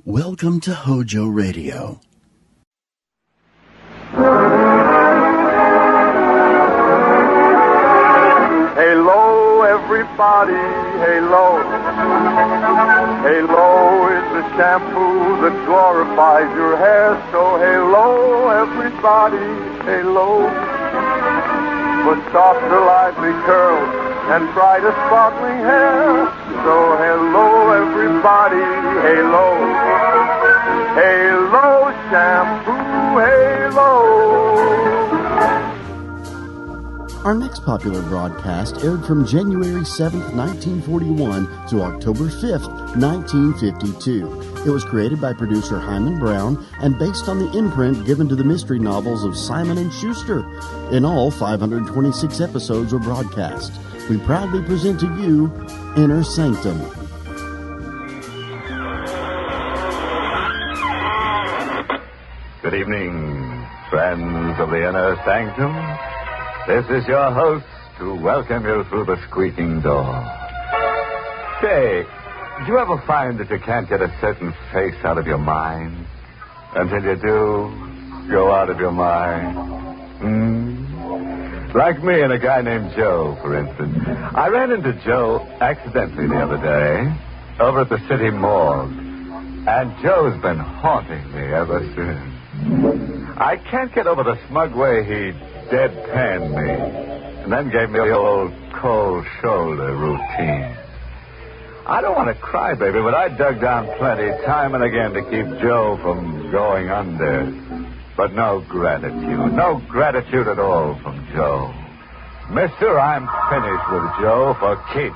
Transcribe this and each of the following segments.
Welcome to HOJO Radio. Hello, everybody, hello. Hello is the shampoo that glorifies your hair. So hello, everybody, hello. For softer, lively curls and brighter, sparkling hair. So hello, everybody, hello. Hello, shampoo, hello. Our next popular broadcast aired from January 7th, 1941 to October 5th, 1952. It was created by producer Hyman Brown and based on the imprint given to the mystery novels of Simon & Schuster. In all, 526 episodes were broadcast. We proudly present to you Inner Sanctum. Good evening, friends of the Inner Sanctum. This is your host to welcome you through the squeaking door. Say, do you ever find that you can't get a certain face out of your mind? Until you do, go out of your mind? Like me and a guy named Joe, for instance. I ran into Joe accidentally the other day over at the city morgue. And Joe's been haunting me ever since. I can't get over the smug way he deadpanned me and then gave me the old cold shoulder routine. I don't want to cry, baby, but I dug down plenty time and again to keep Joe from going under. But no gratitude at all from Joe. Mister, I'm finished with Joe for keeps.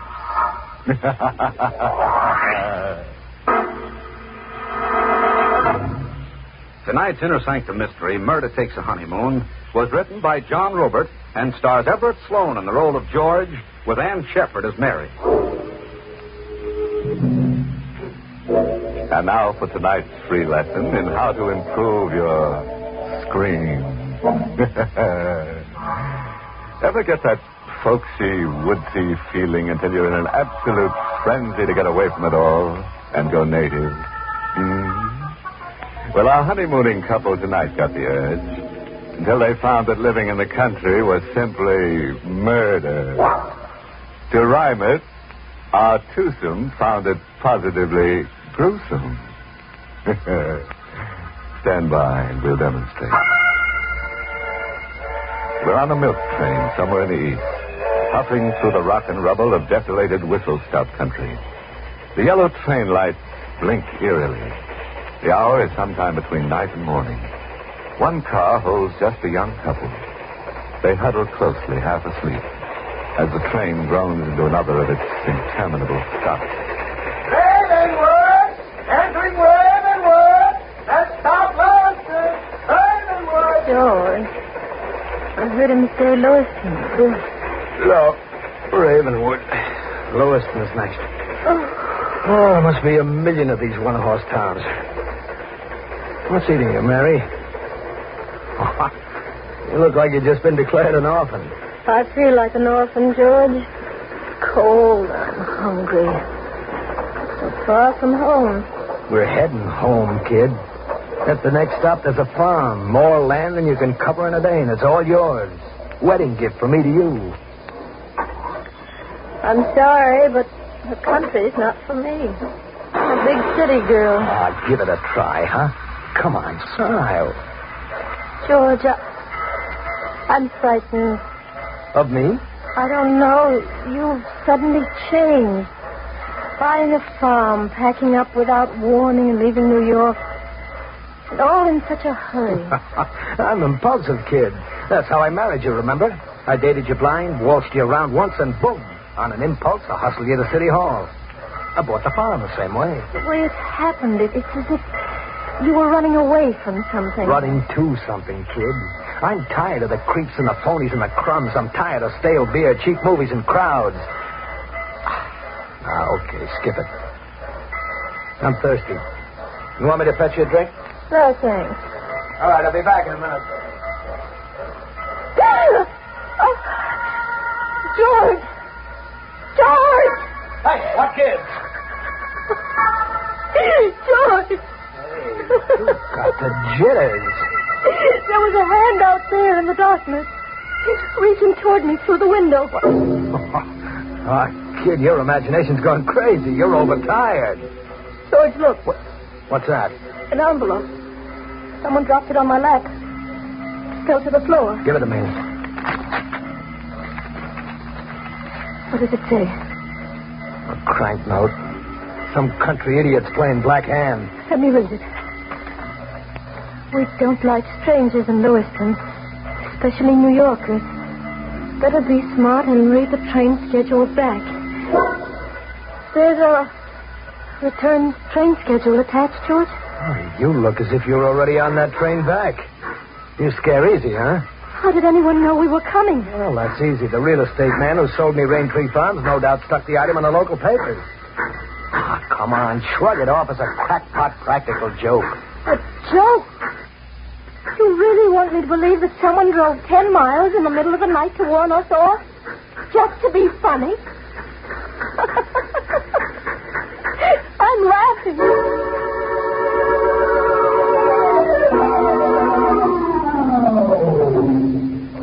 Tonight's Inner Sanctum mystery, Murder Takes a Honeymoon, was written by John Robert and stars Everett Sloane in the role of George, with Ann Shepard as Mary. And now for tonight's free lesson in how to improve your scream. Ever get that folksy, woodsy feeling until you're in an absolute frenzy to get away from it all and go native? Well, our honeymooning couple tonight got the urge until they found that living in the country was simply murder. To rhyme it, our twosome found it positively gruesome. Stand by and we'll demonstrate. We're on a milk train somewhere in the east, puffing through the rock and rubble of desolated whistle-stop country. The yellow train lights blink eerily. The hour is sometime between night and morning. One car holds just a young couple. They huddle closely, half asleep, as the train groans into another of its interminable stops. Ravenwood! Entering Ravenwood! That's South Lewiston! Ravenwood! George, I heard him say Lewiston. No, Ravenwood. Lewiston's next. Oh, there must be a million of these one-horse towns. What's eating you, Mary? Oh, you look like you've just been declared an orphan. I feel like an orphan, George. It's cold. I'm hungry. So far from home. We're heading home, kid. At the next stop, there's a farm. More land than you can cover in a day, and it's all yours. Wedding gift from me to you. I'm sorry, but the country's not for me. I'm a big city girl. Ah, give it a try, huh? Come on, smile. George, I'm frightened. Of me? I don't know. You've suddenly changed. Buying a farm, packing up without warning and leaving New York. And all in such a hurry. I'm impulsive, kid. That's how I married you, remember? I dated you blind, waltzed you around once, and boom, on an impulse, I hustled you to City Hall. I bought the farm the same way. The way it happened, it's as if you were running away from something. Running to something, kid. I'm tired of the creeps and the phonies and the crumbs. I'm tired of stale beer, cheap movies, and crowds. Okay, skip it. I'm thirsty. You want me to fetch you a drink? No, thanks. All right, I'll be back in a minute. Oh, George! George! Hey, what kids? George! Got the jitters. There was a hand out there in the darkness, reaching toward me through the window. Oh, kid, your imagination's gone crazy. You're overtired. George, look. What's that? An envelope. Someone dropped it on my lap. It fell to the floor. Give it to me. What does it say? A crank note. Some country idiot's playing black hand. Let me read it. We don't like strangers in Lewiston, especially New Yorkers. Better be smart and read the train schedule back. There's a return train schedule attached to it. Oh, you look as if you're already on that train back. You scare easy, huh? How did anyone know we were coming? Well, that's easy. The real estate man who sold me Rain Tree Farms no doubt stuck the item in the local papers. Ah, come on. Shrug it off as a crackpot practical joke. A joke? You really want me to believe that someone drove 10 miles in the middle of the night to warn us off? Just to be funny? I'm laughing.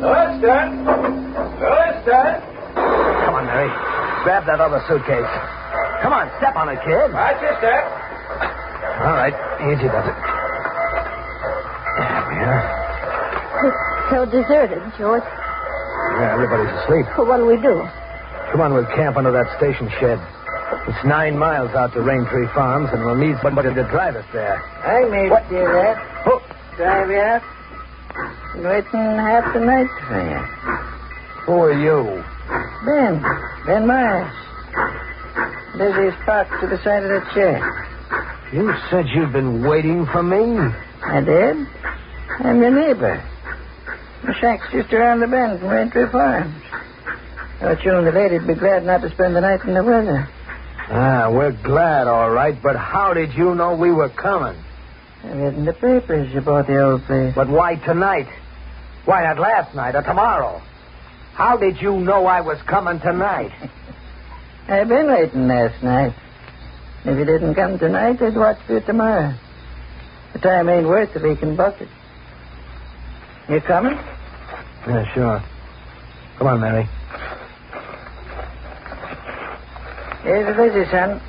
Lewiston! Come on, Mary. Grab that other suitcase. Come on, step on it, kid. Right, your step. All right, easy does it. There we are. It's so deserted, George. Yeah, everybody's asleep. Well, what do we do? Come on, we'll camp under that station shed. It's 9 miles out to Rain Tree Farms, and we'll need somebody to drive us there. I may do that. Oh, Drive you out. Waiting half the night for you. who are you? Ben Myers. Lizzie's parked to the side of the chair. You said you'd been waiting for me? I did. I'm your neighbor. The shack's just around the bend from Rain Tree Farms. Thought you and the lady'd be glad not to spend the night in the weather. Ah, we're glad, all right, but how did you know we were coming? I read in the papers about the old place. But why tonight? Why not last night or tomorrow? How did you know I was coming tonight? I've been waiting last night. If you didn't come tonight, I'd watch for you tomorrow. The time ain't worth a leaking bucket. You coming? Yeah, sure. Come on, Mary. Here's the Lizzie, son.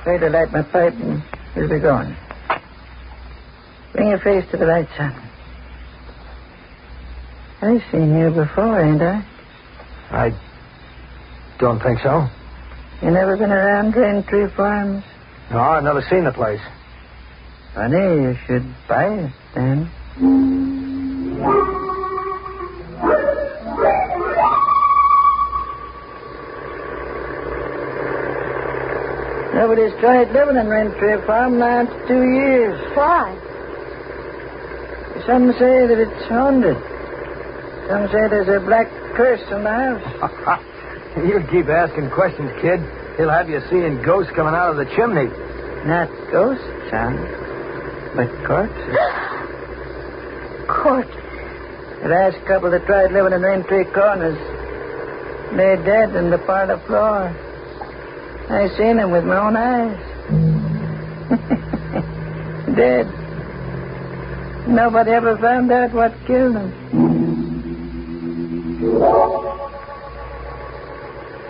Try to light my pipe and we'll be going. Bring your face to the light, son. I've seen you before, ain't I? I don't think so. You never been around Rain Tree Farms? No, I've never seen the place. Funny, you should buy it, then. Nobody's tried living in Rain Tree Farm now it's 2 years. Why? Some say that it's haunted. Some say there's a black curse in the house. You keep asking questions, kid. He'll have you seeing ghosts coming out of the chimney. Not ghosts, son, but corpses. Corpse. The last couple that tried living in Rain Tree Corners lay dead in the parlor floor. I seen them with my own eyes. Dead. Nobody ever found out what killed them.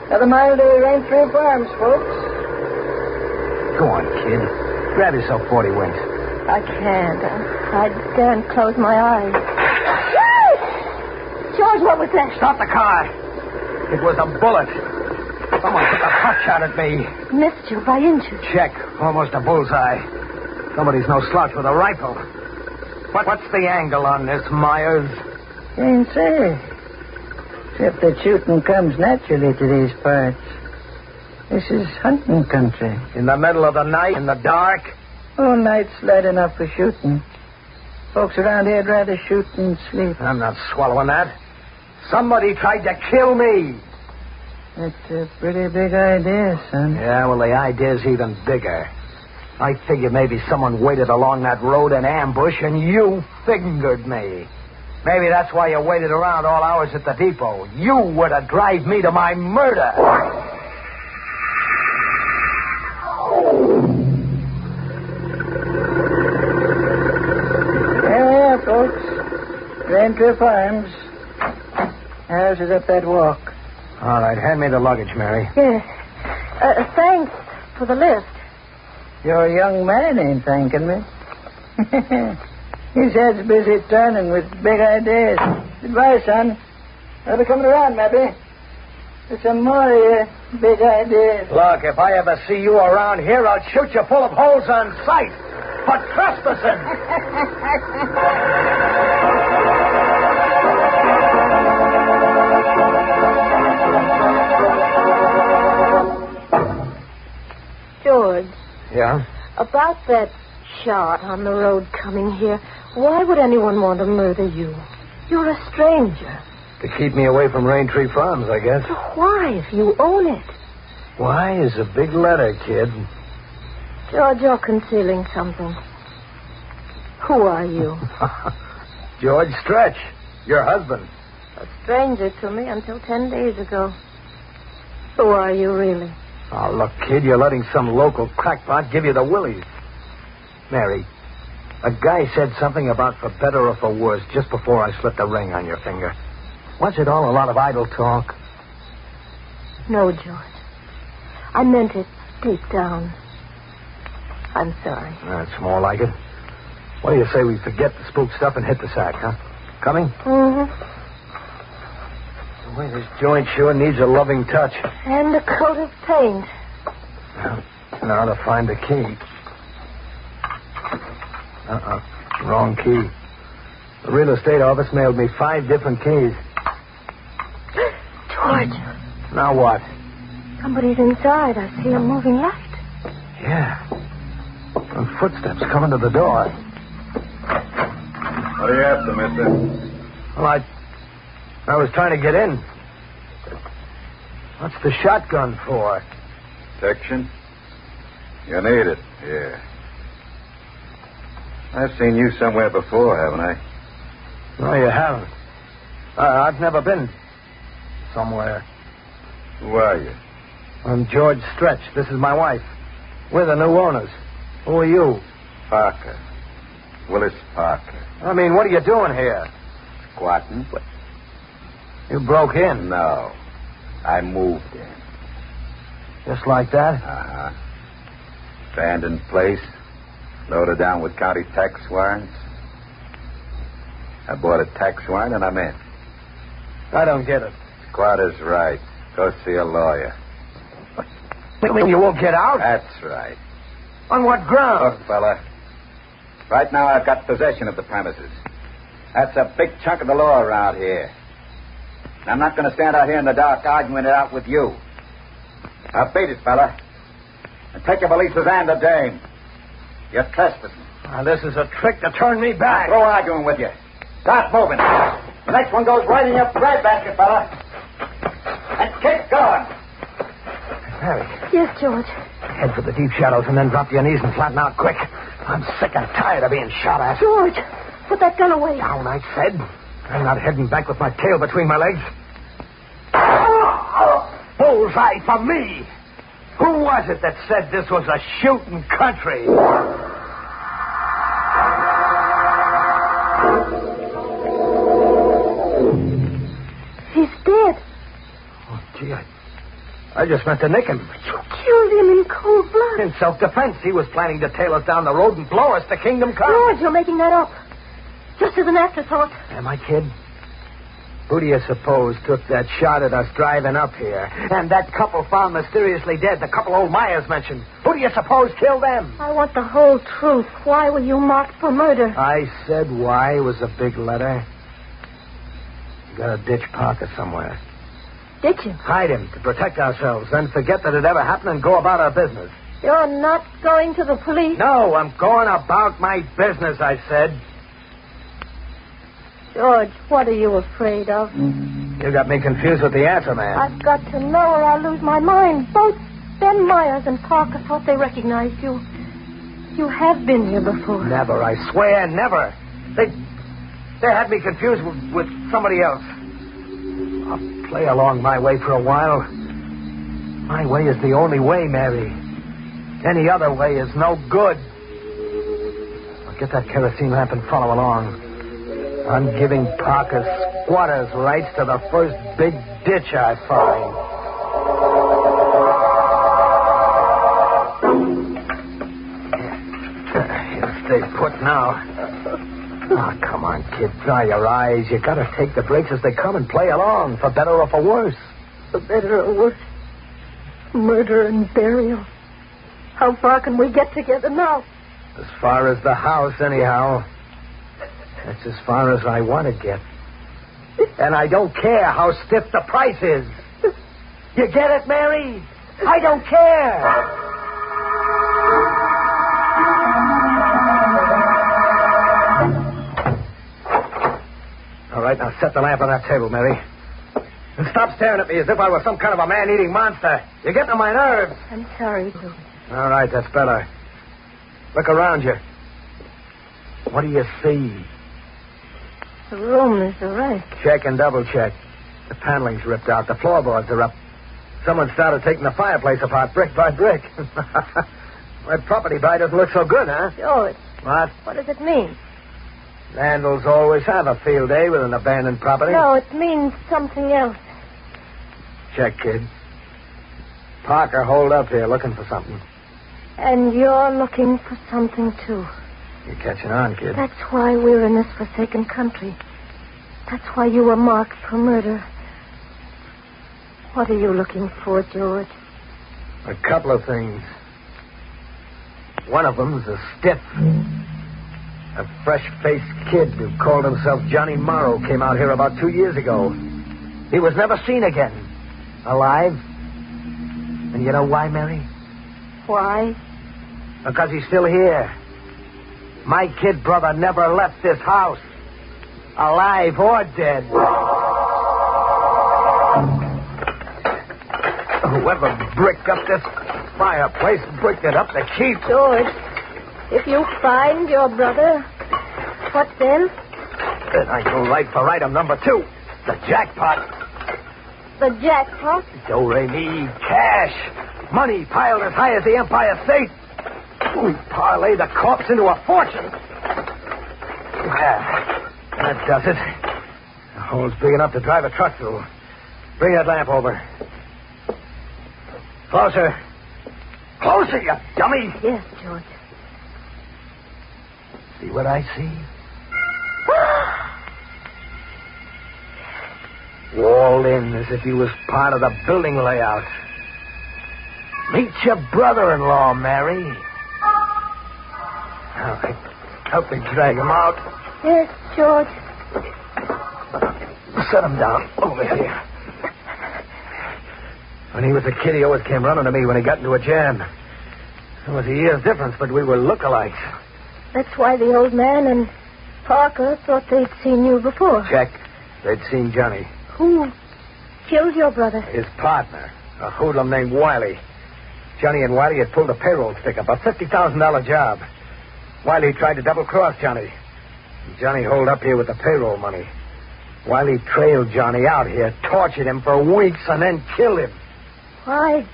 Another mile to Rain Tree Farms, folks. Go on, kid. Grab yourself 40 winks. I can't. I daren't close my eyes. George, what was that? Stop the car. It was a bullet. Someone took a pot shot at me. Missed you by inches. Check. Almost a bullseye. Somebody's no slouch with a rifle. What's the angle on this, Myers? Can't say. Except that shooting comes naturally to these parts. This is hunting country. In the middle of the night, in the dark? All night's light enough for shooting. Folks around here'd rather shoot than sleep. I'm not swallowing that. Somebody tried to kill me. That's a pretty big idea, son. Yeah, well, the idea's even bigger. I figured maybe someone waited along that road in ambush and you fingered me. Maybe that's why you waited around all hours at the depot. You were to drive me to my murder. Raintree Farms. Ours is up that walk. All right, hand me the luggage, Mary. Yes. Thanks for the lift. Your young man ain't thanking me. His head's busy turning with big ideas. Goodbye, son. I'll be coming around, maybe. With some more big ideas. Look, if I ever see you around here, I'll shoot you full of holes on sight for trespassing. George. Yeah? About that shot on the road coming here, why would anyone want to murder you? You're a stranger. To keep me away from Raintree Farms, I guess. So why, if you own it? Why is a big letter, kid? George, you're concealing something. Who are you? George Stretch, your husband. A stranger to me until 10 days ago. Who are you, really? Oh, look, kid, you're letting some local crackpot give you the willies. Mary, a guy said something about for better or for worse just before I slipped a ring on your finger. Was it all a lot of idle talk? No, George. I meant it deep down. I'm sorry. That's more like it. What do you say we forget the spook stuff and hit the sack, huh? Coming? Mm-hmm. Boy, this joint sure needs a loving touch. And a coat of paint. Now to find the key. Wrong key. The real estate office mailed me 5 different keys. George. Now what? Somebody's inside. I see him moving left. Yeah. And footsteps coming to the door. What are you after, mister? Well, I was trying to get in. What's the shotgun for? Protection? You need it, yeah. I've seen you somewhere before, haven't I? No, you haven't. I've never been somewhere. Who are you? I'm George Stretch. This is my wife. We're the new owners. Who are you? Parker. Willis Parker. I mean, what are you doing here? Squatting? You broke in. No. I moved in. Just like that? Uh-huh. Abandoned place. Loaded down with county tax warrants. I bought a tax warrant and I'm in. I don't get it. Squatter's right. Go see a lawyer. You mean you won't get out? That's right. On what grounds? Look, fella. Right now I've got possession of the premises. That's a big chunk of the law around here. And I'm not going to stand out here in the dark arguing it out with you. Now beat it, fella. And take your valises and the dame. You're trespassing. Now, this is a trick to turn me back. Throw arguing with you. Start moving. The next one goes right in your breadbasket, fella. And keep going. Harry, Yes, George. head for the deep shadows and then drop to your knees and flatten out quick. I'm sick and tired of being shot at. George, put that gun away. Down, I said. I'm not heading back with my tail between my legs. Bullseye for me. Who was it that said this was a shooting country? He's dead. Oh, gee, I just meant to nick him. You killed him in cold blood. In self-defense, he was planning to tail us down the road and blow us to kingdom come. George, you're making that up. Just as an afterthought. Am I, kid? Who do you suppose took that shot at us driving up here? And that couple found mysteriously dead, the couple old Myers mentioned. Who do you suppose killed them? I want the whole truth. Why were you marked for murder? I said why was a big letter. You gotta ditch Parker somewhere. Ditch him? Hide him to protect ourselves, then forget that it ever happened and go about our business. You're not going to the police? No, I'm going about my business, I said. George, what are you afraid of? You got me confused with the answer, man. I've got to know or I'll lose my mind. Both Ben Myers and Parker thought they recognized you. You have been here before. Never, I swear, never. They had me confused with somebody else. I'll play along my way for a while. My way is the only way, Mary. Any other way is no good. I'll get that kerosene lamp and follow along. I'm giving Parker squatter's rights to the first big ditch I find. He'll stay put now. Oh, come on, kid. Dry your eyes. You gotta take the breaks as they come and play along, for better or for worse. For better or worse. Murder and burial. How far can we get together now? As far as the house, anyhow. That's as far as I want to get. And I don't care how stiff the price is. You get it, Mary? I don't care. All right, now set the lamp on that table, Mary. And stop staring at me as if I were some kind of a man-eating monster. You're getting on my nerves. I'm sorry, Joe. All right, that's better. Look around you. What do you see? The room is a wreck. Check and double check. The paneling's ripped out. The floorboards are up. Someone started taking the fireplace apart brick by brick. My property buy doesn't look so good, huh? George. What? What does it mean? Vandals always have a field day with an abandoned property. No, it means something else. Check, kid. Parker holed up here looking for something. And you're looking for something, too. You're catching on, kid. That's why we're in this forsaken country. That's why you were marked for murder. What are you looking for, George? A couple of things. One of them's a stiff. A fresh-faced kid who called himself Johnny Morrow came out here about 2 years ago. He was never seen again. Alive. And you know why, Mary? Why? Because he's still here. My kid brother never left this house. Alive or dead. Whoever bricked up this fireplace bricked it up to keep. George, if you find your brother, what then? Then I go right for item number 2. The jackpot. The jackpot? Do-re-mi, cash. Money piled as high as the Empire State. We parlay the corpse into a fortune. That does it. The hole's big enough to drive a truck through. Bring that lamp over. Closer. Closer, you dummy. Yes, George. See what I see? Walled in as if he was part of the building layout. Meet your brother-in-law, Mary. All right. Help me drag him out. Yes, George. Set him down over here. When he was a kid, he always came running to me when he got into a jam. There was a year's difference, but we were lookalikes. That's why the old man and Parker thought they'd seen you before. Check. They'd seen Johnny. Who killed your brother? His partner, a hoodlum named Wiley. Johnny and Wiley had pulled a payroll stick-up, a $50,000 job. Wiley tried to double-cross Johnny. Johnny holed up here with the payroll money. Wiley trailed Johnny out here, tortured him for weeks, and then killed him. Why?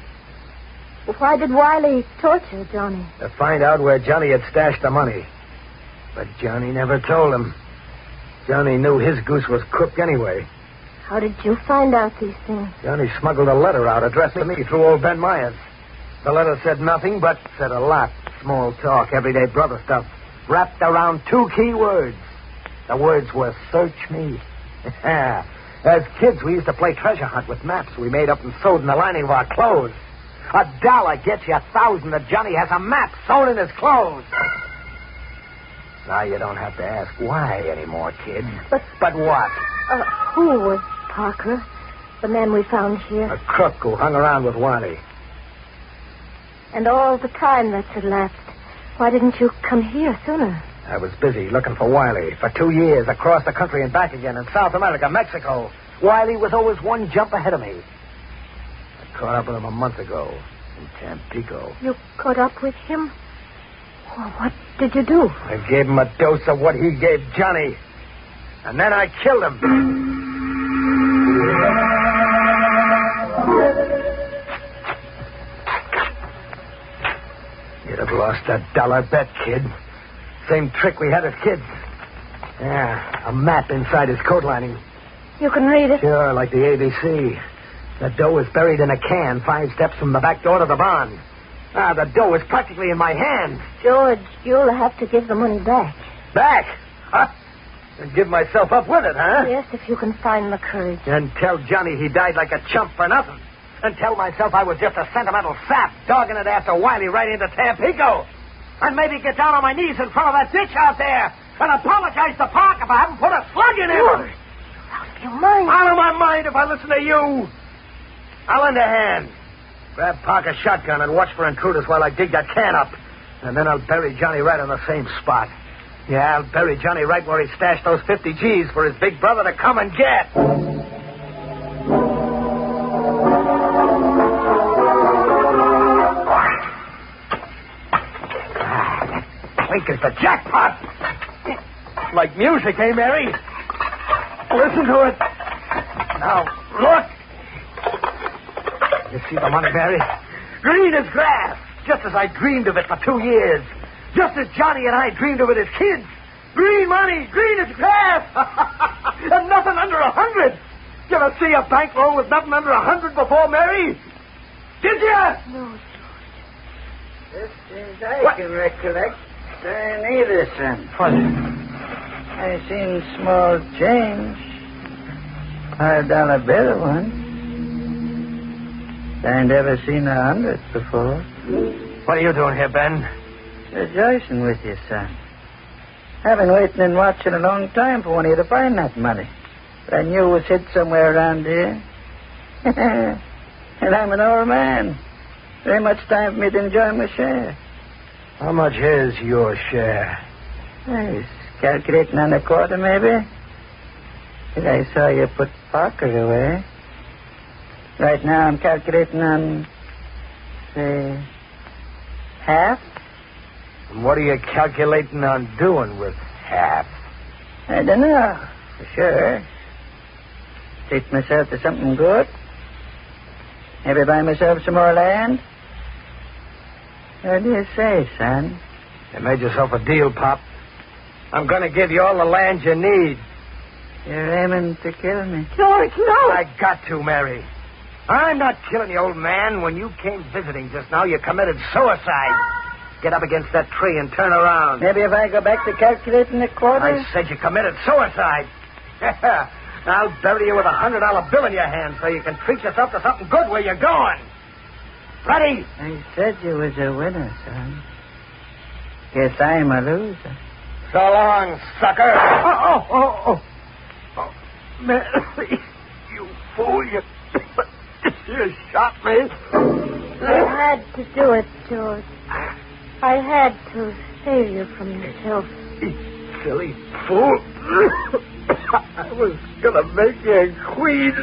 Why did Wiley torture Johnny? To find out where Johnny had stashed the money. But Johnny never told him. Johnny knew his goose was cooked anyway. How did you find out these things? Johnny smuggled a letter out addressed to me through old Ben Myers. The letter said nothing, but said a lot. Small talk, everyday brother stuff. Wrapped around 2 key words. The words were, search me. As kids, we used to play treasure hunt with maps we made up and sewed in the lining of our clothes. $1 gets you 1,000 that Johnny has a map sewn in his clothes. Now you don't have to ask why anymore, kid. But what? Who was Parker, the man we found here? A crook who hung around with Wiley. And all the time that's elapsed, why didn't you come here sooner? I was busy looking for Wiley for 2 years, across the country and back again, in South America, Mexico. Wiley was always one jump ahead of me. I caught up with him a month ago in Tampico. You caught up with him? Well, what did you do? I gave him a dose of what he gave Johnny. And then I killed him. You'd have lost $1 bet, kid. Same trick we had as kids. Yeah, a map inside his coat lining. You can read it? Sure, like the ABC. The dough is buried in a can 5 steps from the back door to the barn. The dough is practically in my hands. George, you'll have to give the money back. Back? Huh? And give myself up with it, huh? Yes, if you can find the courage. And tell Johnny he died like a chump for nothing. And tell myself I was just a sentimental sap dogging it after Wiley right into Tampico. And maybe get down on my knees in front of that ditch out there and apologize to Park if I haven't put a slug in him. George, out of your mind. Out of my mind if I listen to you. I'll lend a hand. Grab Parker's shotgun and watch for intruders while I dig that can up. And then I'll bury Johnny right on the same spot. Yeah, I'll bury Johnny right where he stashed those 50 G's for his big brother to come and get. That clink is the jackpot. Like music, eh, Mary? Listen to it. Now, look. You see the money, Mary? Green as grass, just as I dreamed of it for 2 years. Just as Johnny and I dreamed of it as kids. Green money, green as grass. And nothing under 100. You ever see a bankroll with nothing under 100 before, Mary? Did you? No, Just as I can recollect, neither, son. What? I seen small change. $5 bill once. I never seen 100 before. What are you doing here, Ben? Rejoicing with you, son. I've been waiting and watching a long time for one of you to find that money. But I knew it was hid somewhere around here. And I'm an old man. Very much time for me to enjoy my share. How much is your share? I was calculating on a quarter, maybe. But I saw you put Parker away. Right now I'm calculating on, say, half. And what are you calculating on doing with half? I don't know, for sure. Treat myself to something good. Maybe buy myself some more land. What do you say, son? You made yourself a deal, Pop. I'm going to give you all the land you need. You're aiming to kill me. George, no. I got to, Mary. I'm not killing you, old man. When you came visiting just now, you committed suicide. Get up against that tree and turn around. Maybe if I go back to calculating the quarters? I said you committed suicide. I'll bury you with a $100 bill in your hand so you can treat yourself to something good where you're going. Ready? I said you was a winner, son. Guess I'm a loser. So long, sucker. Oh. Mary, you fool. You shot me. I had to do it, George. I had to save you from yourself. You silly fool. I was going to make you a queen.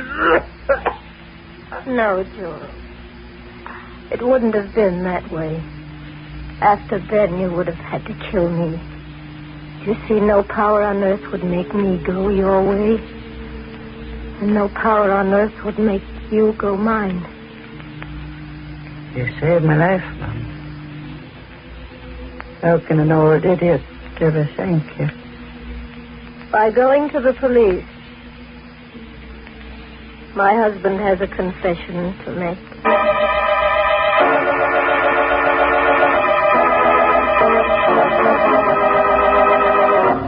No, George. It wouldn't have been that way. After then, you would have had to kill me. You see, no power on earth would make me go your way. And no power on earth would make you go mine. You saved my life, Mom. How can an old idiot ever thank you? By going to the police. My husband has a confession to make.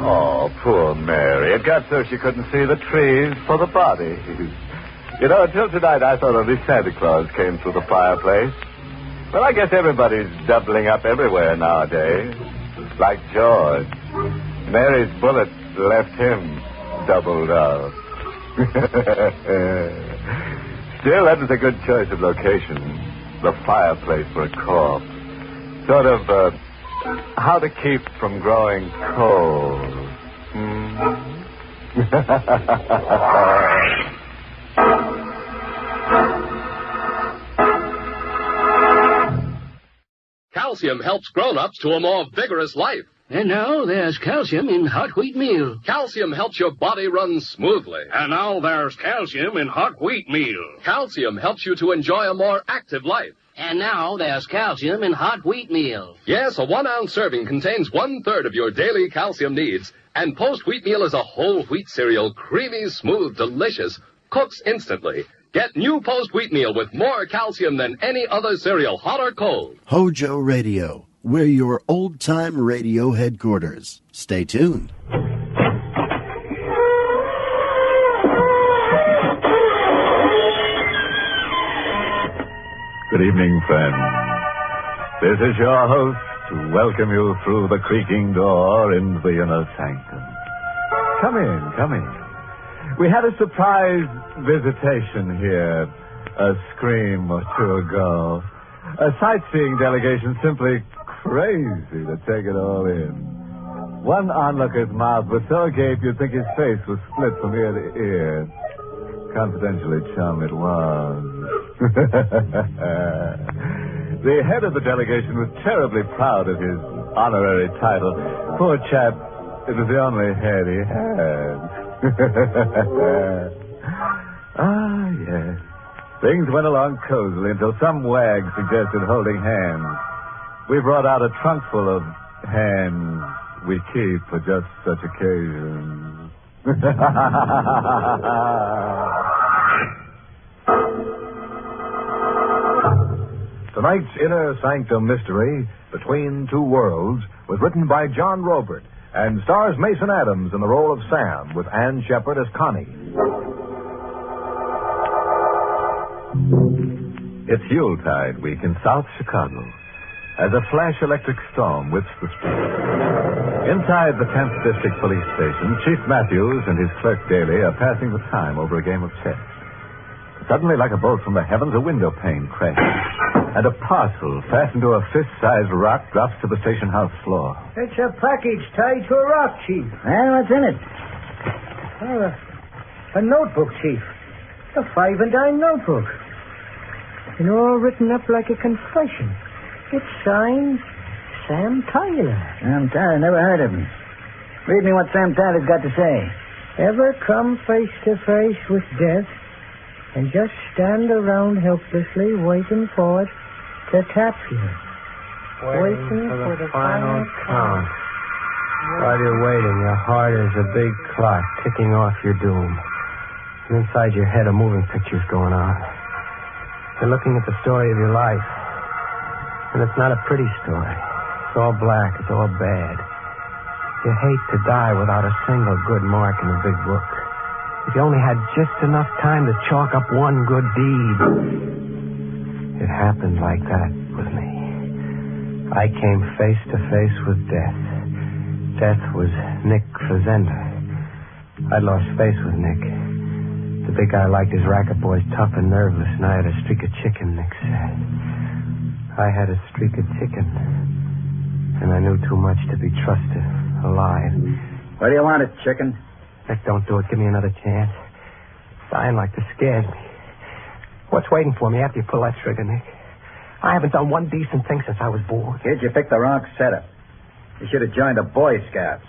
Oh, poor Mary. It got so she couldn't see the trees for the bodies. You know, until tonight I thought only Santa Claus came through the fireplace. Well, I guess everybody's doubling up everywhere nowadays. Like George. Mary's bullet left him doubled up. Still, that was a good choice of location. The fireplace for a corpse. Sort of, how to keep from growing cold. Calcium helps grown-ups to a more vigorous life. And now there's calcium in hot wheat meal. Calcium helps your body run smoothly. And now there's calcium in hot wheat meal. Calcium helps you to enjoy a more active life. And now there's calcium in hot wheat meal. Yes, a 1-ounce serving contains 1/3 of your daily calcium needs. And Post Wheat Meal is a whole wheat cereal, creamy, smooth, delicious, cooks instantly. Get new Post Wheat Meal with more calcium than any other cereal, hot or cold. HOJO Radio. We're your old-time radio headquarters. Stay tuned. Good evening, friends. This is your host to welcome you through the creaking door into the inner sanctum. Come in, come in. We had a surprise visitation here a scream or two ago. A sightseeing delegation simply crazy to take it all in. One onlooker's mouth was so agape you'd think his face was split from ear to ear. Confidentially, chum, it was. The head of the delegation was terribly proud of his honorary title. Poor chap, it was the only head he had. Ah, yes. Things went along cozily until some wag suggested holding hands. We brought out a trunk full of hands we keep for just such occasions. Tonight's Inner Sanctum Mystery, Between Two Worlds, was written by John Robert and stars Mason Adams in the role of Sam, with Ann Shepard as Connie. It's Yuletide week in South Chicago as a flash electric storm whips the street. Inside the 10th District Police Station, Chief Matthews and his clerk Daly are passing the time over a game of chess. Suddenly, like a bolt from the heavens, a window pane crashes, and a parcel fastened to a fist-sized rock drops to the station house floor. It's a package tied to a rock, Chief. And what's in it? Oh, a notebook, Chief. A 5 and dime notebook. And all written up like a confession. It's signed Sam Tyler. Sam Tyler, never heard of him. Read me what Sam Tyler's got to say. Ever come face to face with death and just stand around helplessly waiting for it to tap you? Waiting for the final count. While you're waiting, your heart is a big clock ticking off your doom. And inside your head, a moving picture's going on. You're looking at the story of your life. And it's not a pretty story. It's all black. It's all bad. You hate to die without a single good mark in the big book. If you only had just enough time to chalk up one good deed. It happened like that with me. I came face to face with death. Death was Nick Fazenda. I'd lost face with Nick. The big guy liked his racket boys tough and nerveless, and I had a streak of chicken, Nick said. I had a streak of chicken, and I knew too much to be trusted alive. Where do you want it, chicken? Nick, don't do it. Give me another chance. Dying like this scares me. What's waiting for me after you pull that trigger, Nick? I haven't done one decent thing since I was born. Kid, you picked the wrong setup. You should have joined the Boy Scouts.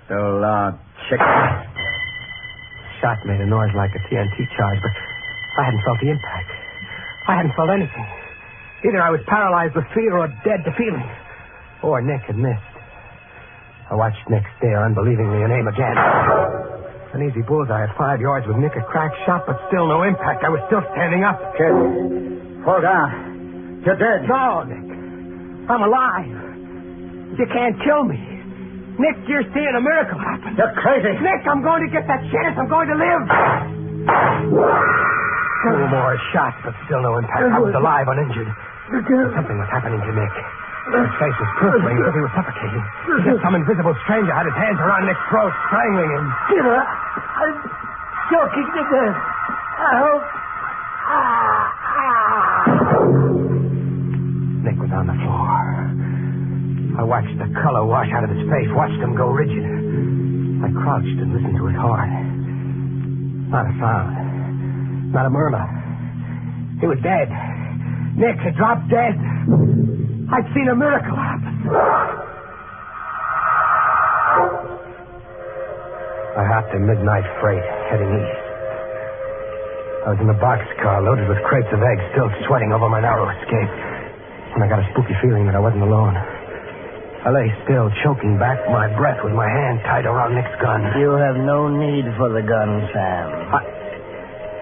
So long, chicken. Shot made a noise like a TNT charge, but I hadn't felt the impact. I hadn't felt anything. Either I was paralyzed with fear or dead to feelings. Or Nick had missed. I watched Nick stare unbelievingly and aim again. An easy bullseye at 5 yards with Nick a crack shot, but still no impact. I was still standing up. Kid, fall down. You're dead. No, Nick. I'm alive. You can't kill me. Nick, you're seeing a miracle happen. You're crazy. Nick, I'm going to get that chance. I'm going to live. 2 more shots, but still no impact. I was alive, uninjured. Something was happening to Nick. His face was purpling as if he was suffocating. As if some invisible stranger had his hands around Nick's throat, strangling him. I'm choking to death. I hope. Nick was on the floor. I watched the color wash out of his face, watched him go rigid. I crouched and listened to his heart. Not a sound. Not a murmur. He was dead. Nick had dropped dead. I'd seen a miracle happen. I hopped a midnight freight heading east. I was in the boxcar loaded with crates of eggs, still sweating over my narrow escape. And I got a spooky feeling that I wasn't alone. I lay still, choking back my breath with my hand tied around Nick's gun. You have no need for the gun, Sam.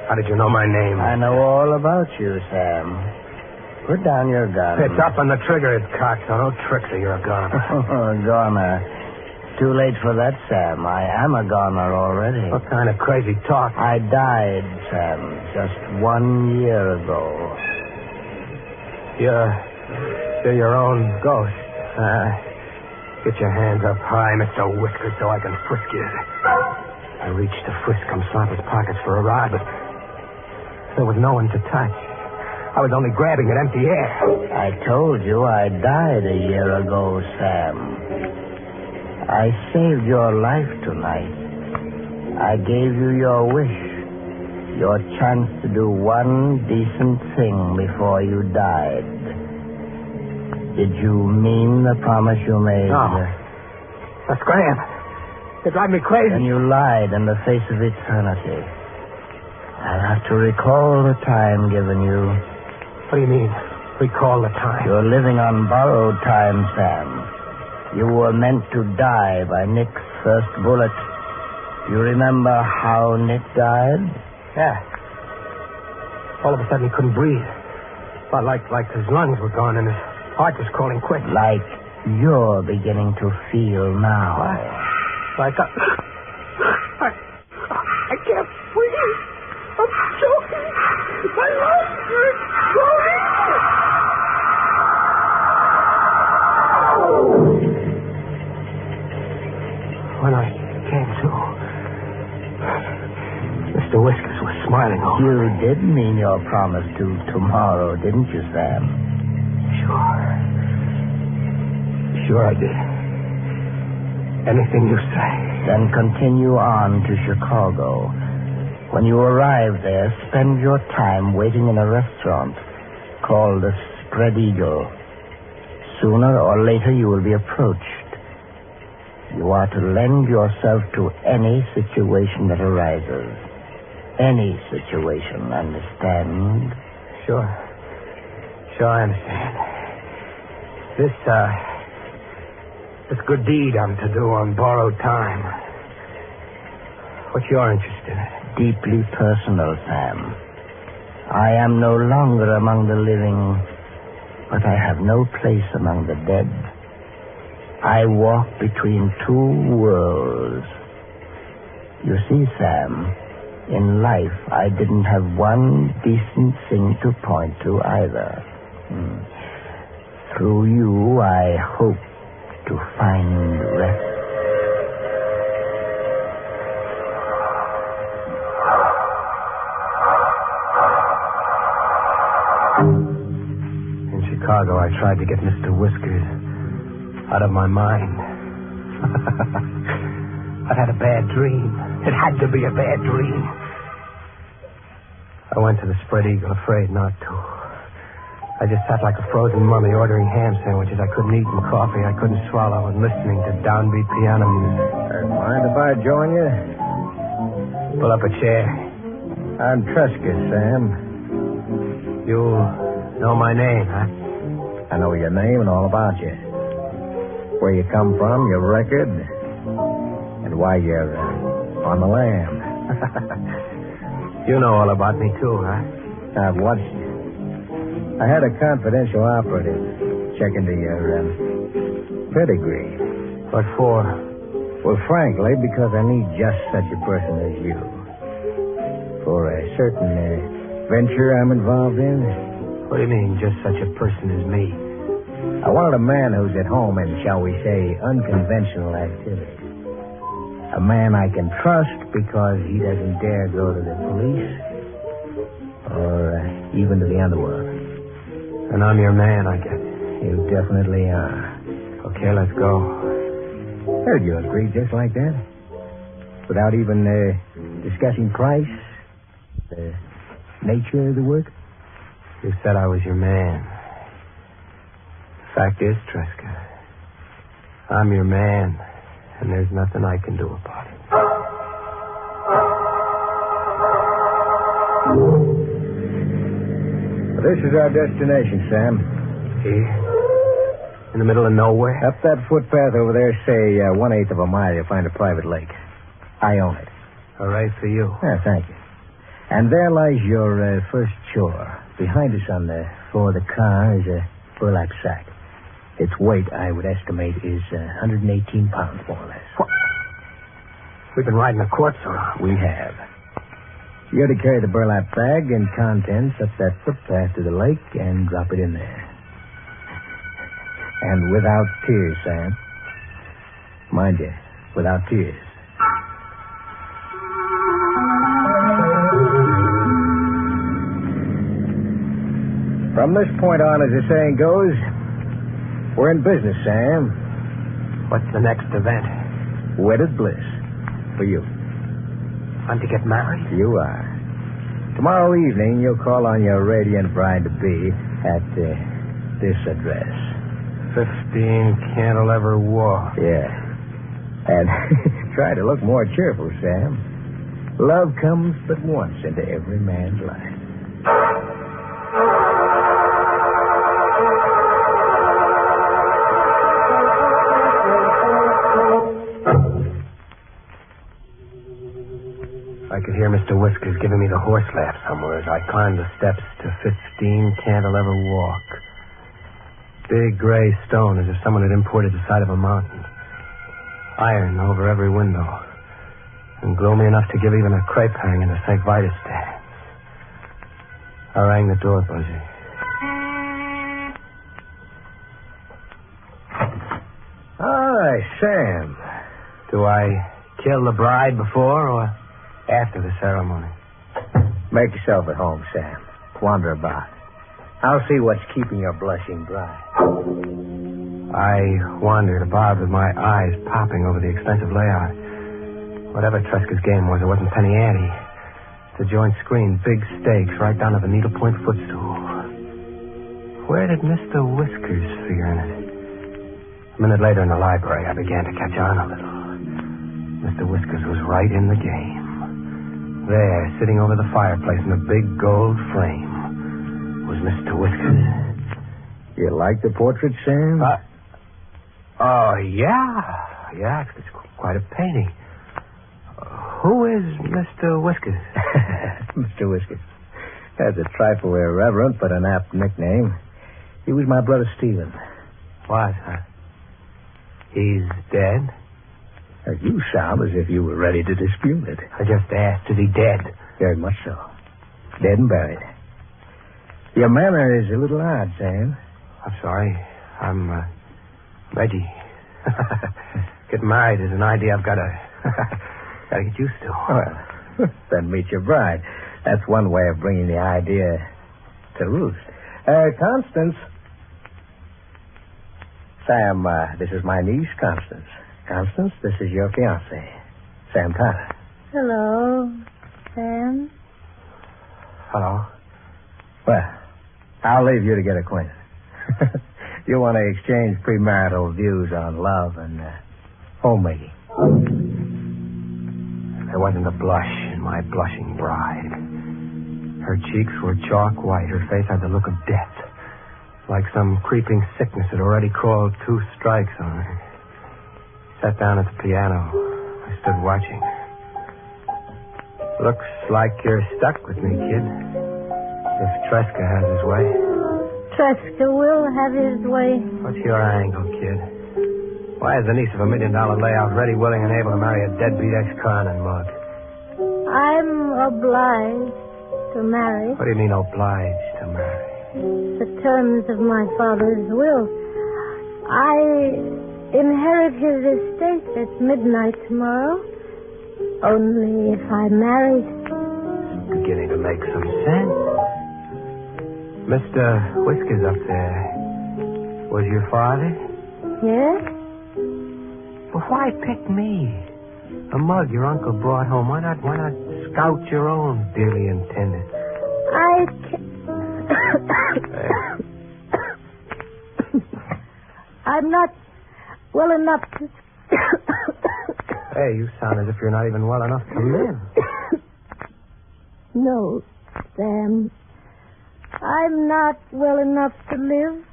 How did you know my name? I know all about you, Sam. Put down your gun. It's up on the trigger, it's cocked, so no tricks or you're a goner. Goner. Too late for that, Sam. I am a goner already. What kind of crazy talk? I died, Sam, just 1 year ago. You're your own ghost. Get your hands up high, Mr. Whiskers, so I can frisk you. I reached to frisk Kamslanta's pockets for a rod, but there was no one to touch. I was only grabbing at empty air. I told you I died a year ago, Sam. I saved your life tonight. I gave you your wish, your chance to do one decent thing before you died. Did you mean the promise you made? No. That's Graham. They drive me crazy. And you lied in the face of eternity. I'll have to recall the time given you. What do you mean, recall the time? You're living on borrowed time, Sam. You were meant to die by Nick's first bullet. You remember how Nick died? Yeah. All of a sudden he couldn't breathe. Felt like his lungs were gone and his heart was calling quick. Like you're beginning to feel now. What? Like I can't breathe. I'm choking. My lungs are exploding. When I came to, Mr. Whiskers was smiling over You did mean your promise to tomorrow, didn't you, Sam? Sure I did. Anything you say. Then continue on to Chicago. When you arrive there, spend your time waiting in a restaurant called the Spread Eagle. Sooner or later you will be approached. You are to lend yourself to any situation that arises. Any situation, understand? Sure, I understand. This good deed I'm to do on borrowed time. What's your interest in it? Deeply personal, Sam. I am no longer among the living, but I have no place among the dead. I walk between two worlds. You see, Sam, in life I didn't have one decent thing to point to either. Through you, I hope to find rest. In Chicago, I tried to get Mr. Whiskers out of my mind. I'd had a bad dream. It had to be a bad dream. I went to the Spread Eagle, afraid not to. I just sat like a frozen mummy, ordering ham sandwiches I couldn't eat and coffee I couldn't swallow, and listening to downbeat piano music. Mind if I join you? Pull up a chair. I'm Truscott, Sam. You know my name, huh? I know your name and all about you. Where you come from, your record, and why you're on the lam. You know all about me, too, huh? I've watched you. I had a confidential operative check into your pedigree. What for? Well, frankly, because I need just such a person as you. For a certain venture I'm involved in. What do you mean, just such a person as me? I wanted a man who's at home in, shall we say, unconventional activity. A man I can trust because he doesn't dare go to the police or even to the underworld. And I'm your man, I guess. You definitely are. Okay, let's go. Heard you agree just like that. Without even discussing price, the nature of the work. You said I was your man. Fact is, Tresca, I'm your man, and there's nothing I can do about it. This is our destination, Sam. Here? In the middle of nowhere? Up that footpath over there, say 1/8 of a mile, you'll find a private lake. I own it. All right for you. Yeah, thank you. And there lies your first chore. Behind us on the floor of the car is a burlap sack. Its weight, I would estimate, is 118 pounds, more or less. What? We've been riding the court so long. We have. You're to carry the burlap bag and contents up that footpath to the lake and drop it in there. And without tears, Sam. Mind you, without tears. From this point on, as the saying goes, we're in business, Sam. What's the next event? Wedded bliss. For you. I'm to get married? You are. Tomorrow evening, you'll call on your radiant bride-to-be at this address. 15 Cantilever Walk. Yeah. And try to look more cheerful, Sam. Love comes but once into every man's life. I could hear Mr. Whiskers giving me the horse laugh somewhere as I climbed the steps to 15 Cantilever Walk. Big gray stone as if someone had imported the side of a mountain. Iron over every window. And gloomy enough to give even a crepe hanging a St. Vitus dance. I rang the door buzzer. Hi, Sam. Do I kill the bride before or after the ceremony? Make yourself at home, Sam. Wander about. I'll see what's keeping your blushing bride. I wandered about with my eyes popping over the expensive layout. Whatever Tresca's game was, it wasn't penny ante. The joint screen, big stakes, right down to the needlepoint footstool. Where did Mr. Whiskers figure in it? A minute later in the library, I began to catch on a little. Mr. Whiskers was right in the game. There, sitting over the fireplace in a big gold frame, was Mr. Whiskers. You like the portrait, Sam? Oh, yeah. Yeah, it's quite a painting. Who is Mr. Whiskers? Mr. Whiskers. That's a trifle irreverent, but an apt nickname. He was my brother Stephen. What? He's dead? You sound as if you were ready to dispute it. I just asked, is he dead? Very much so. Dead and buried. Your manner is a little odd, Sam. I'm sorry. I'm Reggie. Getting married is an idea I've got to get used to. Well, then meet your bride. That's one way of bringing the idea to roost. Constance. Sam, this is my niece, Constance. Constance, this is your fiancé, Sam Tyler. Hello, Sam. Hello. Well, I'll leave you to get acquainted. You want to exchange premarital views on love and homemaking. There wasn't a blush in my blushing bride. Her cheeks were chalk white. Her face had the look of death. Like some creeping sickness had already crawled 2 strikes on her. Sat down at the piano. I stood watching. Looks like you're stuck with me, kid. If Tresca has his way. Tresca will have his way. What's your angle, kid? Why is the niece of $1 million layout ready, willing, and able to marry a deadbeat ex-con mug? I'm obliged to marry. What do you mean, obliged to marry? The terms of my father's will. I inherit his estate at midnight tomorrow. Only if I married. It's beginning to make some sense. Mr. Whiskers up there was your father? Yes? Well, why pick me? A mug your uncle brought home. Why not scout your own dearly intended? I'm not well enough to... Hey, you sound as if you're not even well enough to live. No, Sam, I'm not well enough to live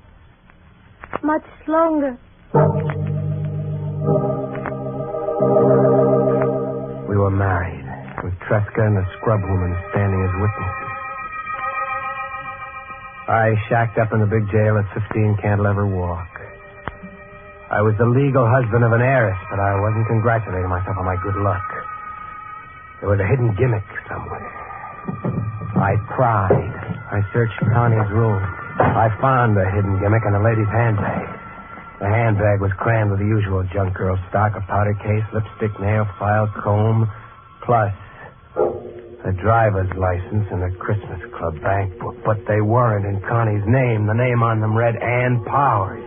much longer. We were married, with Tresca and the scrub woman standing as witnesses. I shacked up in the big jail at 15 Cantilever Walk. I was the legal husband of an heiress, but I wasn't congratulating myself on my good luck. There was a hidden gimmick somewhere. I pried. I searched Connie's room. I found the hidden gimmick in the lady's handbag. The handbag was crammed with the usual junk girl stock, a powder case, lipstick, nail file, comb, plus a driver's license and a Christmas Club bank book. But they weren't in Connie's name. The name on them read Ann Powers.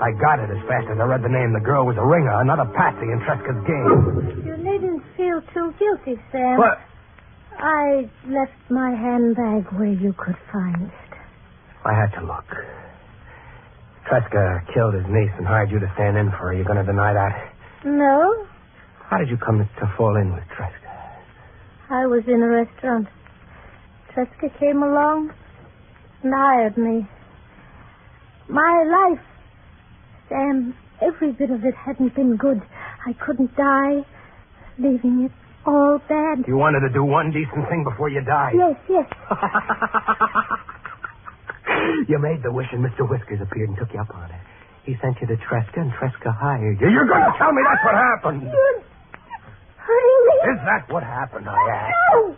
I got it as fast as I read the name. The girl was a ringer, another patsy in Tresca's game. You needn't feel too guilty, Sam. What? I left my handbag where you could find it. I had to look. Tresca killed his niece and hired you to stand in for her. You going to deny that? No. How did you come to fall in with Tresca? I was in a restaurant. Tresca came along and hired me. My life, Sam, every bit of it hadn't been good. I couldn't die, leaving it all bad. You wanted to do one decent thing before you died. Yes. You made the wish and Mr. Whiskers appeared and took you up on it. He sent you to Tresca and Tresca hired you. You're going to tell me that's what happened. You're hurting me. Is that what happened, I asked? No.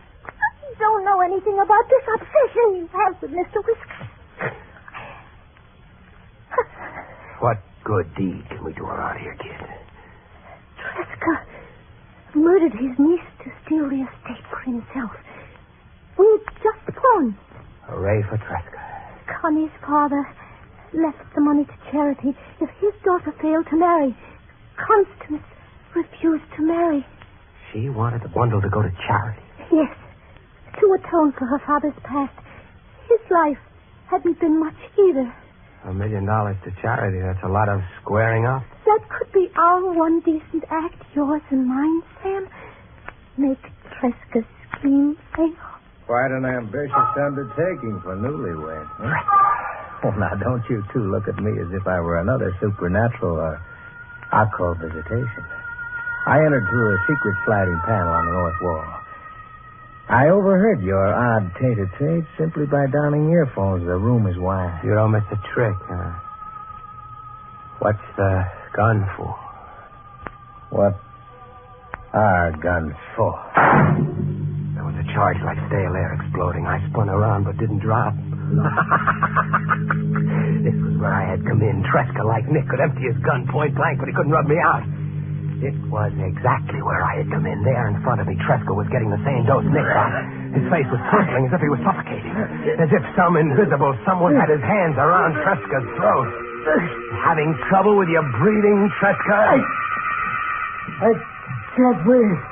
You don't know anything about this obsession you have with Mr. Whiskers. What good deed can we do around here, kid? Tresca murdered his niece to steal the estate for himself. We'd just won. Hooray for Tresca. Connie's father left the money to charity if his daughter failed to marry. Constance refused to marry. She wanted the bundle to go to charity. Yes, to atone for her father's past. His life hadn't been much either. $1 million to charity, that's a lot of squaring up. That could be our one decent act, yours and mine, Sam. Make Tresca's scheme fail. Quite an ambitious undertaking for newlyweds. Huh? Well, now, don't you two look at me as if I were another supernatural or occult visitation. I entered through a secret sliding panel on the north wall. I overheard your odd tete-a-tete simply by donning earphones. The room is wide. You don't miss a trick, huh? What's the gun for? What are guns for? There was a charge like stale air exploding. I spun around but didn't drop. This was where I had come in. Tresca, like Nick, could empty his gun point blank, but he couldn't rub me out. It was exactly where I had come in. There in front of me, Tresca was getting the same dose Nick got. His face was purpling as if he was suffocating. As if some invisible someone had his hands around Tresca's throat. Having trouble with your breathing, Tresca? I can't breathe.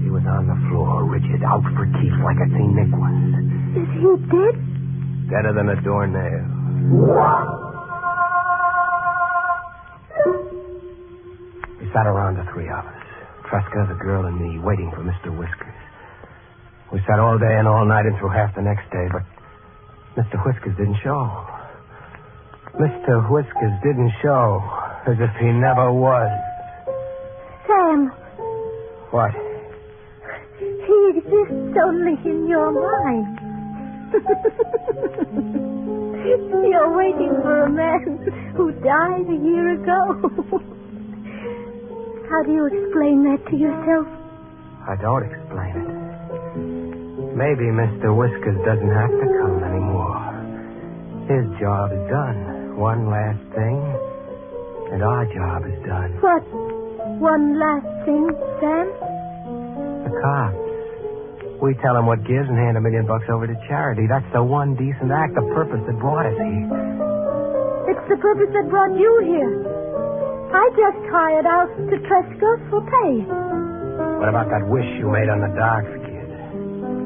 He was on the floor, rigid, out for keeps like I'd seen Nick once. Is he dead? Deader than a doornail. We sat around, the three of us. Tresca, the girl, and me, waiting for Mr. Whiskers. We sat all day and all night and through half the next day, but Mr. Whiskers didn't show. Mr. Whiskers didn't show, as if he never was. Sam. What? He exists only in your mind. You're waiting for a man who died a year ago. How do you explain that to yourself? I don't explain it. Maybe Mr. Whiskers doesn't have to come anymore. His job is done. One last thing, and our job is done. What? One last thing, Sam? The cops. We tell them what gives and hand $1 million over to charity. That's the one decent act, the purpose that brought us here. It's the purpose that brought you here. I just hired out to Tresca for pay. What about that wish you made on the docks, kid?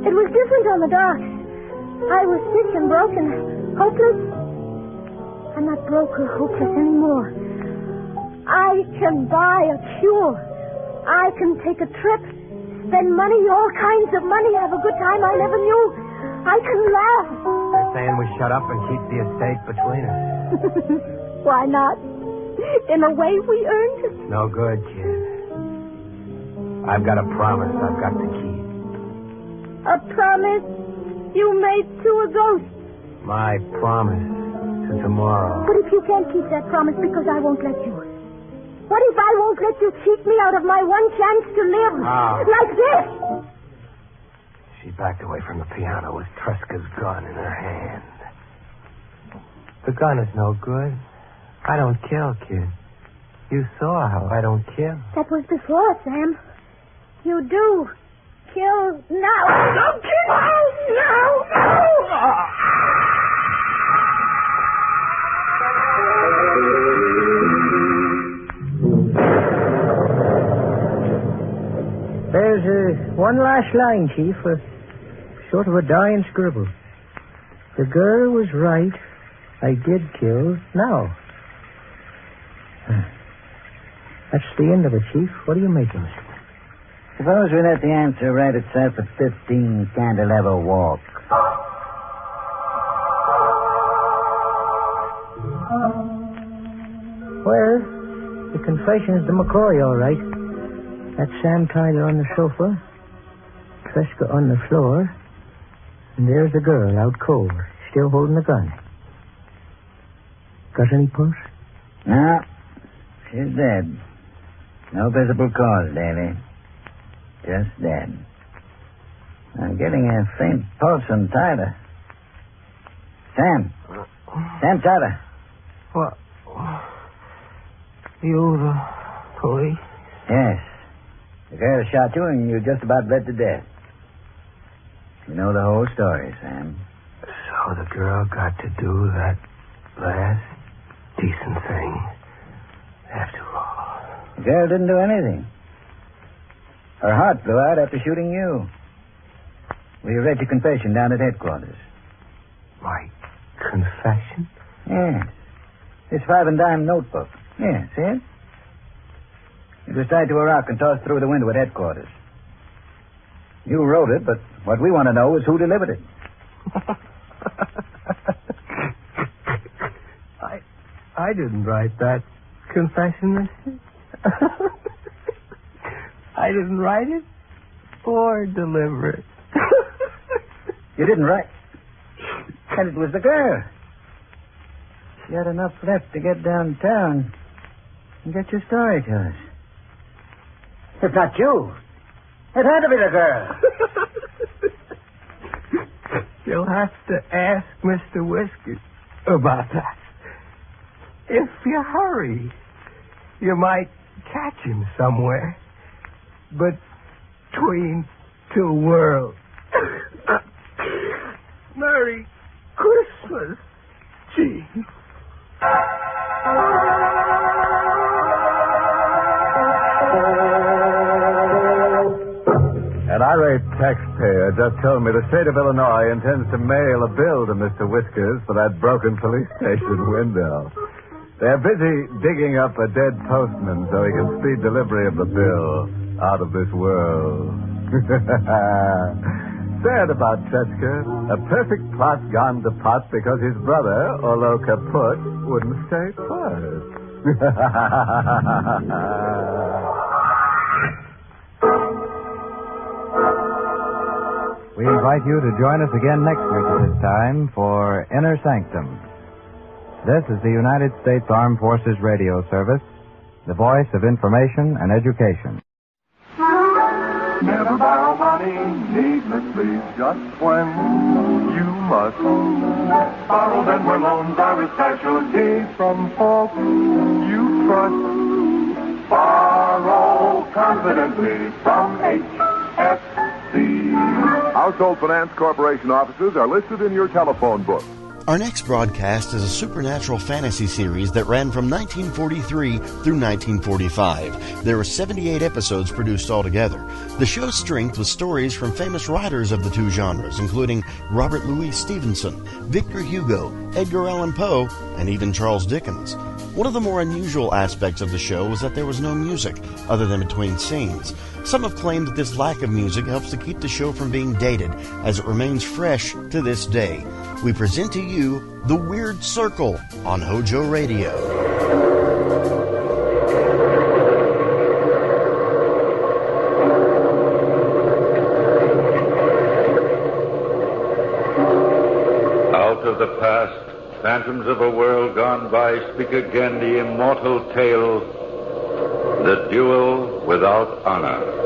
It was different on the docks. I was sick and broken, hopeless. I'm not broke or hopeless anymore. I can buy a cure. I can take a trip, spend money, all kinds of money, have a good time I never knew. I can laugh. They're saying we shut up and keep the estate between us. Why not? In a way we earned it. No good, kid. I've got a promise I've got to keep. A promise you made to a ghost. My promise to tomorrow. But if you can't keep that promise because I won't let you. What if I won't let you cheat me out of my one chance to live? Like this? She backed away from the piano with Tresca's gun in her hand. The gun is no good. I don't kill, kid. You saw how I don't kill. That was before, Sam. You do kill now. Don't kill now! There's one last line, Chief. Sort of a dying scribble. The girl was right. I did kill now. That's the end of it, Chief. What do you make of it? Suppose we let the answer write itself at 15 Cantilever Walk. Well, the confession's the McCoy, all right. That's Sam Tyler on the sofa, Tresca on the floor, and there's the girl out cold, still holding the gun. Got any pulse? No, she's dead. No visible cause, Davy. Just dead. I'm getting a faint pulse on Tyler. Sam Tyler. What? You the police? Yes. The girl shot you and you just about bled to death. You know the whole story, Sam. So the girl got to do that last decent thing after all. The girl didn't do anything. Her heart blew out after shooting you. We read your confession down at headquarters. My confession? Yes. This 5 and dime notebook. Yeah, see it? It was tied to a rock and tossed through the window at headquarters. You wrote it, but what we want to know is who delivered it. I didn't write that confession. I didn't write it or deliver it. You didn't write? And it was the girl. She had enough left to get downtown and get your story to us. It's not you. It had to be the girl. You'll have to ask Mr. Whiskers about that. If you hurry, you might catch him somewhere between two worlds. Merry Christmas, Chief. An irate taxpayer just told me the state of Illinois intends to mail a bill to Mr. Whiskers for that broken police station window. They're busy digging up a dead postman so he can speed delivery of the bill out of this world. Sad about Tresca. A perfect plot gone to pot because his brother, Olo Kaput, wouldn't stay put. We invite you to join us again next week at this time for Inner Sanctum. This is the United States Armed Forces Radio Service, the voice of information and education. Never borrow money needlessly, just when you must. Borrow them where loans are a specialty from folks you trust. Borrow confidently from HFC. Household Finance Corporation offices are listed in your telephone book. Our next broadcast is a supernatural fantasy series that ran from 1943 through 1945. There were 78 episodes produced altogether. The show's strength was stories from famous writers of the two genres, including Robert Louis Stevenson, Victor Hugo, Edgar Allan Poe, and even Charles Dickens. One of the more unusual aspects of the show was that there was no music, other than between scenes. Some have claimed that this lack of music helps to keep the show from being dated, as it remains fresh to this day. We present to you The Weird Circle on HOJO Radio. Out of the past, phantoms of a world gone by, speak again the immortal tale, the duel without honor.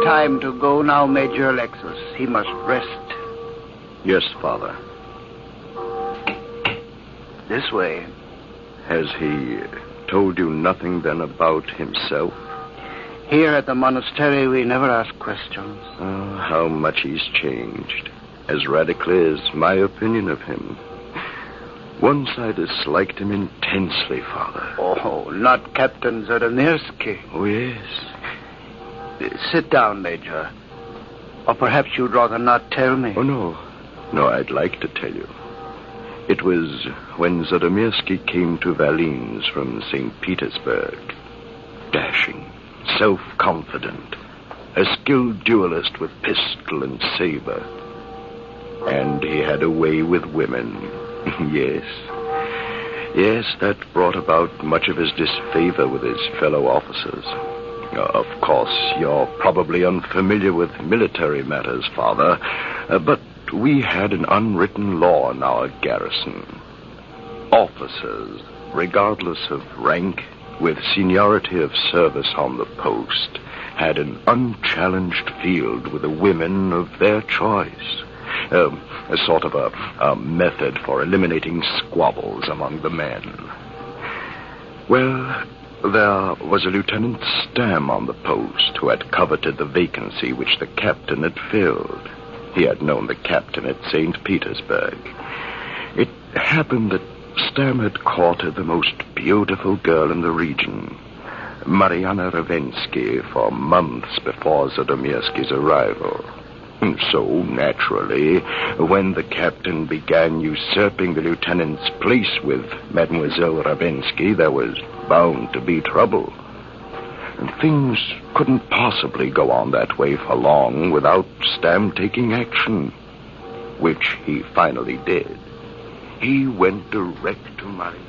Time to go now, Major Alexis. He must rest. Yes, Father. This way. Has he told you nothing then about himself? Here at the monastery, we never ask questions. Oh, how much he's changed. As radically as my opinion of him. Once I disliked him intensely, Father. Oh, not Captain Zadomirsky. Oh, yes. Sit down, Major. Or perhaps you'd rather not tell me. Oh, no. No, I'd like to tell you. It was when Zadomirsky came to Valines from St. Petersburg. Dashing, self-confident, a skilled duelist with pistol and saber. And he had a way with women. Yes. Yes, that brought about much of his disfavor with his fellow officers. Of course, you're probably unfamiliar with military matters, Father, but we had an unwritten law in our garrison. Officers, regardless of rank, with seniority of service on the post, had an unchallenged field with the women of their choice. A sort of a method for eliminating squabbles among the men. Well, there was a Lieutenant Stam on the post who had coveted the vacancy which the captain had filled. He had known the captain at St. Petersburg. It happened that Stam had courted the most beautiful girl in the region, Mariana Ravensky, for months before Zadomirsky's arrival. And so, naturally, when the captain began usurping the lieutenant's place with Mademoiselle Ravensky, there was bound to be trouble. And things couldn't possibly go on that way for long without Stam taking action, which he finally did. He went direct to Mariana.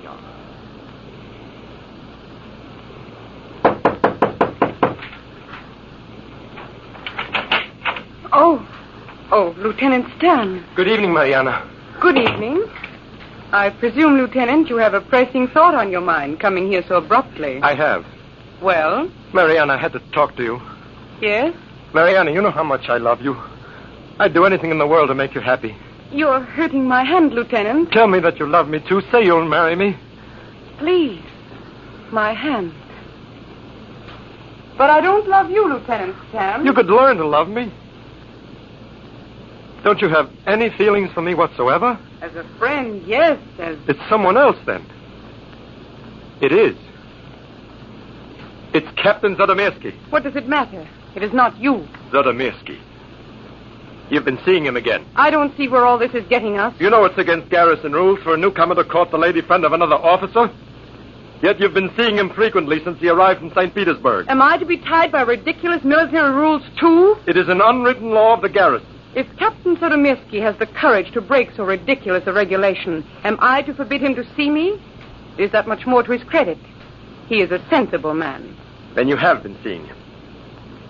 Oh, Lieutenant Stan. Good evening, Mariana. Good evening. I presume, Lieutenant, you have a pressing thought on your mind coming here so abruptly. I have. Well? Mariana, I had to talk to you. Yes? Mariana, you know how much I love you. I'd do anything in the world to make you happy. You're hurting my hand, Lieutenant. Tell me that you love me, too. Say you'll marry me. Please. My hand. But I don't love you, Lieutenant Stan. You could learn to love me. Don't you have any feelings for me whatsoever? As a friend, yes. It's someone else, then. It is. It's Captain Zadomirsky. What does it matter? It is not you. Zadomirsky. You've been seeing him again. I don't see where all this is getting us. You know it's against garrison rules for a newcomer to court the lady friend of another officer. Yet you've been seeing him frequently since he arrived from St. Petersburg. Am I to be tied by ridiculous military rules, too? It is an unwritten law of the garrison. If Captain Zadomirsky has the courage to break so ridiculous a regulation, am I to forbid him to see me? Is that much more to his credit? He is a sensible man. Then you have been seeing him.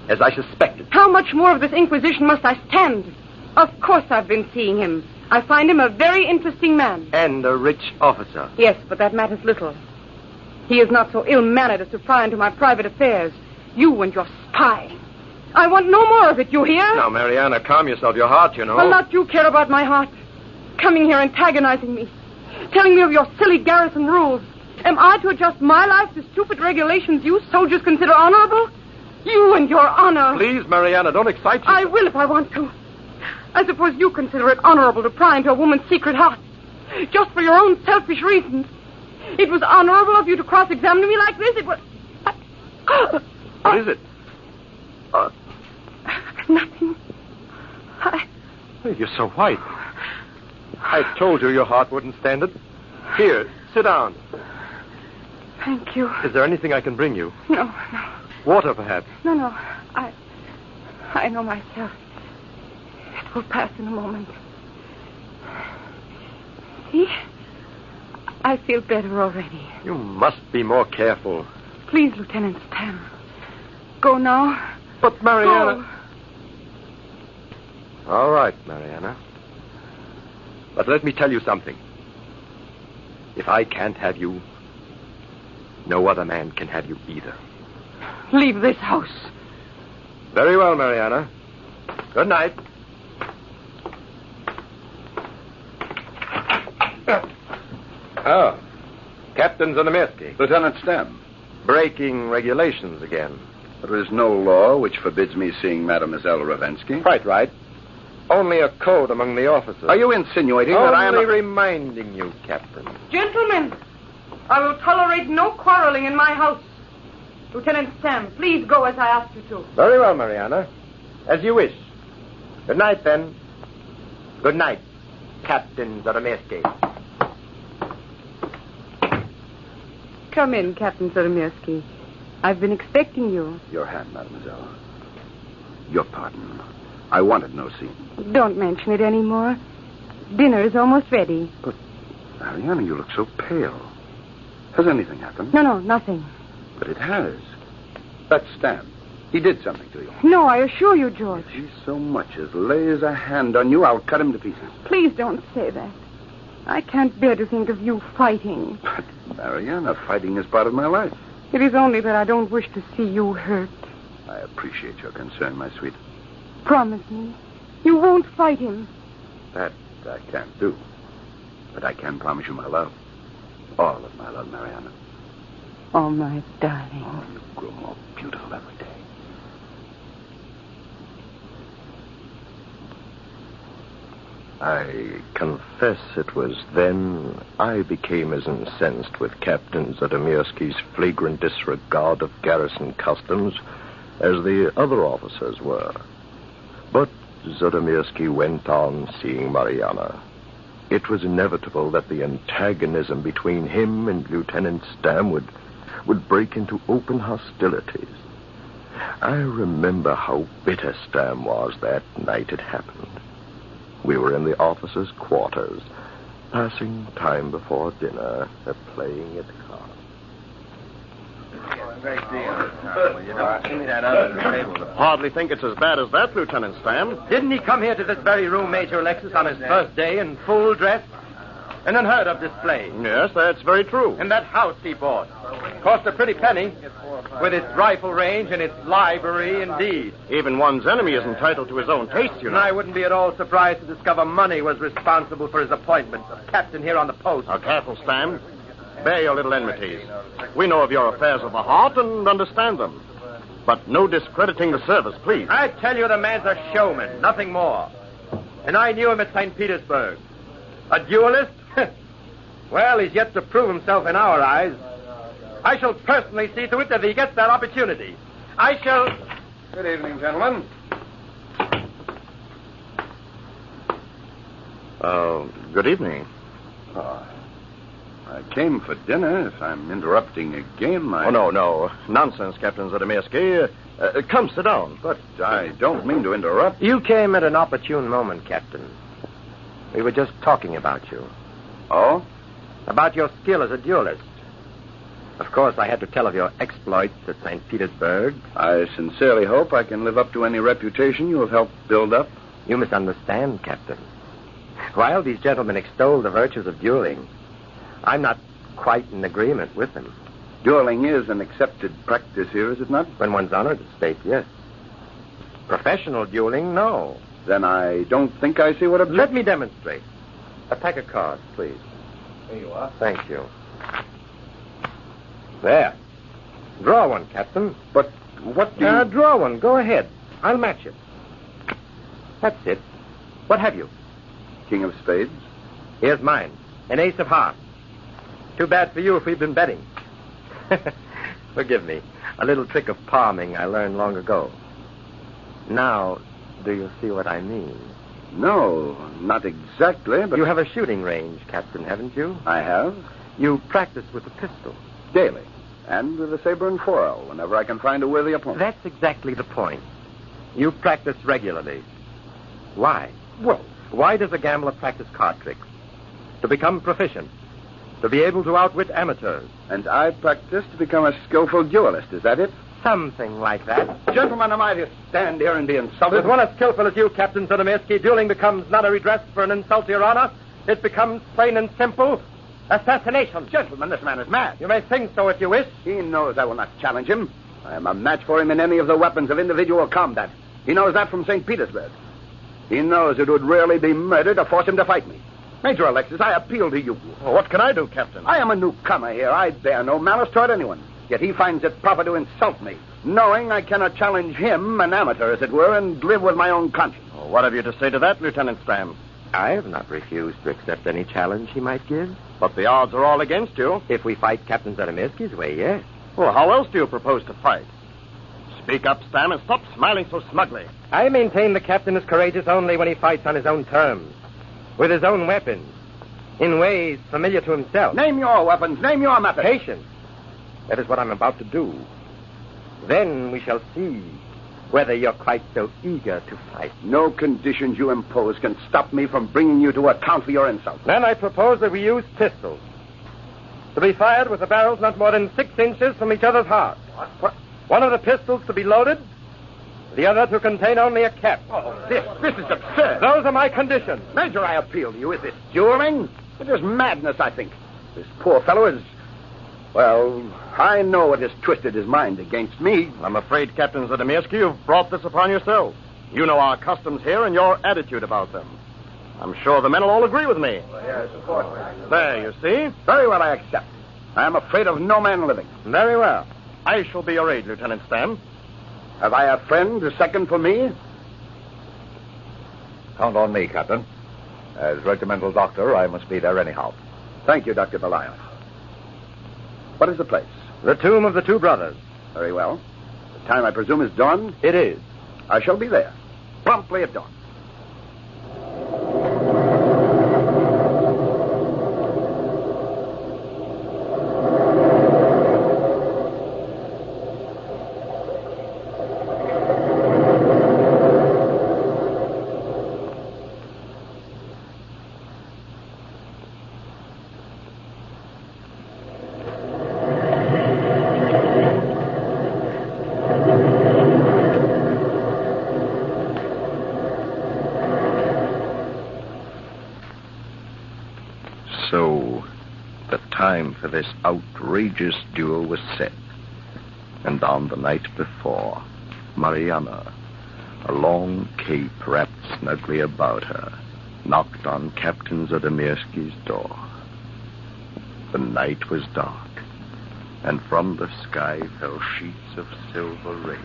As I suspected. How much more of this inquisition must I stand? Of course I've been seeing him. I find him a very interesting man. And a rich officer. Yes, but that matters little. He is not so ill-mannered as to pry into my private affairs. You and your spy. I want no more of it, you hear? Now, Mariana, calm yourself. Your heart, you know. Will not you care about my heart? Coming here antagonizing me. Telling me of your silly garrison rules. Am I to adjust my life to stupid regulations you soldiers consider honorable? You and your honor. Please, Mariana, don't excite yourself. I will if I want to. I suppose you consider it honorable to pry into a woman's secret heart. Just for your own selfish reasons. It was honorable of you to cross-examine me like this. It was... What is it? Nothing. You're so white. I told you your heart wouldn't stand it. Here, sit down. Thank you. Is there anything I can bring you? No. Water, perhaps? No. I know myself. It will pass in a moment. See? I feel better already. You must be more careful. Please, Lieutenant Stam. Go now. But, Mariana... Go. All right, Mariana. But let me tell you something. If I can't have you, no other man can have you either. Leave this house. Very well, Mariana. Good night. Oh, Captain Zolomirsky. Lieutenant Stam. Breaking regulations again. There is no law which forbids me seeing Mademoiselle Ravensky. Quite right. Only a code among the officers. Are you insinuating that I am... Only reminding you, Captain. Gentlemen, I will tolerate no quarreling in my house. Lieutenant Stam, please go as I asked you to. Very well, Mariana. As you wish. Good night, then. Good night, Captain Zolomirsky. Come in, Captain Zolomirsky. I've been expecting you. Your hand, mademoiselle. Your pardon. I wanted no scene. Don't mention it anymore. Dinner is almost ready. But, Mariana, you look so pale. Has anything happened? No, nothing. But it has. That Stam. He did something to you. No, I assure you, George. If he so much as lays a hand on you, I'll cut him to pieces. Please don't say that. I can't bear to think of you fighting. But, Mariana, fighting is part of my life. It is only that I don't wish to see you hurt. I appreciate your concern, my sweet. Promise me. You won't fight him. That I can't do. But I can promise you my love. All of my love, Mariana. Oh, my darling. Oh, you grow more beautiful every day. I confess it was then I became as incensed with Captain Zolomirsky's flagrant disregard of garrison customs as the other officers were. But Zolomirsky went on seeing Mariana. It was inevitable that the antagonism between him and Lieutenant Stam would break into open hostilities. I remember how bitter Stam was that night it happened. We were in the officers' quarters, passing time before dinner, playing at cards. Hardly think it's as bad as that, Lieutenant Stam. Didn't he come here to this very room, Major Alexis, on his first day in full dress? An unheard of display. Yes, that's very true. And that house he bought. Cost a pretty penny. With its rifle range and its library, indeed. Even one's enemy is entitled to his own taste, you know. I wouldn't be at all surprised to discover money was responsible for his appointment of captain here on the post. Now, careful, Stam. Bear your little enmities. We know of your affairs of the heart and understand them. But no discrediting the service, please. I tell you, the man's a showman, nothing more. And I knew him at St. Petersburg. A duelist? Well, he's yet to prove himself in our eyes. I shall personally see to it that he gets that opportunity. I shall... Good evening, gentlemen. Good evening. I came for dinner. If I'm interrupting a game, I... Oh, no. Nonsense, Captain Zolomirsky. Come, sit down. But I don't mean to interrupt. You came at an opportune moment, Captain. We were just talking about you. Oh? About your skill as a duelist. Of course, I had to tell of your exploits at St. Petersburg. I sincerely hope I can live up to any reputation you have helped build up. You misunderstand, Captain. While these gentlemen extol the virtues of dueling, I'm not quite in agreement with them. Dueling is an accepted practice here, is it not? When one's honored at stake, yes. Professional dueling, no. Then I don't think I see what objection... Let me demonstrate. A pack of cards, please. Here you are. Thank you. There. Draw one, Captain. But what do you... Draw one. Go ahead. I'll match it. That's it. What have you? King of spades? Here's mine. An ace of hearts. Too bad for you if we've been betting. Forgive me. A little trick of palming I learned long ago. Now, do you see what I mean? No, not exactly, but... You have a shooting range, Captain, haven't you? I have. You practice with a pistol. Daily. And with a saber and foil, whenever I can find a worthy opponent. That's exactly the point. You practice regularly. Why? Well, why does a gambler practice card tricks? To become proficient. To be able to outwit amateurs. And I practice to become a skillful duelist, is that it? Something like that. Gentlemen, am I to stand here and be insulted? With one as skillful as you, Captain Zadomirski, dueling becomes not a redress for an insult to your honor. It becomes plain and simple assassination. Gentlemen, this man is mad. You may think so if you wish. He knows I will not challenge him. I am a match for him in any of the weapons of individual combat. He knows that from St. Petersburg. He knows it would rarely be murder to force him to fight me. Major Alexis, I appeal to you. Well, what can I do, Captain? I am a newcomer here. I bear no malice toward anyone. Yet he finds it proper to insult me, knowing I cannot challenge him, an amateur, as it were, and live with my own conscience. Well, what have you to say to that, Lieutenant Stram? I have not refused to accept any challenge he might give. But the odds are all against you. If we fight Captain Zadomirski's way, yes. Well, how else do you propose to fight? Speak up, Stam, and stop smiling so smugly. I maintain the captain is courageous only when he fights on his own terms, with his own weapons, in ways familiar to himself. Name your weapons. Name your methods. Patience. That is what I'm about to do. Then we shall see whether you're quite so eager to fight. No conditions you impose can stop me from bringing you to account for your insult. Then I propose that we use pistols, to be fired with the barrels not more than 6 inches from each other's hearts. What? One of the pistols to be loaded, the other to contain only a cap. Oh, this is absurd. Those are my conditions. Major, I appeal to you. Is this dueling? It is madness, I think. This poor fellow is... Well, I know what has twisted his mind against me. I'm afraid, Captain Zadomirski, you've brought this upon yourself. You know our customs here and your attitude about them. I'm sure the men will all agree with me. Yes, of course. There, you see? Very well, I accept. I am afraid of no man living. Very well. I shall be your aide, Lieutenant Stam. Have I a friend to second for me? Count on me, Captain. As regimental doctor, I must be there anyhow. Thank you, Dr. Belayev. What is the place? The tomb of the 2 brothers. Very well. The time, I presume, is dawn? It is. I shall be there. Promptly at dawn. So, the time for this outrageous duel was set. And on the night before, Mariana, a long cape wrapped snugly about her, knocked on Captain Zadomirski's door. The night was dark, and from the sky fell sheets of silver rain.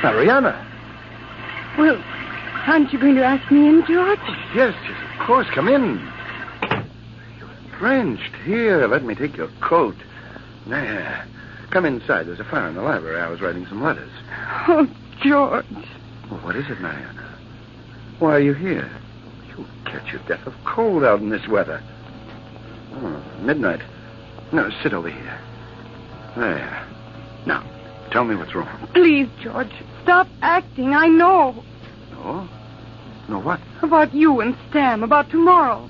Mariana! Well, aren't you going to ask me in, George? Yes, of course. Come in. You're drenched. Here, let me take your coat. There. Come inside. There's a fire in the library. I was writing some letters. Oh, George. Well, what is it, Mariana? Why are you here? You'll catch your death of cold out in this weather. Oh, midnight. No, sit over here. There. Now, tell me what's wrong. Please, George, stop acting. I know. No? No, what? About you and Stam, about tomorrow.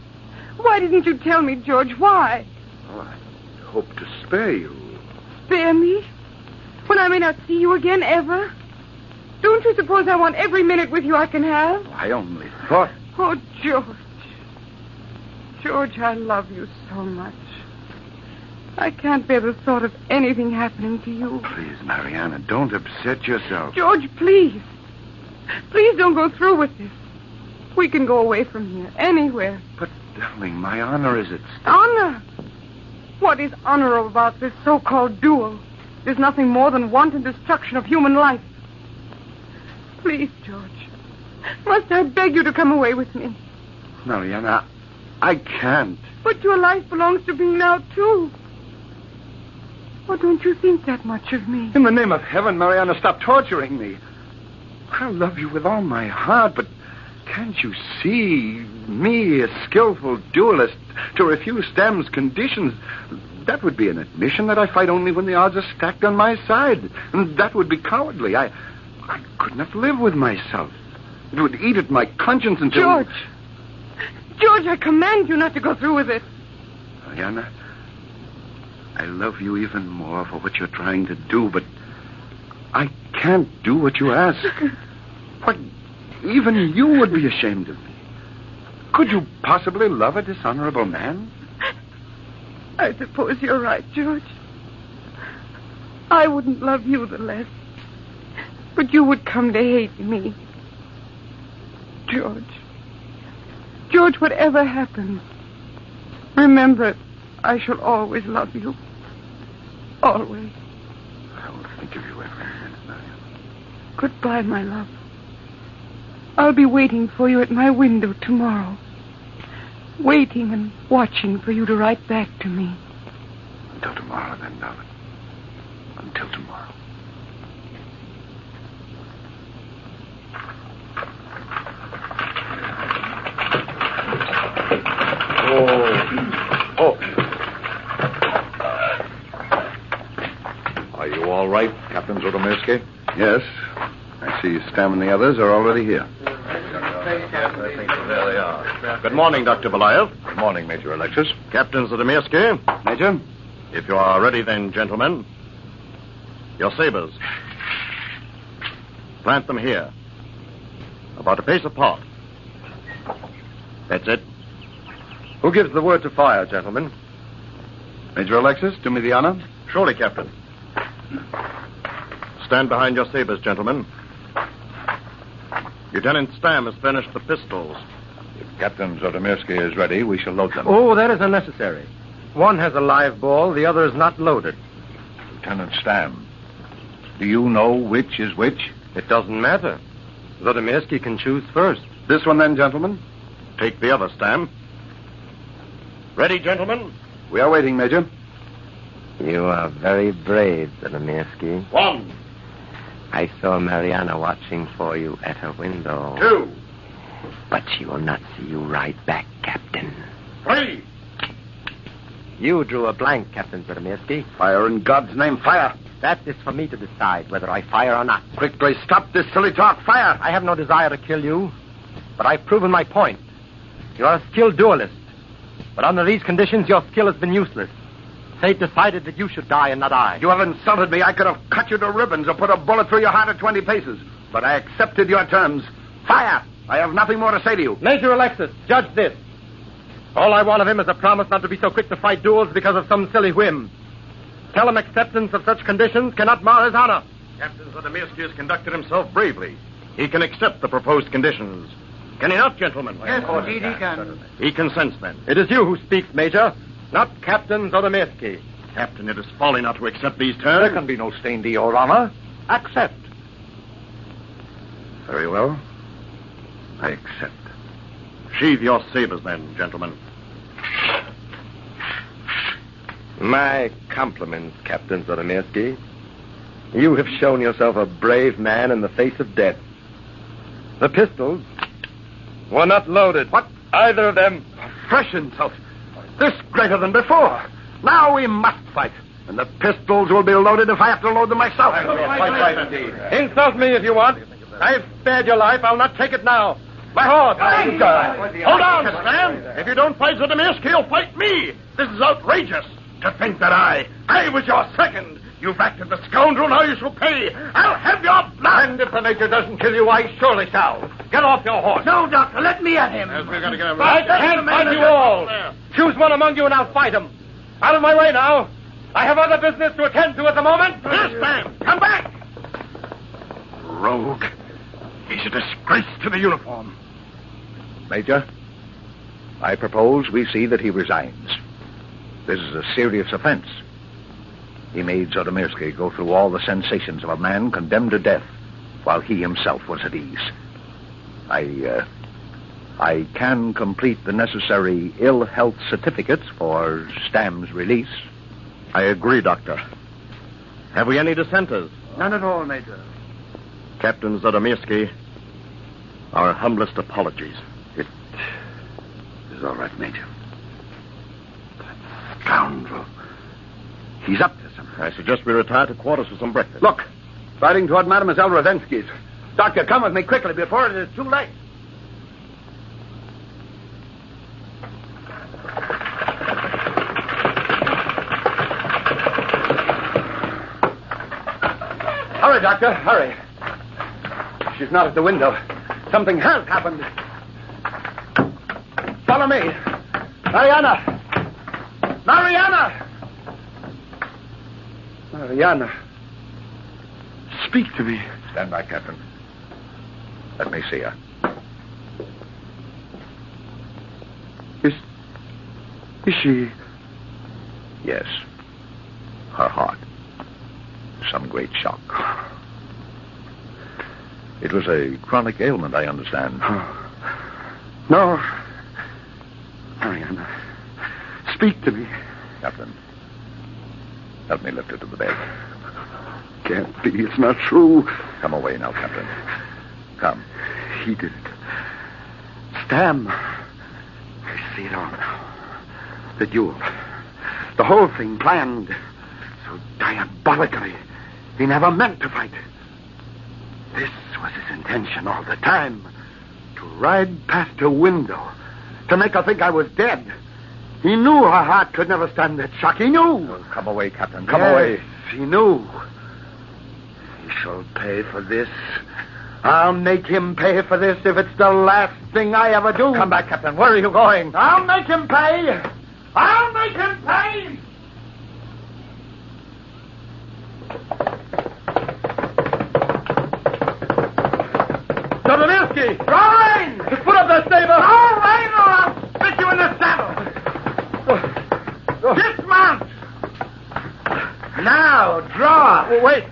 Why didn't you tell me, George? Why? Oh, I hope to spare you. Spare me? When I may not see you again, ever? Don't you suppose I want every minute with you I can have? I only thought... Oh, George. George, I love you so much. I can't bear the thought of anything happening to you. Please, Mariana, don't upset yourself. George, please. Please don't go through with this. We can go away from here, anywhere. But, darling, my honor is at stake. Honor? What is honorable about this so-called duel? There's nothing more than wanton destruction of human life. Please, George. Must I beg you to come away with me? Mariana, I can't. But your life belongs to me now, too. Or don't you think that much of me? In the name of heaven, Mariana, stop torturing me. I love you with all my heart, but can't you see me, a skillful duelist, to refuse Stam's conditions? That would be an admission that I fight only when the odds are stacked on my side. And that would be cowardly. I could not live with myself. It would eat at my conscience until... George, I command you not to go through with it. Mariana, I love you even more for what you're trying to do, but I can't do what you ask. What? Even you would be ashamed of me. Could you possibly love a dishonorable man? I suppose you're right, George. I wouldn't love you the less. But you would come to hate me. George, whatever happens, remember, I shall always love you. Always. I will think of you every minute, Mariana. Goodbye, my love. I'll be waiting for you at my window tomorrow. Waiting and watching for you to write back to me. Until tomorrow, then, darling. Until tomorrow. Oh. Are you all right, Captain Zodomirski? Yes. I see Stam and the others are already here. There they are. Good morning, Dr. Belayev. Good morning, Major Alexis. Captain Zodomirski. Major? If you are ready, then, gentlemen. Your sabers. Plant them here. About a pace apart. That's it. Who gives the word to fire, gentlemen? Major Alexis, do me the honor. Surely, Captain. Stand behind your sabers, gentlemen. Lieutenant Stam has finished the pistols. If Captain Zodomirski is ready, we shall load them. Oh, that is unnecessary. One has a live ball, the other is not loaded. Lieutenant Stam, do you know which is which? It doesn't matter. Zodomirski can choose first. This one, then, gentlemen. Take the other, Stam. Ready, gentlemen? We are waiting, Major. You are very brave, Zodomirski. One. I saw Mariana watching for you at her window. 2. But she will not see you right back, Captain. 3. You drew a blank, Captain Zodomirski. Fire in God's name, fire. That is for me to decide whether I fire or not. Quickly, stop this silly talk. Fire. I have no desire to kill you, but I've proven my point. You are a skilled duelist. But under these conditions, your skill has been useless. Fate decided that you should die and not I. You have insulted me. I could have cut you to ribbons or put a bullet through your heart at 20 paces. But I accepted your terms. Fire! I have nothing more to say to you. Major Alexis, judge this. All I want of him is a promise not to be so quick to fight duels because of some silly whim. Tell him acceptance of such conditions cannot mar his honor. Captain Zodomirski has conducted himself bravely. He can accept the proposed conditions. Can he not, gentlemen? Yes, indeed he can. He consents, then. It is you who speaks, Major, not Captain Zodomirski. Captain, it is folly not to accept these There terms. can be no stain to your honor. Accept. Very well. I accept. Sheathe your sabers, then, gentlemen. My compliments, Captain Zodomirski. You have shown yourself a brave man in the face of death. The pistols were not loaded. What? Either of them. Fresh insult. This greater than before. Now we must fight. And the pistols will be loaded if I have to load them myself. Quite right, indeed. Insult me if you want. I've spared your life. I'll not take it now. My horse. Hold on, Stam. If you don't fight Zodomirski, he'll fight me. This is outrageous. To think that I was your second. You've acted the scoundrel, now you shall pay. I'll have your blood. And if the major doesn't kill you, I surely shall. Get off your horse. No, Doctor, let me at him. Yes, we're going to get him. I can't fight you all. Choose one among you and I'll fight him. Out of my way now. I have other business to attend to at the moment. Yes, Stam. Come back. Rogue. He's a disgrace to the uniform. Major, I propose we see that he resigns. This is a serious offense. He made Zodomirsky go through all the sensations of a man condemned to death while he himself was at ease. I can complete the necessary ill health certificates for Stam's release. I agree, Doctor. Have we any dissenters? None at all, Major. Captain Zodomirsky, our humblest apologies. It is all right, Major. That scoundrel. He's up to something. I suggest we retire to quarters for some breakfast. Look, riding toward Mademoiselle Rozensky's. Doctor, come with me quickly before it is too late. Hurry, Doctor, hurry. She's not at the window. Something has happened. Follow me. Mariana! Mariana! Mariana. Speak to me. Stand by, Captain. Let me see her. Is she... Yes. Her heart. Some great shock. It was a chronic ailment, I understand. No. Mariana, speak to me. Captain, help me lift her to the bed. Can't be. It's not true. Come away now, Captain. Come. He did it. Stam. I see it all now. The duel. The whole thing planned so diabolically. He never meant to fight. This was his intention all the time. To ride past her window. To make her think I was dead. He knew her heart could never stand that shock. He knew. Oh, come away, Captain. Come away. He knew. He shall pay for this. I'll make him pay for this if it's the last thing I ever do. Come back, Captain. Where are you going? I'll make him pay. I'll make him pay. Zodomirsky! Roraine! Put up that saber! Roraine, or I'll stick you in the saddle! Dismount! Now, draw! Wait.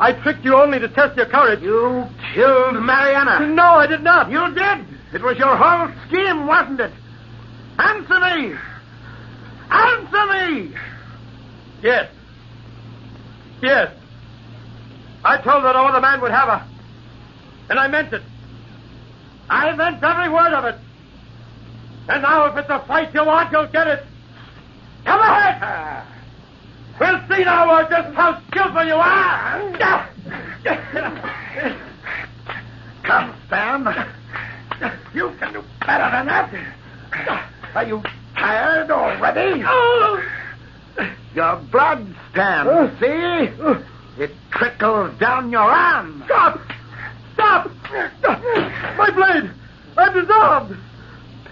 I tricked you only to test your courage. You killed Mariana. No, I did not. You did. It was your whole scheme, wasn't it? Answer me! Answer me! Yes. I told her no other man would have her. And I meant it. I meant every word of it. And now if it's a fight you want, you'll get it. Come ahead! We'll see now just how skillful you are. Come, Stam. You can do better than that. Are you tired already? Your blood, Stam. See? It trickles down your arm. Stop! My blade! I'm dissolved!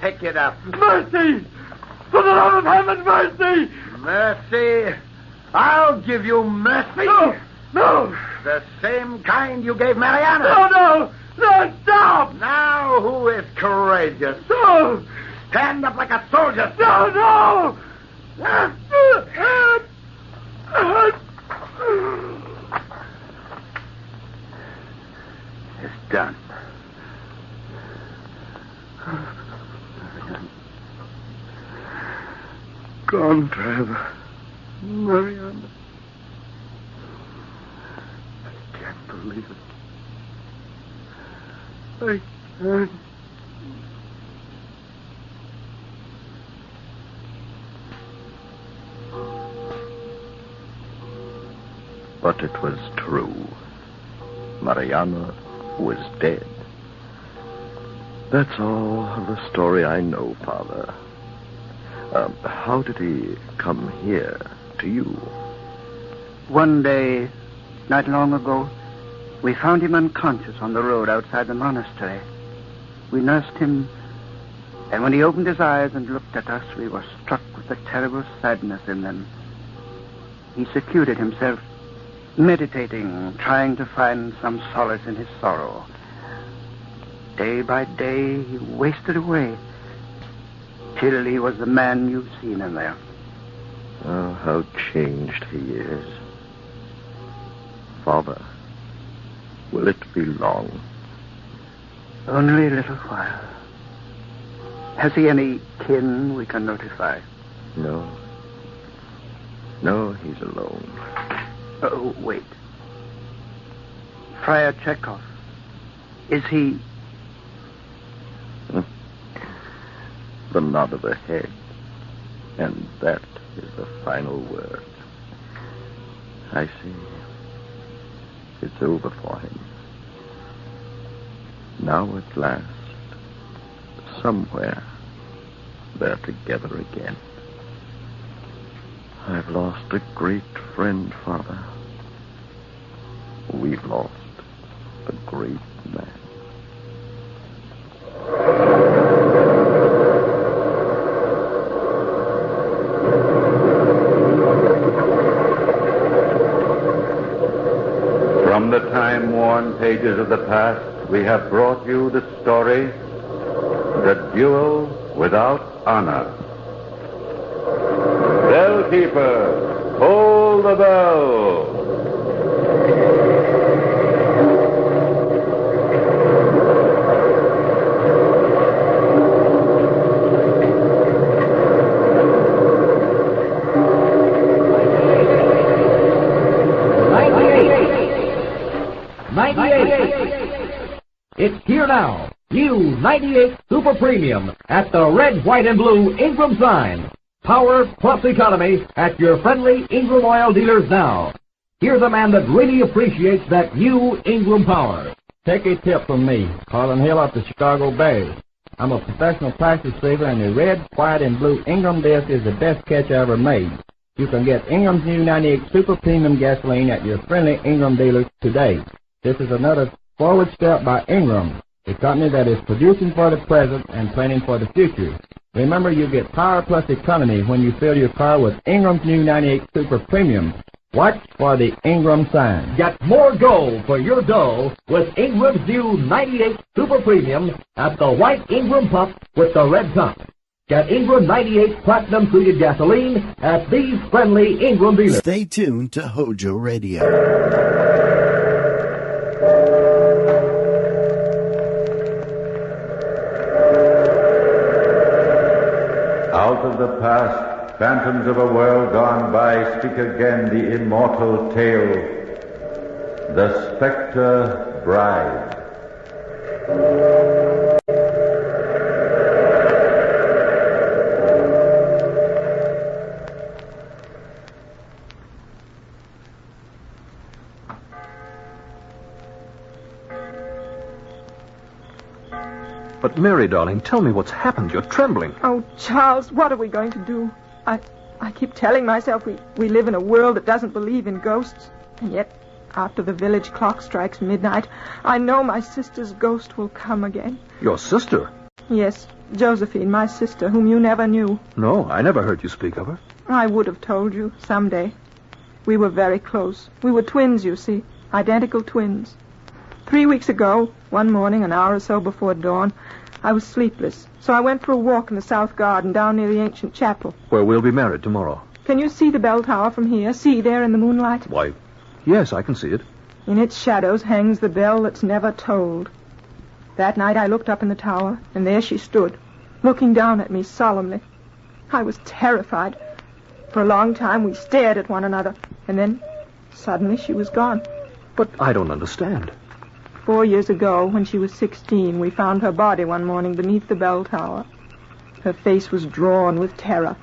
Pick it up. Mercy! For the love of heaven, mercy! Mercy? I'll give you mercy. No! The same kind you gave Mariana. No, stop! Now, who is courageous? No! Stand up like a soldier. No! It's done. Gone forever. Mariana. I can't believe it. I can't. But it was true. Mariana was dead. That's all of the story I know, Father. How did he come here to you? One day, not long ago, we found him unconscious on the road outside the monastery. We nursed him, and when he opened his eyes and looked at us, we were struck with the terrible sadness in them. He secluded himself, meditating, trying to find some solace in his sorrow. Day by day, he wasted away. till he was the man you've seen him there. Oh, how changed he is. Father, will it be long? Only a little while. Has he any kin we can notify? No. No, he's alone. Oh, wait. Friar Chekhov. Is he... The nod of the head. And that is the final word. I see. It's over for him. Now at last, somewhere, they're together again. I've lost a great friend, Father. We've lost a great man. From the time-worn pages of the past, we have brought you the story, The Duel Without Honor. Bellkeeper, hold the bell. It's here now. New 98 Super Premium at the red, white, and blue Ingram sign. Power plus economy at your friendly Ingram oil dealers now. Here's a man that really appreciates that new Ingram power. Take a tip from me, Harlan Hill at the Chicago Bears. I'm a professional practice saver, and the red, white, and blue Ingram disc is the best catch I ever made. You can get Ingram's new 98 Super Premium gasoline at your friendly Ingram dealers today. This is another forward step by Ingram, a company that is producing for the present and planning for the future. Remember, you get power plus economy when you fill your car with Ingram's new 98 Super Premium. Watch for the Ingram sign. Get more gold for your dough with Ingram's new 98 Super Premium at the white Ingram pump with the red top. Get Ingram 98 Platinum Treated Gasoline at these friendly Ingram dealers. Stay tuned to HOJO Radio. Out of the past, phantoms of a world gone by, speak again the immortal tale, The Spectre Bride. But, Mary, darling, tell me what's happened. You're trembling. Oh, Charles, what are we going to do? I keep telling myself we live in a world that doesn't believe in ghosts. And yet, after the village clock strikes midnight, I know my sister's ghost will come again. Your sister? Yes, Josephine, my sister, whom you never knew. No, I never heard you speak of her. I would have told you someday. We were very close. We were twins, you see, identical twins. 3 weeks ago, one morning, an hour or so before dawn, I was sleepless, so I went for a walk in the south garden down near the ancient chapel. Where we'll be married tomorrow. Can you see the bell tower from here? See there in the moonlight? Why, yes, I can see it. In its shadows hangs the bell that's never tolled. That night I looked up in the tower, and there she stood, looking down at me solemnly. I was terrified. For a long time we stared at one another, and then suddenly she was gone. But I don't understand. 4 years ago, when she was 16, we found her body one morning beneath the bell tower. Her face was drawn with terror,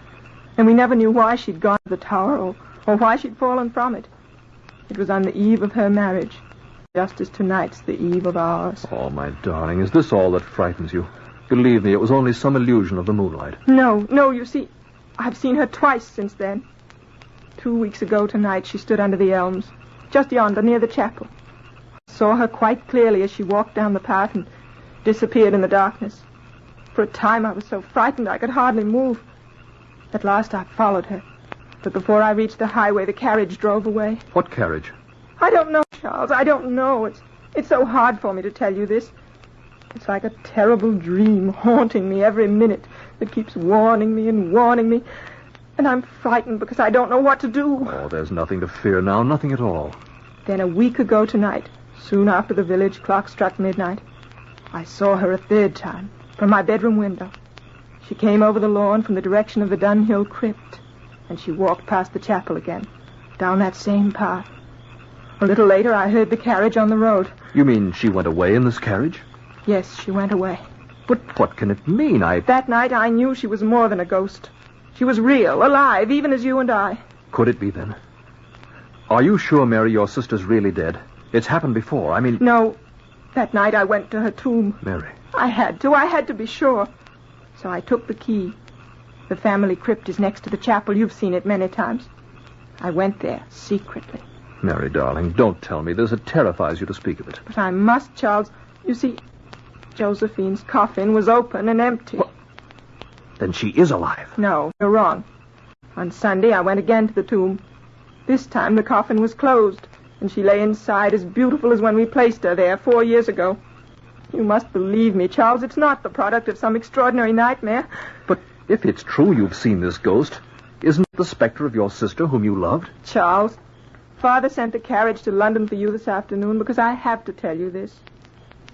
and we never knew why she'd gone to the tower or why she'd fallen from it. It was on the eve of her marriage, just as tonight's the eve of ours. Oh, my darling, is this all that frightens you? Believe me, it was only some illusion of the moonlight. No, you see, I've seen her twice since then. 2 weeks ago tonight, she stood under the elms, just yonder, near the chapel. Saw her quite clearly as she walked down the path and disappeared in the darkness. For a time I was so frightened I could hardly move. At last I followed her. But before I reached the highway, the carriage drove away. What carriage? I don't know, Charles. I don't know. It's so hard for me to tell you this. It's like a terrible dream haunting me every minute that keeps warning me and warning me. And I'm frightened because I don't know what to do. Oh, there's nothing to fear now, nothing at all. Then a week ago tonight, soon after the village clock struck midnight, I saw her a third time from my bedroom window. She came over the lawn from the direction of the Dunhill crypt, and she walked past the chapel again, down that same path. A little later, I heard the carriage on the road. You mean she went away in this carriage? Yes, she went away. But what can it mean? That night, I knew she was more than a ghost. She was real, alive, even as you and I. Could it be, then? Are you sure, Mary, your sister's really dead? It's happened before. No. That night, I went to her tomb. Mary. I had to be sure. So I took the key. The family crypt is next to the chapel. You've seen it many times. I went there, secretly. Mary, darling, don't tell me this. It terrifies you to speak of it. But I must, Charles. You see, Josephine's coffin was open and empty. What? Then she is alive. No, you're wrong. On Sunday, I went again to the tomb. This time, the coffin was closed, and she lay inside as beautiful as when we placed her there 4 years ago. You must believe me, Charles. It's not the product of some extraordinary nightmare. But if it's true you've seen this ghost, isn't it the specter of your sister whom you loved? Charles, Father sent the carriage to London for you this afternoon because I have to tell you this.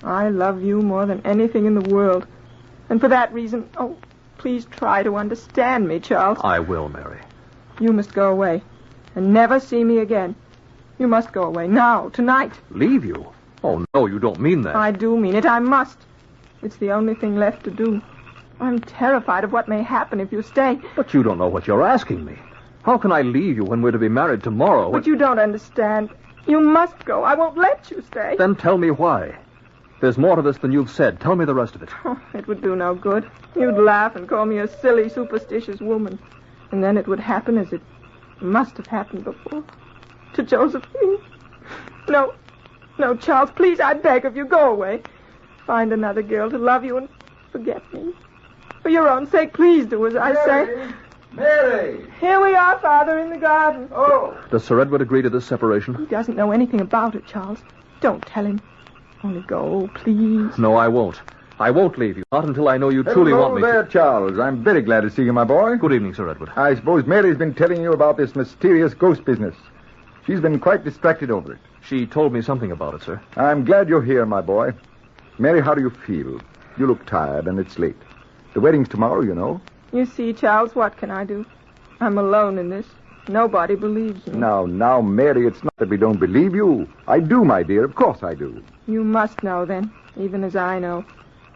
I love you more than anything in the world. And for that reason, please try to understand me, Charles. I will, Mary. You must go away and never see me again. You must go away now, tonight. Leave you? Oh, no, you don't mean that. I do mean it. I must. It's the only thing left to do. I'm terrified of what may happen if you stay. But you don't know what you're asking me. How can I leave you when we're to be married tomorrow? But you don't understand. You must go. I won't let you stay. Then tell me why. There's more to this than you've said. Tell me the rest of it. It would do no good. You'd laugh and call me a silly, superstitious woman. And then it would happen as it must have happened before. To Josephine. No, Charles, please, I beg of you, go away. Find another girl to love you and forget me. For your own sake, please do as I say. Mary! Here we are, Father, in the garden. Oh! Does Sir Edward agree to this separation? He doesn't know anything about it, Charles. Don't tell him. Only go, please. No, I won't. I won't leave you. Not until I know you truly want me. Hello there, Charles. I'm very glad to see you, my boy. Good evening, Sir Edward. I suppose Mary's been telling you about this mysterious ghost business. She's been quite distracted over it. She told me something about it, sir. I'm glad you're here, my boy. Mary, how do you feel? You look tired, and it's late. The wedding's tomorrow, you know. You see, Charles, what can I do? I'm alone in this. Nobody believes me. Now, Mary, it's not that we don't believe you. I do, my dear. Of course I do. You must know, then, even as I know,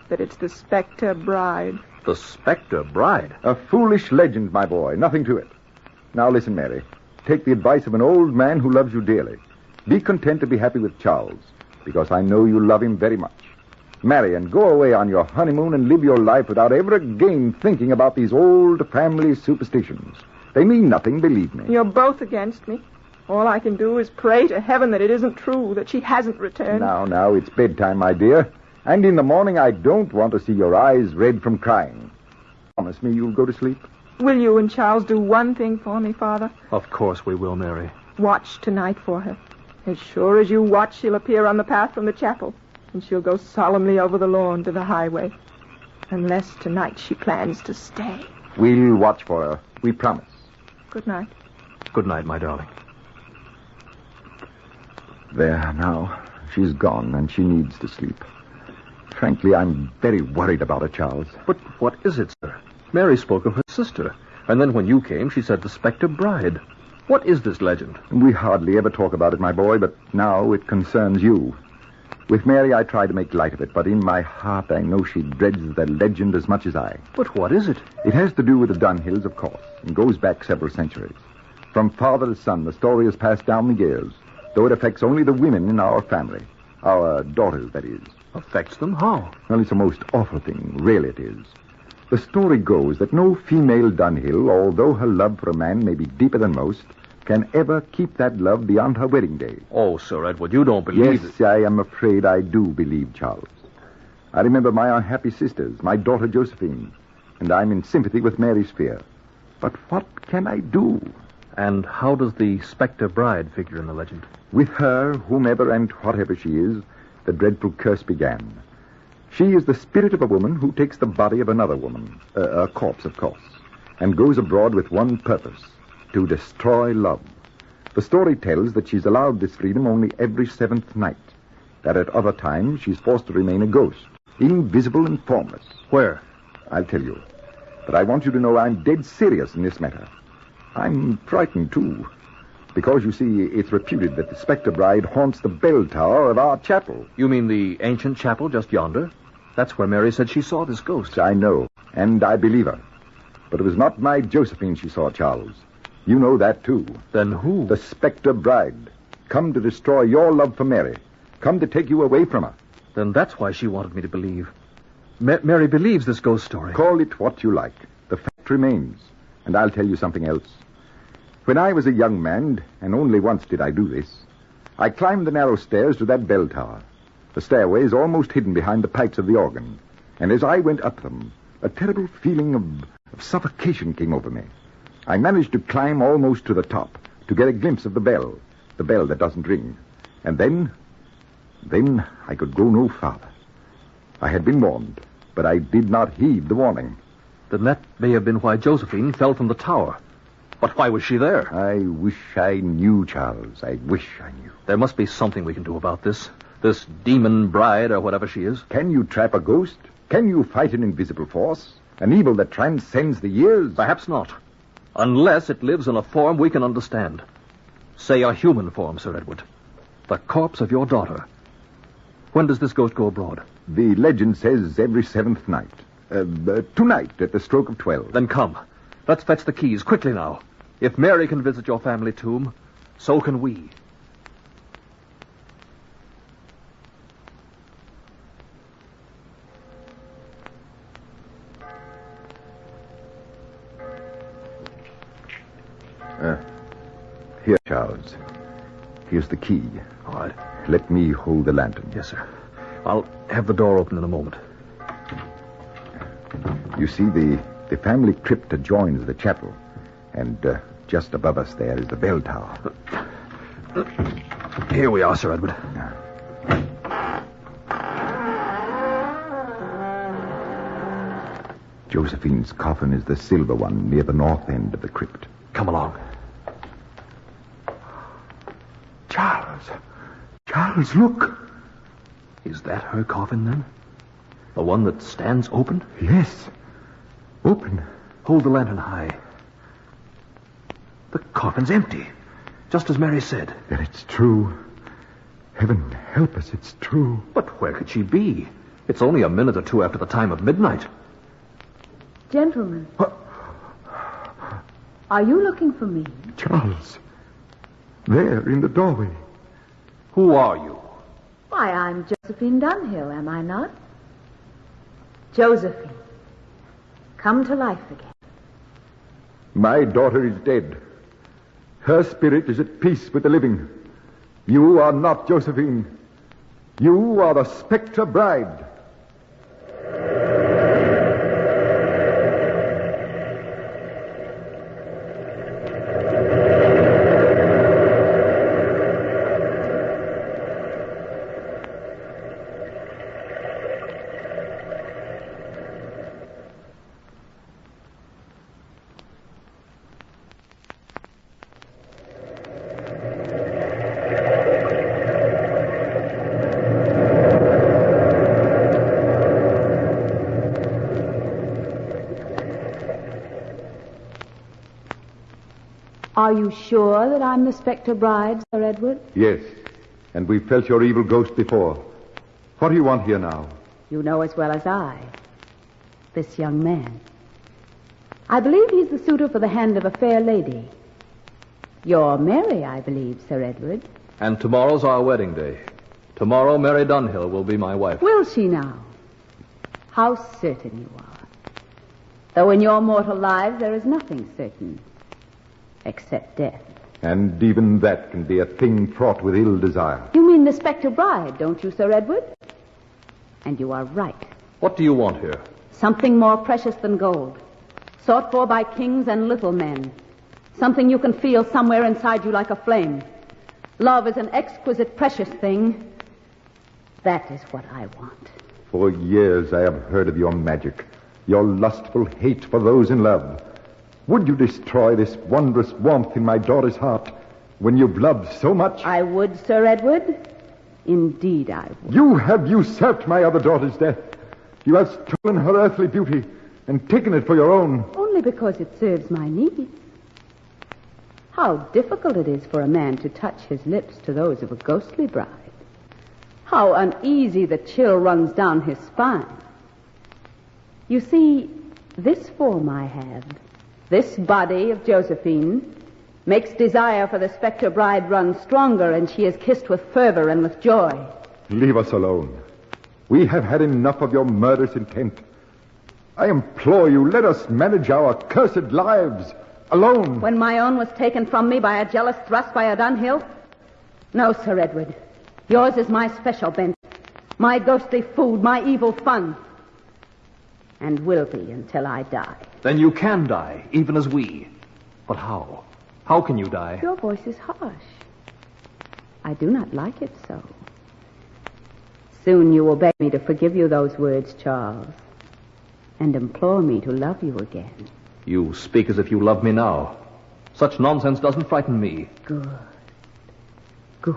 that it's the Spectre Bride. The Spectre Bride? A foolish legend, my boy. Nothing to it. Now, listen, Mary. Take the advice of an old man who loves you dearly. Be content to be happy with Charles, because I know you love him very much. Marry and go away on your honeymoon and live your life without ever again thinking about these old family superstitions. They mean nothing, believe me. You're both against me. All I can do is pray to heaven that it isn't true, that she hasn't returned. Now, it's bedtime, my dear. And in the morning, I don't want to see your eyes red from crying. Promise me you'll go to sleep. Will you and Charles do one thing for me, Father? Of course we will, Mary. Watch tonight for her. As sure as you watch, she'll appear on the path from the chapel, and she'll go solemnly over the lawn to the highway. Unless tonight she plans to stay. We'll watch for her. We promise. Good night. Good night, my darling. There, now. She's gone, and she needs to sleep. Frankly, I'm very worried about her, Charles. But what is it, sir? Mary spoke of her sister, and then when you came, she said the Spectre Bride. What is this legend? We hardly ever talk about it, my boy, but now it concerns you. With Mary, I try to make light of it, but in my heart, I know she dreads the legend as much as I. But what is it? It has to do with the Dunhills, of course, and goes back several centuries. From father to son, the story has passed down the years, though it affects only the women in our family. Our daughters, that is. Affects them? How? Well, it's a most awful thing. Really it is. The story goes that no female Dunhill, although her love for a man may be deeper than most, can ever keep that love beyond her wedding day. Oh, Sir Edward, you don't believe Yes, I am afraid I do believe, Charles. I remember my unhappy sisters, my daughter Josephine, and I'm in sympathy with Mary's fear. But what can I do? And how does the Spectre Bride figure in the legend? With her, whomever and whatever she is, the dreadful curse began. She is the spirit of a woman who takes the body of another woman, a corpse, of course, and goes abroad with one purpose, to destroy love. The story tells that she's allowed this freedom only every 7th night, that at other times she's forced to remain a ghost, invisible and formless. Where? I'll tell you. But I want you to know I'm dead serious in this matter. I'm frightened, too, because, you see, it's reputed that the Spectre Bride haunts the bell tower of our chapel. You mean the ancient chapel just yonder? That's where Mary said she saw this ghost. I know, and I believe her. But it was not my Josephine she saw, Charles. You know that, too. Then who? The Spectre Bride. Come to destroy your love for Mary. Come to take you away from her. Then that's why she wanted me to believe. Mary believes this ghost story. Call it what you like. The fact remains. And I'll tell you something else. When I was a young man, and only once did I do this, I climbed the narrow stairs to that bell tower. The stairway is almost hidden behind the pipes of the organ. And as I went up them, a terrible feeling of suffocation came over me. I managed to climb almost to the top, to get a glimpse of the bell that doesn't ring. And then I could go no farther. I had been warned, but I did not heed the warning. Then that may have been why Josephine fell from the tower. But why was she there? I wish I knew, Charles. I wish I knew. There must be something we can do about this. This demon bride, or whatever she is. Can you trap a ghost? Can you fight an invisible force? An evil that transcends the years? Perhaps not. Unless it lives in a form we can understand. Say a human form, Sir Edward. The corpse of your daughter. When does this ghost go abroad? The legend says every 7th night. Tonight, at the stroke of 12. Then come. Let's fetch the keys, quickly now. If Mary can visit your family tomb, so can we. Here, Charles. Here's the key. All right. Let me hold the lantern. Yes, sir. I'll have the door open in a moment. You see, the family crypt adjoins the chapel. And just above us there is the bell tower. Here we are, Sir Edward. Josephine's coffin is the silver one near the north end of the crypt. Come along. Charles, look. Is that her coffin, then? The one that stands open? Yes. Open. Hold the lantern high. The coffin's empty, just as Mary said. Then it's true. Heaven help us, it's true. But where could she be? It's only a minute or two after the time of midnight. Gentlemen. Are you looking for me? Charles. There, in the doorway. Who are you? Why, I'm Josephine Dunhill, am I not? Josephine, come to life again. My daughter is dead. Her spirit is at peace with the living. You are not Josephine. You are the Spectre Bride. Are you sure that I'm the Spectre Bride, Sir Edward? Yes, and we've felt your evil ghost before. What do you want here now? You know as well as I. This young man. I believe he's the suitor for the hand of a fair lady. You're Mary, I believe, Sir Edward. And tomorrow's our wedding day. Tomorrow, Mary Dunhill will be my wife. Will she now? How certain you are. Though in your mortal lives there is nothing certain. Except death. And even that can be a thing fraught with ill desire. You mean the Spectre Bride, don't you, Sir Edward? And you are right. What do you want here? Something more precious than gold. Sought for by kings and little men. Something you can feel somewhere inside you like a flame. Love is an exquisite, precious thing. That is what I want. For years I have heard of your magic, your lustful hate for those in love. Would you destroy this wondrous warmth in my daughter's heart when you've loved so much? I would, Sir Edward. Indeed I would. You have usurped my other daughter's death. You have stolen her earthly beauty and taken it for your own. Only because it serves my needs. How difficult it is for a man to touch his lips to those of a ghostly bride. How uneasy the chill runs down his spine. You see, this form I have, this body of Josephine, makes desire for the spectre bride run stronger, and she is kissed with fervor and with joy. Leave us alone. We have had enough of your murderous intent. I implore you, let us manage our cursed lives alone. When my own was taken from me by a jealous thrust by a dunghill? No, Sir Edward. Yours is my special bent, my ghostly food, my evil fun. And will be until I die. Then you can die, even as we. But how? How can you die? Your voice is harsh. I do not like it so. Soon you will beg me to forgive you those words, Charles, and implore me to love you again. You speak as if you love me now. Such nonsense doesn't frighten me. Good. Good.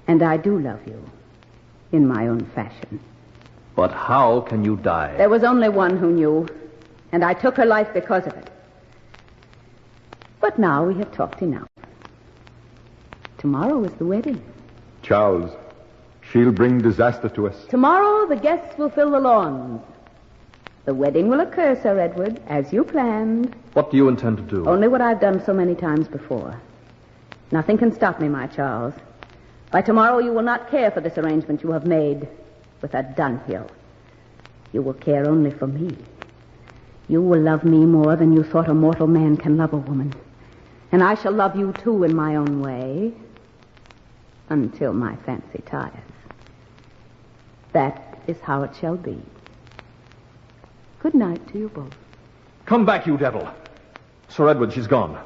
And I do love you, in my own fashion. But how can you die? There was only one who knew, and I took her life because of it. But now we have talked enough. Tomorrow is the wedding. Charles, she'll bring disaster to us. Tomorrow the guests will fill the lawns. The wedding will occur, Sir Edward, as you planned. What do you intend to do? Only what I've done so many times before. Nothing can stop me, my Charles. By tomorrow you will not care for this arrangement you have made with a dunghill. You will care only for me. You will love me more than you thought a mortal man can love a woman. And I shall love you, too, in my own way, until my fancy tires. That is how it shall be. Good night to you both. Come back, you devil. Sir Edward, she's gone.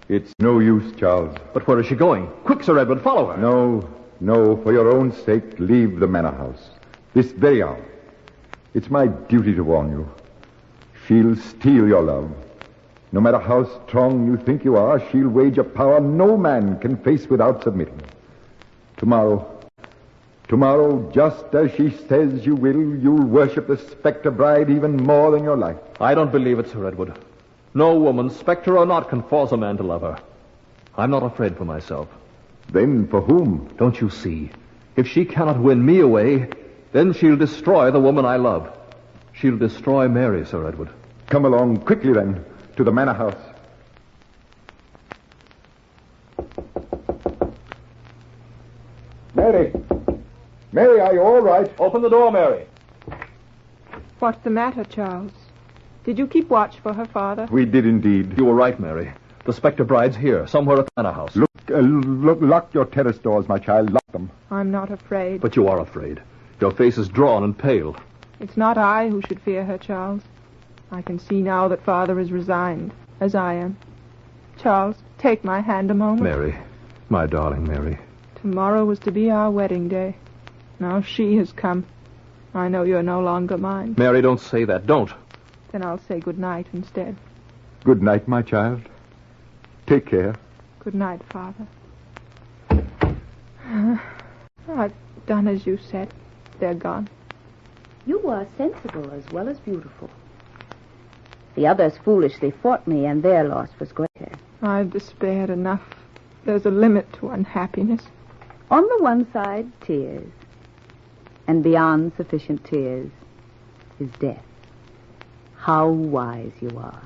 It's no use, Charles. But where is she going? Quick, Sir Edward, follow her. No, for your own sake, leave the manor house. This very hour. It's my duty to warn you. She'll steal your love. No matter how strong you think you are, she'll wage a power no man can face without submitting. Tomorrow, just as she says you will, you'll worship the spectre bride even more than your life. I don't believe it, Sir Edward. No woman, spectre or not, can force a man to love her. I'm not afraid for myself. Then for whom? Don't you see? If she cannot win me away, then she'll destroy the woman I love. She'll destroy Mary, Sir Edward. Come along quickly, then, to the manor house. Mary, are you all right? Open the door, Mary. What's the matter, Charles? Did you keep watch for her father? We did indeed. You were right, Mary. The spectre bride's here, somewhere at the manor house. Lock your terrace doors, my child. Lock them. I'm not afraid. But you are afraid. Your face is drawn and pale. It's not I who should fear her, Charles. I can see now that father is resigned, as I am. Charles, take my hand a moment. Mary, my darling Mary. Tomorrow was to be our wedding day. Now she has come. I know you're no longer mine. Mary, don't say that. Don't. Then I'll say good night instead. Good night, my child. Take care. Good night, Father. I've done as you said. They're gone. You are sensible as well as beautiful. The others foolishly fought me, and their loss was greater. I've despaired enough. There's a limit to unhappiness. On the one side, tears. And beyond sufficient tears is death. How wise you are.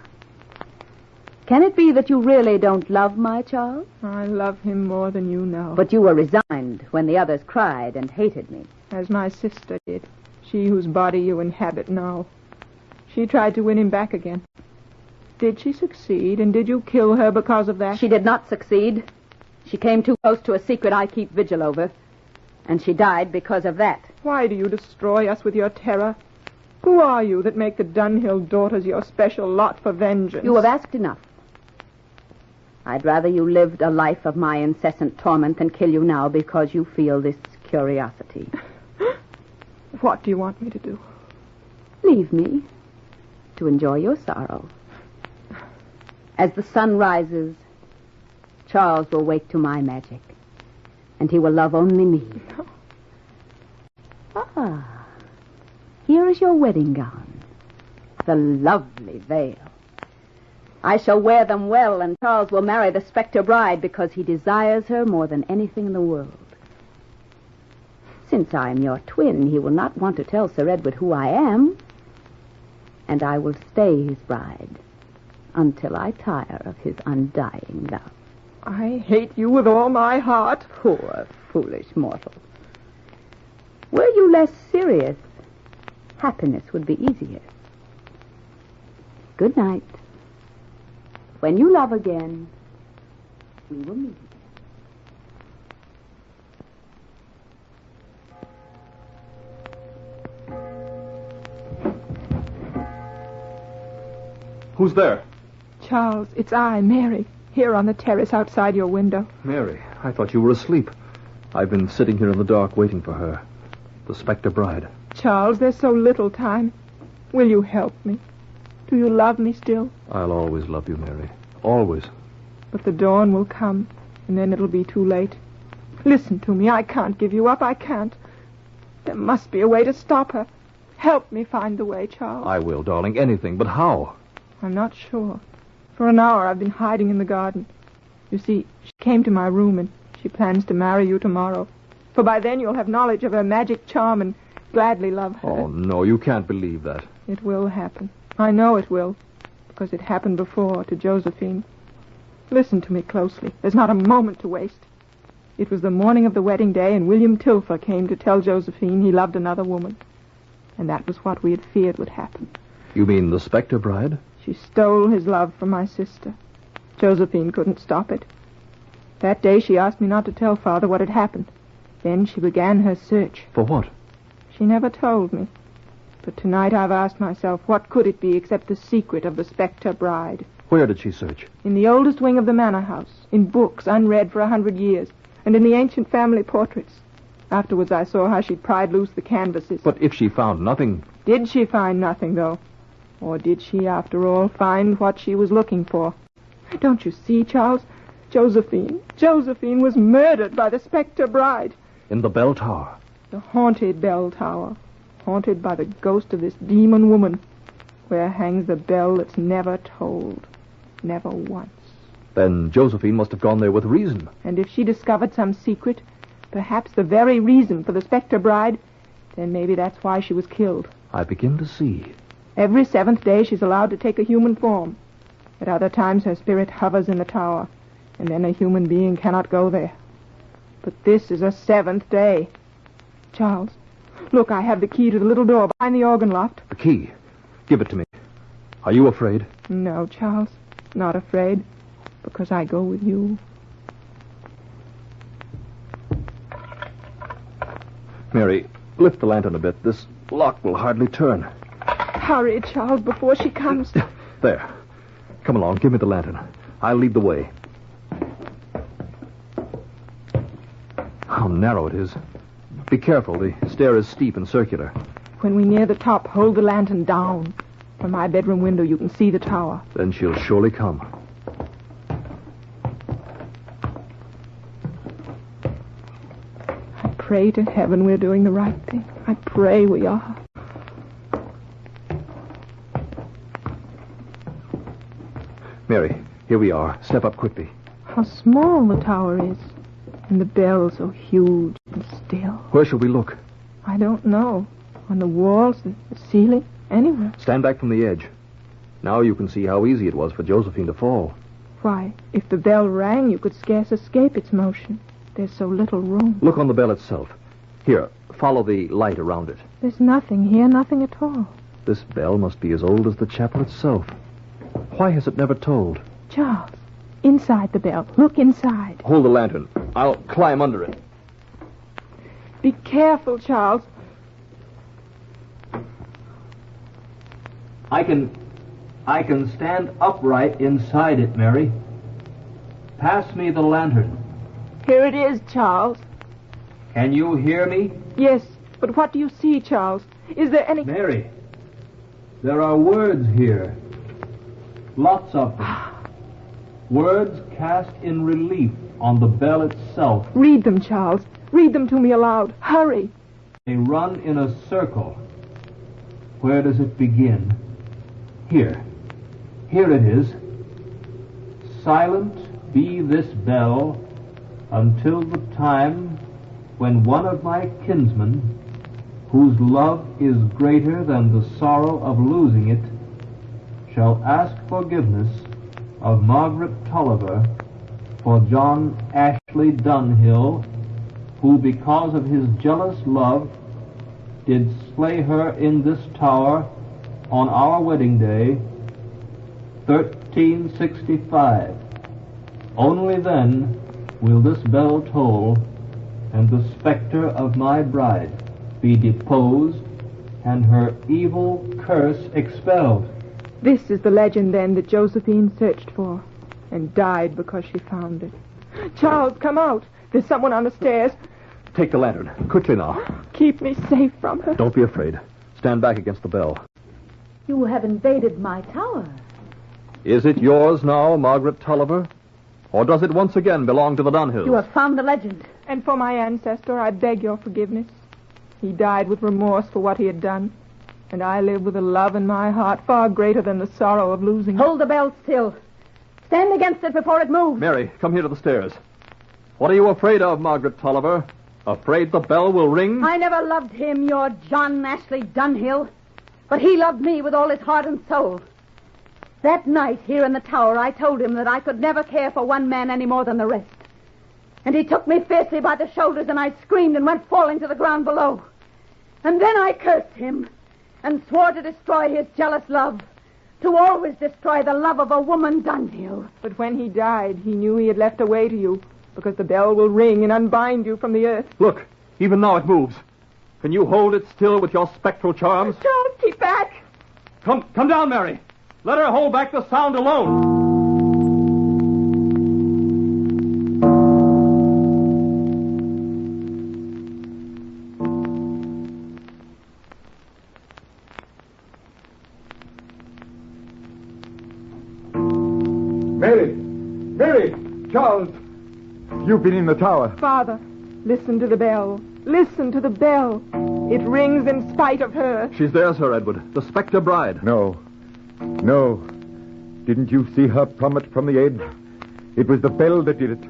Can it be that you really don't love my Charles? I love him more than you know. But you were resigned when the others cried and hated me. As my sister did. She whose body you inhabit now. She tried to win him back again. Did she succeed, and did you kill her because of that? She did not succeed. She came too close to a secret I keep vigil over. And she died because of that. Why do you destroy us with your terror? Who are you that make the Dunhill daughters your special lot for vengeance? You have asked enough. I'd rather you lived a life of my incessant torment than kill you now because you feel this curiosity. What do you want me to do? Leave me to enjoy your sorrow. As the sun rises, Charles will wake to my magic, and he will love only me. No. Ah, here is your wedding gown, the lovely veil. I shall wear them well, and Charles will marry the spectre bride because he desires her more than anything in the world. Since I am your twin, he will not want to tell Sir Edward who I am, and I will stay his bride until I tire of his undying love. I hate you with all my heart. Poor, foolish mortal. Were you less serious, happiness would be easier. Good night. When you love again, we will meet. Who's there? Charles, it's I, Mary, here on the terrace outside your window. Mary, I thought you were asleep. I've been sitting here in the dark waiting for her. The spectre bride. Charles, there's so little time. Will you help me? Do you love me still? I'll always love you, Mary. Always. But the dawn will come, and then it'll be too late. Listen to me. I can't give you up. I can't. There must be a way to stop her. Help me find the way, Charles. I will, darling. Anything. But how? I'm not sure. For an hour I've been hiding in the garden. You see, she came to my room, and she plans to marry you tomorrow. For by then you'll have knowledge of her magic charm and gladly love her. Oh, no, you can't believe that. It will happen. I know it will, because it happened before to Josephine. Listen to me closely. There's not a moment to waste. It was the morning of the wedding day, and William Tilfer came to tell Josephine he loved another woman. And that was what we had feared would happen. You mean the spectre bride? She stole his love from my sister. Josephine couldn't stop it. That day she asked me not to tell Father what had happened. Then she began her search. For what? She never told me. But tonight I've asked myself, what could it be except the secret of the spectre bride? Where did she search? In the oldest wing of the manor house, in books unread for 100 years, and in the ancient family portraits. Afterwards I saw how she pried loose the canvases. But if she found nothing... Did she find nothing, though? Or did she, after all, find what she was looking for? Don't you see, Charles? Josephine was murdered by the spectre bride. In the bell tower? The haunted bell tower. Haunted by the ghost of this demon woman. Where hangs the bell that's never tolled. Never once. Then Josephine must have gone there with reason. And if she discovered some secret, perhaps the very reason for the spectre bride, then maybe that's why she was killed. I begin to see. Every 7th day she's allowed to take a human form. At other times her spirit hovers in the tower, and then a human being cannot go there. But this is a 7th day. Charles, look, I have the key to the little door behind the organ loft. The key? Give it to me. Are you afraid? No, Charles, not afraid, because I go with you. Mary, lift the lantern a bit. This lock will hardly turn. Hurry, Charles, before she comes. There. Come along, give me the lantern. I'll lead the way. How narrow it is. Be careful, the stair is steep and circular. When we near the top, hold the lantern down. From my bedroom window, you can see the tower. Then she'll surely come. I pray to heaven we're doing the right thing. I pray we are. Mary, here we are. Step up quickly. How small the tower is. And the bell so huge and still. Where shall we look? I don't know. On the walls, the ceiling, anywhere. Stand back from the edge. Now you can see how easy it was for Josephine to fall. Why, if the bell rang, you could scarce escape its motion. There's so little room. Look on the bell itself. Here, follow the light around it. There's nothing here, nothing at all. This bell must be as old as the chapel itself. Why has it never tolled? Charles, inside the bell. Look inside. Hold the lantern. I'll climb under it. Be careful, Charles. I can stand upright inside it, Mary. Pass me the lantern. Here it is, Charles. Can you hear me? Yes, But what do you see, Charles? Is there any... Mary, there are words here. Lots of them. Words cast in relief on the bell itself. Read them, Charles. Read them to me aloud. Hurry. They run in a circle. Where does it begin? Here. Here it is. Silent be this bell until the time when one of my kinsmen, whose love is greater than the sorrow of losing it, shall ask forgiveness of Margaret Tulliver for John Ashley Dunhill, who because of his jealous love did slay her in this tower on our wedding day, 1365. Only then will this bell toll, and the specter of my bride be deposed, and her evil curse expelled. This is the legend, then, that Josephine searched for, and died because she found it. Charles, come out. There's someone on the stairs. Take the lantern. Quickly now. Keep me safe from her. Don't be afraid. Stand back against the bell. You have invaded my tower. Is it yours now, Margaret Tulliver? Or does it once again belong to the Dunhills? You have found the legend. And for my ancestor, I beg your forgiveness. He died with remorse for what he had done. And I live with a love in my heart far greater than the sorrow of losing it. Hold the bell still. Stand against it before it moves. Mary, come here to the stairs. What are you afraid of, Margaret Tulliver? Afraid the bell will ring? I never loved him, your John Ashley Dunhill. But he loved me with all his heart and soul. That night here in the tower, I told him that I could never care for one man any more than the rest. And he took me fiercely by the shoulders, and I screamed and went falling to the ground below. And then I cursed him and swore to destroy his jealous love, to always destroy the love of a woman, Dunhill. But when he died, he knew he had left a way to you, because the bell will ring and unbind you from the earth. Look, even now it moves. Can you hold it still with your spectral charms? Charles, keep back. Come down, Mary. Let her hold back the sound alone. Mary! Charles! You've been in the tower. Father, listen to the bell. Listen to the bell. It rings in spite of her. She's there, Sir Edward. The spectre bride. No. Didn't you see her plummet from the edge? It was the bell that did it.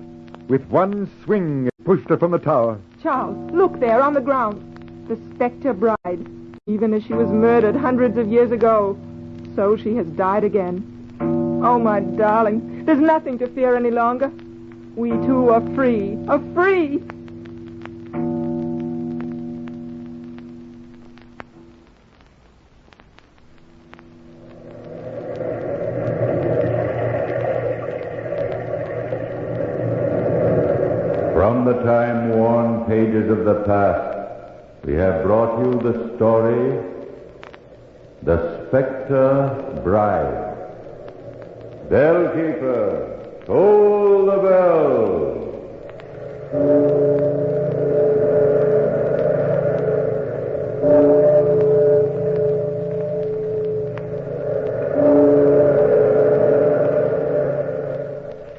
With one swing, it pushed her from the tower. Charles, look there on the ground. The spectre bride. Even as she was murdered hundreds of years ago, so she has died again. Oh, my darling, there's nothing to fear any longer. We two are free. From the time-worn pages of the past, we have brought you the story, The Spectre Bride. Bellkeeper, toll the bell.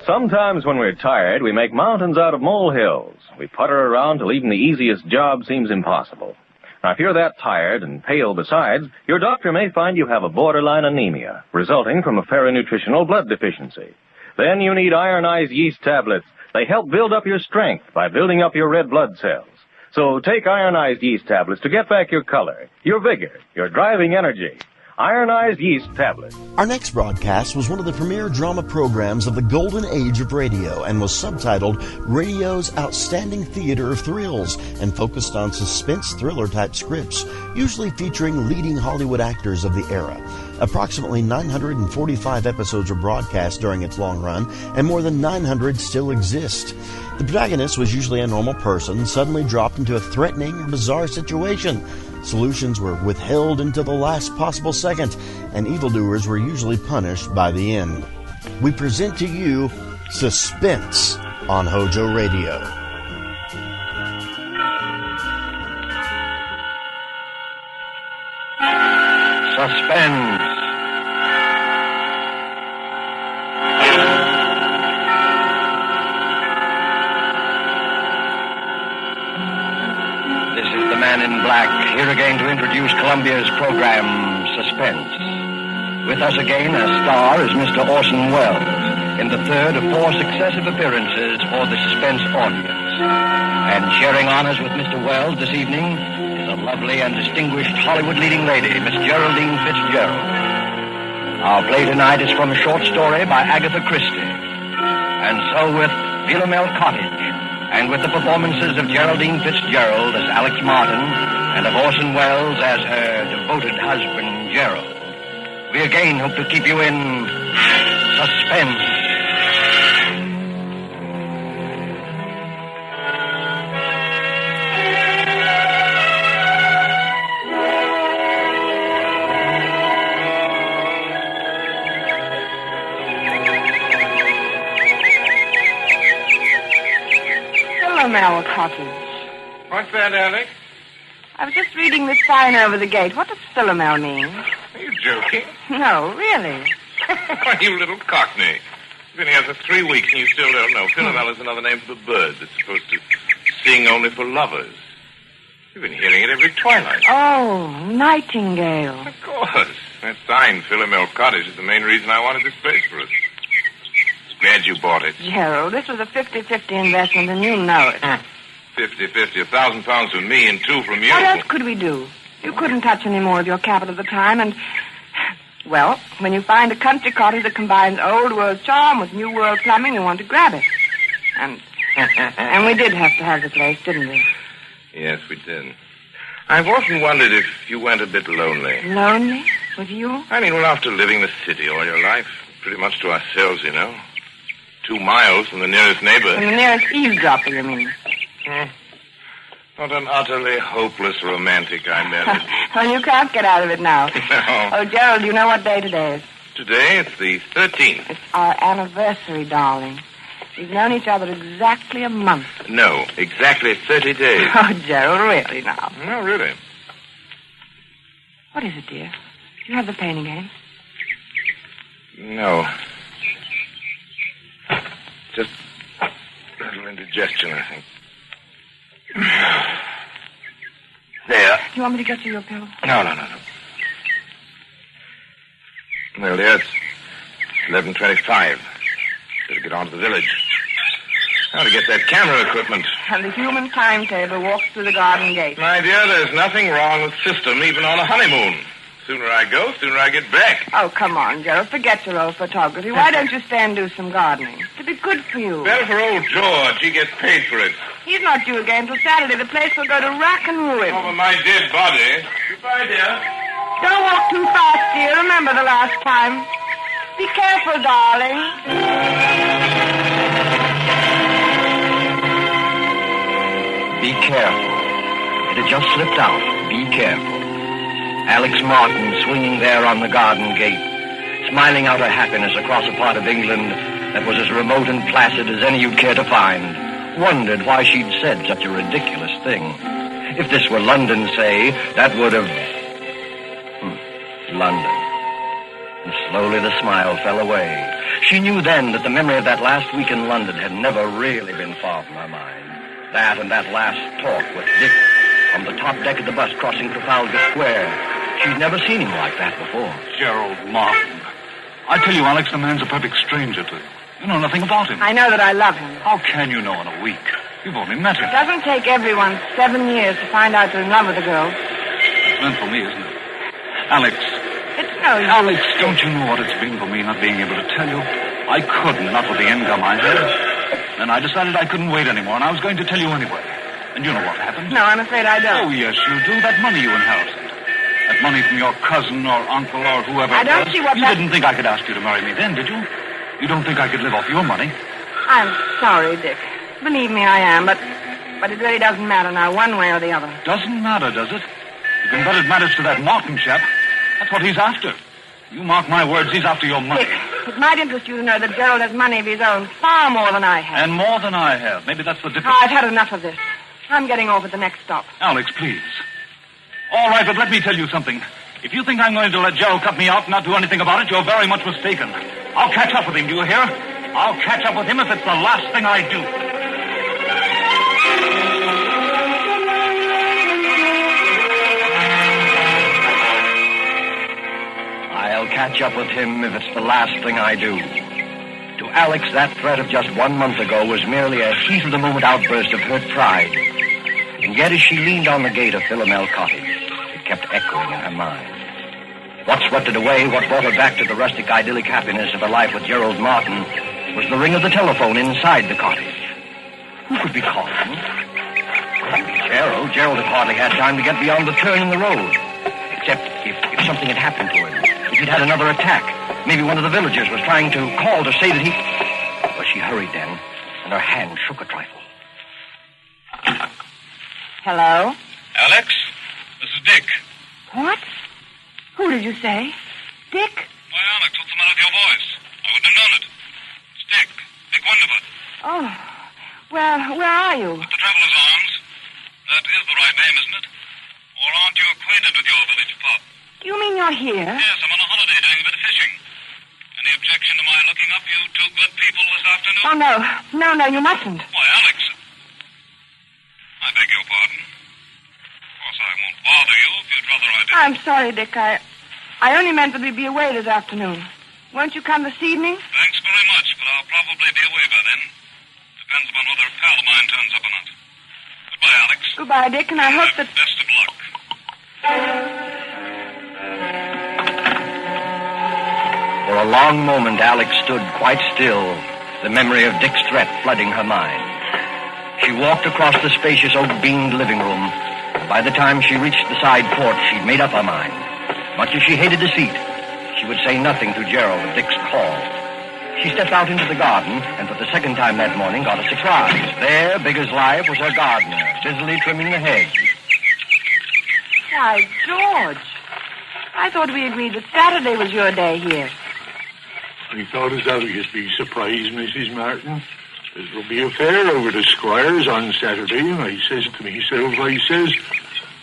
Sometimes when we're tired, we make mountains out of molehills. We putter around till even the easiest job seems impossible. Now, if you're that tired and pale besides, your doctor may find you have a borderline anemia, resulting from a ferronutritional blood deficiency. Then you need ironized yeast tablets. They help build up your strength by building up your red blood cells. So take ironized yeast tablets to get back your color, your vigor, your driving energy. Ironized yeast tablets. Our next broadcast was one of the premier drama programs of the golden age of radio and was subtitled Radio's Outstanding Theater of Thrills and focused on suspense thriller-type scripts, usually featuring leading Hollywood actors of the era. Approximately 945 episodes were broadcast during its long run, and more than 900 still exist. The protagonist was usually a normal person, suddenly dropped into a threatening or bizarre situation. Solutions were withheld until the last possible second, and evildoers were usually punished by the end. We present to you Suspense on HOJO Radio. Suspense. This is the Man in Black, here again to introduce Columbia's program, Suspense. With us again as star is Mr. Orson Welles, in the third of 4 successive appearances for the Suspense audience. And sharing honors with Mr. Welles this evening is a lovely and distinguished Hollywood leading lady, Miss Geraldine Fitzgerald. Our play tonight is from a short story by Agatha Christie. And so with Philomel Cottage, and with the performances of Geraldine Fitzgerald as Alex Martin, and of Orson Welles as her devoted husband, Gerald, we again hope to keep you in suspense. Philomel Cottage. What's that, Alex? I was just reading this sign over the gate. What does Philomel mean? Are you joking? No, really. Why, you little cockney. You've been here for 3 weeks and you still don't know. Philomel is another name for the bird that's supposed to sing only for lovers. You've been hearing it every twilight. Oh, nightingale. Of course. That sign, Philomel Cottage, is the main reason I wanted this place for us. Glad you bought it. Gerald, this was a 50-50 investment, and you know it. 50-50, £1,000 from me and 2 from you. What else could we do? You couldn't touch any more of your capital at the time, and... Well, when you find a country cottage that combines old world charm with new world plumbing, you want to grab it. And we did have to have the place, didn't we? Yes, we did. I've often wondered if you went a bit lonely. Lonely? With you? I mean, well, after living the city all your life, pretty much to ourselves, you know. 2 miles from the nearest neighbor. From the nearest eavesdropper, you mean? What an utterly hopeless romantic I married. Well, you can't get out of it now. No. Oh, Gerald, you know what day today is? Today, it's the 13th. It's our anniversary, darling. We've known each other exactly a month. No, exactly 30 days. Oh, Gerald, really now? No, really. What is it, dear? You have the pain again? No. Just a little indigestion, I think. There. Do you want me to get you your pill? No. Well, dear, it's 11:25. Better get on to the village. How to get that camera equipment. And the human timetable walks through the garden gate. My dear, there's nothing wrong with system, even on a honeymoon. Sooner I go, sooner I get back. Oh, come on, Gerald. Forget your old photography. Why don't you stay and do some gardening? It'd be good for you. Better for old George. He gets paid for it. He's not due again till Saturday. The place will go to rack and ruin. Over my dead body. Goodbye, dear. Don't walk too fast, dear. Remember the last time. Be careful, darling. Be careful. It had just slipped out. Be careful. Alex Martin swinging there on the garden gate, smiling out her happiness across a part of England that was as remote and placid as any you'd care to find, wondered why she'd said such a ridiculous thing. If this were London, say, that would have... London. And slowly the smile fell away. She knew then that the memory of that last week in London had never really been far from her mind. That and that last talk with Dick on the top deck of the bus crossing Trafalgar Square. She'd never seen him like that before. Gerald Martin. I tell you, Alex, the man's a perfect stranger to you. You know nothing about him. I know that I love him. How can you know in a week? You've only met him. It doesn't take everyone 7 years to find out you're in love with a girl. It's meant for me, isn't it? Alex. It's no use. Alex, don't you know what it's been for me not being able to tell you? I couldn't, not with the income I had. Then I decided I couldn't wait anymore, and I was going to tell you anyway. And you know what happened? No, I'm afraid I don't. Oh, yes, you do. That money you inherited. That money from your cousin or uncle or whoever I don't see what You didn't think I could ask you to marry me then, did you? You don't think I could live off your money? I'm sorry, Dick. Believe me, I am, but it really doesn't matter now, one way or the other. Doesn't matter, does it? You can bet it matters to that Martin chap. That's what he's after. You mark my words, he's after your money. Dick, it might interest you to know that Gerald has money of his own, far more than I have. And more than I have. Maybe that's the difference. Oh, I've had enough of this. I'm getting off at the next stop. Alex, please. All right, but let me tell you something. If you think I'm going to let Gerald cut me out and not do anything about it, you're very much mistaken. I'll catch up with him, do you hear? I'll catch up with him if it's the last thing I do. I'll catch up with him if it's the last thing I do. To Alex, that threat of just 1 month ago was merely a heat-of-the-moment outburst of hurt pride. And yet as she leaned on the gate of Philomel Cottage, it kept echoing in her mind. What swept it away, what brought her back to the rustic idyllic happiness of her life with Gerald Martin, was the ring of the telephone inside the cottage. Who could be calling? Couldn't be Gerald. Gerald had hardly had time to get beyond the turn in the road. Except if something had happened to him. If he'd had another attack. Maybe one of the villagers was trying to call to say that he... Well, she hurried then, and her hand shook a trifle. Hello? Alex, this is Dick. What? Who did you say? Dick? Why, Alex, what's the matter with your voice? I wouldn't have known it. It's Dick. Dick Wonderford. Oh, well, where are you? At the Traveller's Arms. That is the right name, isn't it? Or aren't you acquainted with your village pub? You mean you're here? Yes, I'm on a holiday doing a bit of fishing. Any objection to my looking up you two good people this afternoon? Oh, no, you mustn't. Why, Alex. I beg your pardon. Of course, I won't bother you if you'd rather I didn't. I'm sorry, Dick. I only meant that we'd be away this afternoon. Won't you come this evening? Thanks very much, but I'll probably be away by then. Depends upon whether a pal of mine turns up or not. Goodbye, Alex. Goodbye, Dick, and I hope that... Best of luck. For a long moment, Alex stood quite still, the memory of Dick's threat flooding her mind. She walked across the spacious oak-beamed living room. By the time she reached the side porch, she'd made up her mind. Much as she hated deceit, she would say nothing to Gerald of Dick's call. She stepped out into the garden, and for the second time that morning got a surprise. There, big as life, was her gardener, busily trimming the hedge. Why, George, I thought we agreed that Saturday was your day here. I thought as how you'd be surprised, Mrs. Martin. There'll be a fair over the Squires on Saturday, and I says to myself,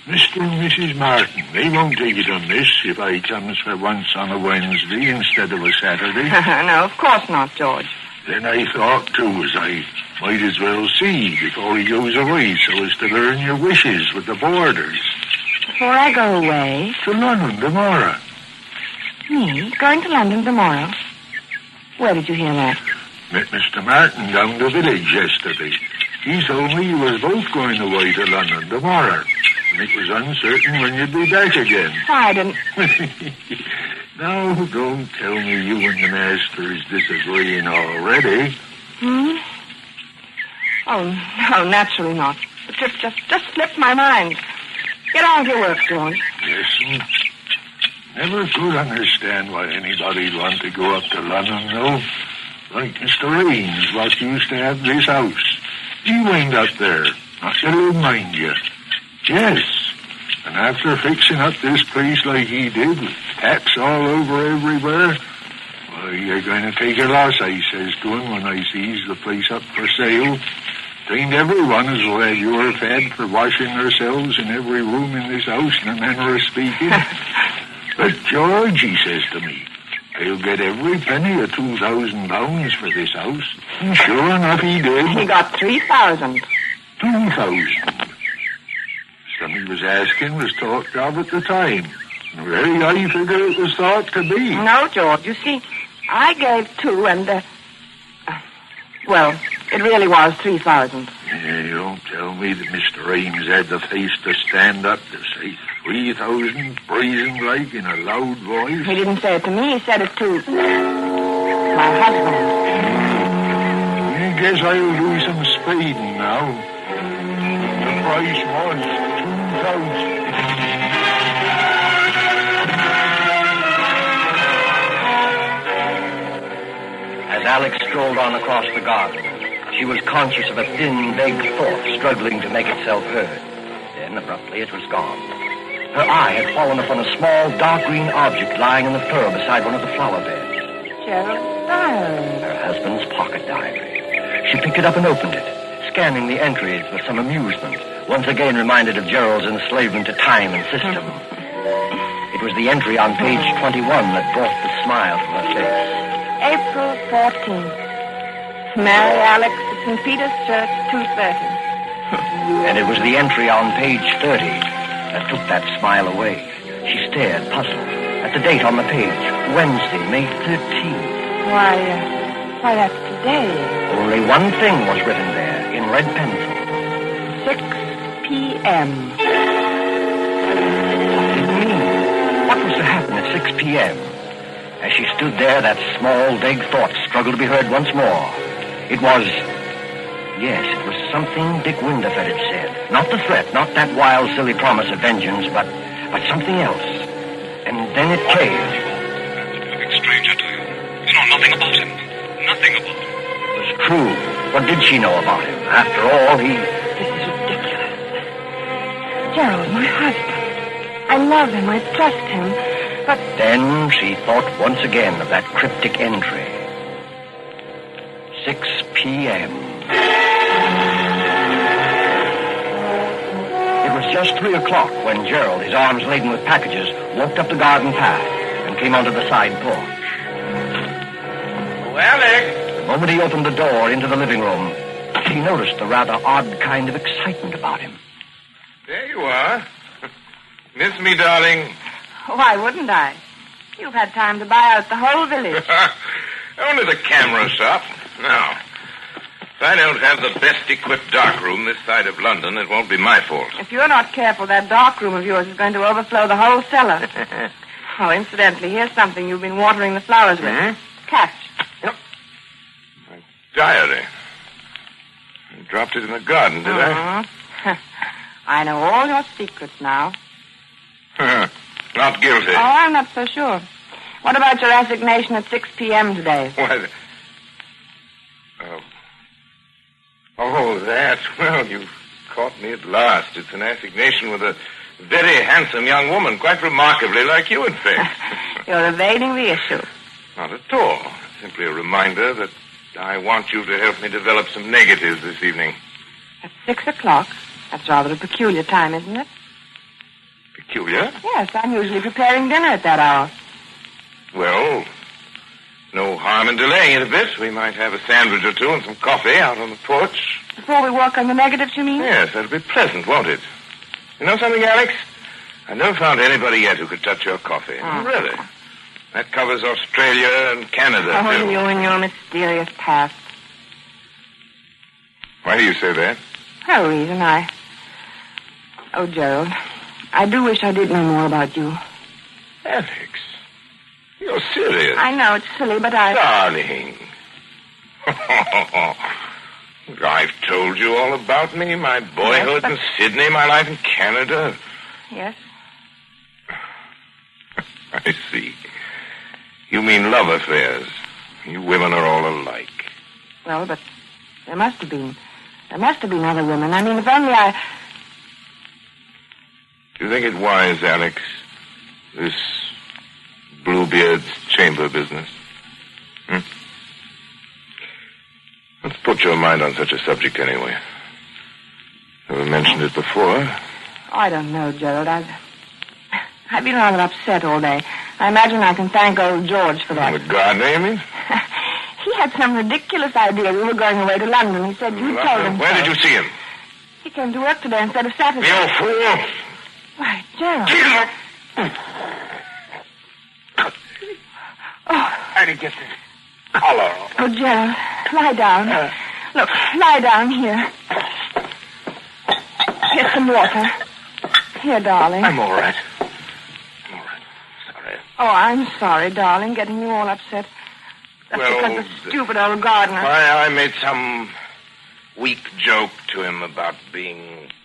Mr. and Mrs. Martin, they won't take it amiss if I comes for once on a Wednesday instead of a Saturday. No, of course not, George. Then I thought, too, as I might as well see before he goes away so as to learn your wishes with the boarders. Before I go away? To London tomorrow. Me? Going to London tomorrow? Where did you hear that? Met Mr. Martin down the village yesterday. He told me you was both going away to London tomorrow. And it was uncertain when you'd be back again. I didn't... Now, don't tell me you and the master is disagreeing already. Oh, no, naturally not. The trip just slipped my mind. Get on with your work, George. Listen, never could understand why anybody'd want to go up to London, though. Like Mr. Raines, what used to have this house. He went up there, not to live, mind you. Yes, and after fixing up this place like he did, with taps all over everywhere, why, you're going to take a loss, I says to him when I sees the place up for sale. Ain't everyone as will have your fed for washing themselves in every room in this house in a manner of speaking. But George, he says to me, I'll get every penny of £2,000 for this house. And sure enough, he did. He got 3,000. 2,000. Some he was asking was talked of at the time. A very high figure it was thought to be. No, George. You see, I gave 2 and, well, it really was 3,000. Yeah, you don't tell me that Mr. Ames had the face to stand up to say 3,000, brazen like in a loud voice. He didn't say it to me. He said it to my husband. I guess I'll do some spading now. The price was 2,000. As Alex strolled on across the garden, she was conscious of a thin, vague thought struggling to make itself heard. Then, abruptly, it was gone. Her eye had fallen upon a small, dark green object lying in the fur beside one of the flower beds. Gerald's diary. Her husband's pocket diary. She picked it up and opened it, scanning the entries with some amusement, once again reminded of Gerald's enslavement to time and system. It It was the entry on page 21 that brought the smile to her face. April 14th. Marry Alex at St. Peter's Church, 2:30. And it was the entry on page 30 that took that smile away. She stared, puzzled, at the date on the page. Wednesday, May 13th. Why, that's today. Only one thing was written there, in red pencil. 6 p.m. What was to happen at 6 p.m.? As she stood there, that small, vague thought struggled to be heard once more. It was something Dick Winterfeld had said. Not the threat, not that wild, silly promise of vengeance, but something else. And then it came. That's a perfect stranger to you. You know nothing about him. Nothing about him. It was true. What did she know about him? After all, This is ridiculous. Gerald, my husband. I love him. I trust him. But Then she thought once again of that cryptic entry. 6 p.m. It was just 3 o'clock when Gerald, his arms laden with packages, walked up the garden path and came onto the side porch. Oh, Alex! The moment he opened the door into the living room, he noticed a rather odd kind of excitement about him. There you are. Miss me, darling? why wouldn't I? You've had time to buy out the whole village. Only the camera shop. Now, if I don't have the best equipped darkroom this side of London, it won't be my fault. If you're not careful, that darkroom of yours is going to overflow the whole cellar. Oh, incidentally, here's something you've been watering the flowers with. Hmm? Catch. Yep. My diary. I dropped it in the garden, did I? I know all your secrets now. Not guilty. Oh, I'm not so sure. What about your assignation at 6 p.m. today? Why, oh, that. Well, you've caught me at last. It's an assignation with a very handsome young woman, quite remarkably like you, in fact. You're evading the issue. Not at all. Simply a reminder that I want you to help me develop some negatives this evening. At 6 o'clock? That's rather a peculiar time, isn't it? Peculiar? Yes, I'm usually preparing dinner at that hour. Well, no harm in delaying it a bit. We might have a sandwich or two and some coffee out on the porch. Before we work on the negatives, you mean? Yes, that'll be pleasant, won't it? You know something, Alex? I've never found anybody yet who could touch your coffee. Oh. Really? That covers Australia and Canada, Oh, too. you and your mysterious past. Why do you say that? No reason. Oh, Gerald, I do wish I did know more about you. Alex, you're serious. I know it's silly, but Darling. I've told you all about me, my boyhood in Sydney, my life in Canada. Yes? I see. You mean love affairs. You women are all alike. Well, but there must have been. There must have been other women. I mean, if only Do you think it wise, Alex, this Bluebeard's chamber business? Let's put your mind on such a subject anyway. Never mentioned it before. Oh, I don't know, Gerald. I've been rather upset all day. I imagine I can thank old George for that. The gardener, you mean? He had some ridiculous idea we were going away to London. He said you told him. Where did you see him? He came to work today instead of Saturday. You fool! Why, Gerald. How did you get this collar off? Oh, Gerald, lie down. Look, lie down here. Here's some water. Here, darling. I'm all right. Oh, I'm sorry, darling, getting you all upset. That's because the stupid old gardener. I made some weak joke to him about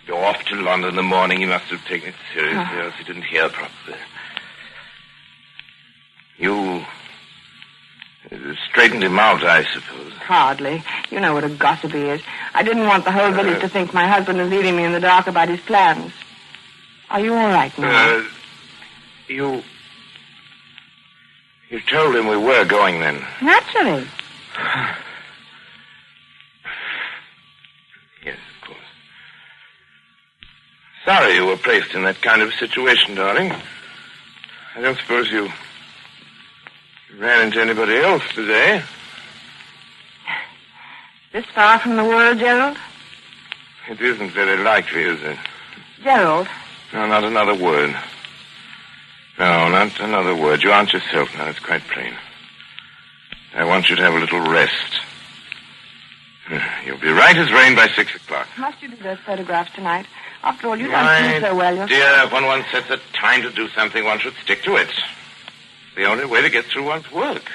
go off to London in the morning. He must have taken it seriously, else he didn't hear properly. You straightened him out, I suppose. Hardly. You know what a gossip he is. I didn't want the whole village to think my husband was leaving me in the dark about his plans. Are you all right now? You told him we were going then. Naturally. Yes, of course. Sorry you were placed in that kind of situation, darling. I don't suppose you ran into anybody else today? This far from the world, Gerald? It isn't very likely, is it? Gerald. No, not another word. No, not another word. You aren't yourself now. It's quite plain. I want you to have a little rest. You'll be right as rain by 6 o'clock. Must you do those photographs tonight? After all, you don't seem so well yourself. Dear, when one sets a time to do something, one should stick to it. It's the only way to get through one's work.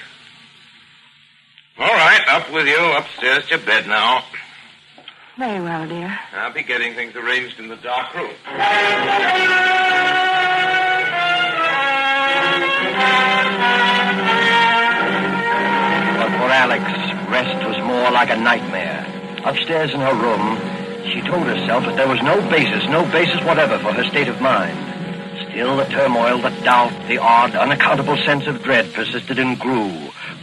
All right, up with you. Upstairs to your bed now. Very well, dear. I'll be getting things arranged in the dark room. But for Alex, rest was more like a nightmare. Upstairs in her room, she told herself that there was no basis whatever for her state of mind. Still, the turmoil, the doubt, the odd, unaccountable sense of dread persisted and grew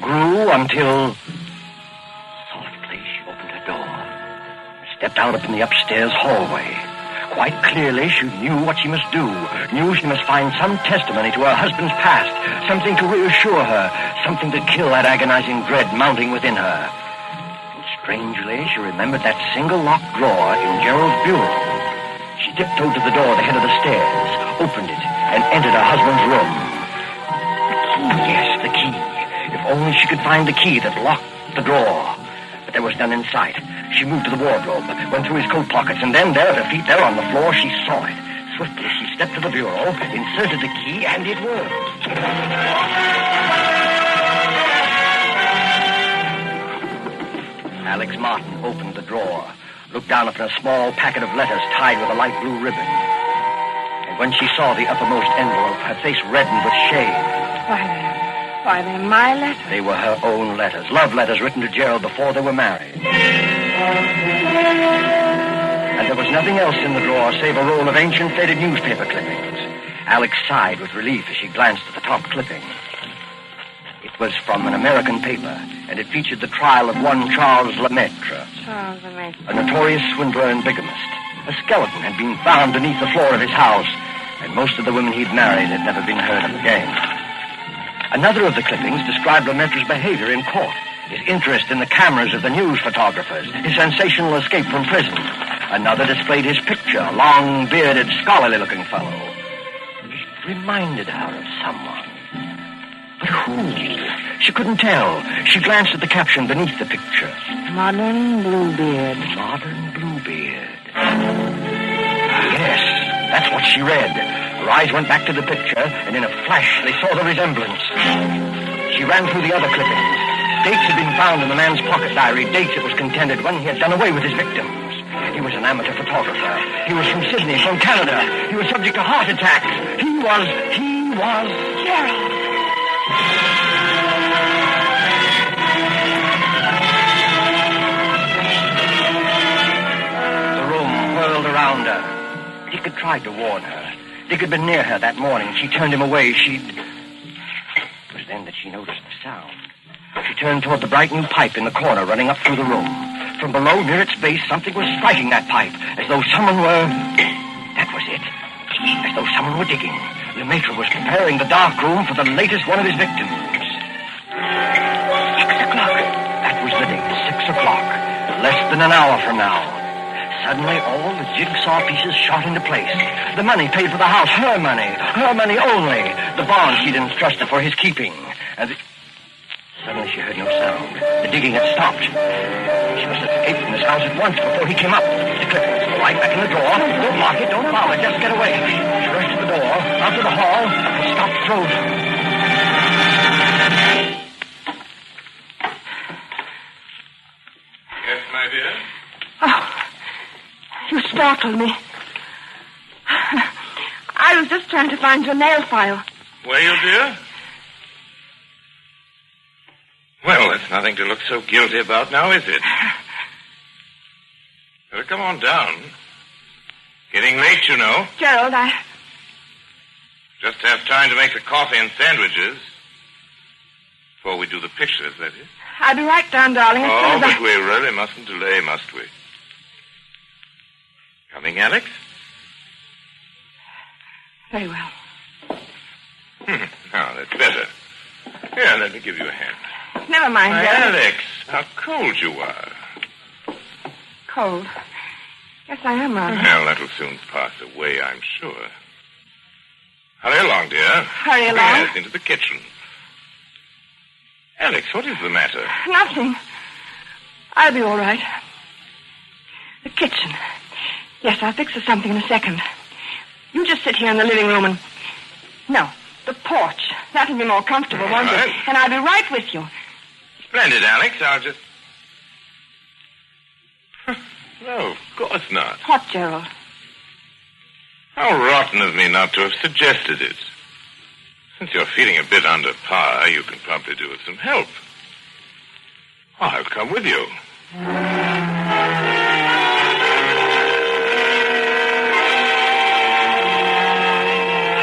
until... Softly, she opened her door, stepped out up in the upstairs hallway. Quite clearly, she knew what she must do, knew she must find some testimony to her husband's past, something to reassure her, something to kill that agonizing dread mounting within her. And strangely, she remembered that single locked drawer in Gerald's bureau. She tiptoed to the door at the head of the stairs, opened it, and entered her husband's room. The key, yes, the key. If only she could find the key that locked the drawer. But there was none in sight. She moved to the wardrobe, went through his coat pockets, and then there at her feet, there on the floor, she saw it. Swiftly, she stepped to the bureau, inserted the key, and it worked. Alex Martin opened the drawer, looked down upon a small packet of letters tied with a light blue ribbon. And when she saw the uppermost envelope, her face reddened with shame. Why, they're my letters. They were her own letters, love letters written to Gerald before they were married. And there was nothing else in the drawer save a roll of ancient faded newspaper clippings. Alex sighed with relief as she glanced at the top clipping. It was from an American paper, and it featured the trial of one Charles Lemaitre. Charles Lemaitre. A notorious swindler and bigamist. A skeleton had been found beneath the floor of his house, and most of the women he'd married had never been heard of again. Another of the clippings described Lemaitre's behavior in court, his interest in the cameras of the news photographers, his sensational escape from prison. Another displayed his picture, a long-bearded, scholarly-looking fellow. It reminded her of someone. But who? She couldn't tell. She glanced at the caption beneath the picture. Modern Bluebeard. Modern Bluebeard. Yes, that's what she read. Her eyes went back to the picture, and in a flash, they saw the resemblance. She ran through the other clippings. Dates had been found in the man's pocket diary, dates it was contended when he had done away with his victims. He was an amateur photographer. He was from Sydney, from Canada. He was subject to heart attacks. He was Gerald. The room whirled around her. Dick had tried to warn her. Dick had been near her that morning. She turned him away. It was then that she noticed the sound. She turned toward the bright new pipe in the corner running up through the room. From below, near its base, something was striking that pipe, as though someone were... That was it. As though someone were digging. Lemaitre was preparing the dark room for the latest one of his victims. 6 o'clock. That was the date, 6 o'clock. Less than an hour from now. Suddenly, all the jigsaw pieces shot into place. The money paid for the house, her money only. The bond she'd entrusted for his keeping. And suddenly she heard no sound. The digging had stopped. She must escape from this house at once before he came up. The clippings, right back in the door. Don't lock it, don't bother, just get away. She rushed to the door, out to the hall, and stopped frozen. Yes, my dear? Oh. You startled me. I was just trying to find your nail file. Were you, dear? Well, that's nothing to look so guilty about now, is it? Better come on down. Getting late, you know. Gerald, Just have time to make the coffee and sandwiches. Before we do the pictures, that is. I'll be right down, darling. Oh, but we really mustn't delay, must we? Coming, Alex? Very well. that's better. Here, let me give you a hand. Never mind, Why, Gerald. Alex, how cold you are. Cold. Yes, I am, rather. Well, that'll soon pass away, I'm sure. Hurry along, dear. Hurry along? Yes, into the kitchen. Alex, what is the matter? Nothing. I'll be all right. The kitchen. Yes, I'll fix us something in a second. You just sit here in the living room and... No, the porch. That'll be more comfortable, won't it? And I'll be right with you. Splendid, Alex. I'll just... No, of course not. What, Gerald? How rotten of me not to have suggested it. Since you're feeling a bit under par, you can probably do with some help. I'll come with you.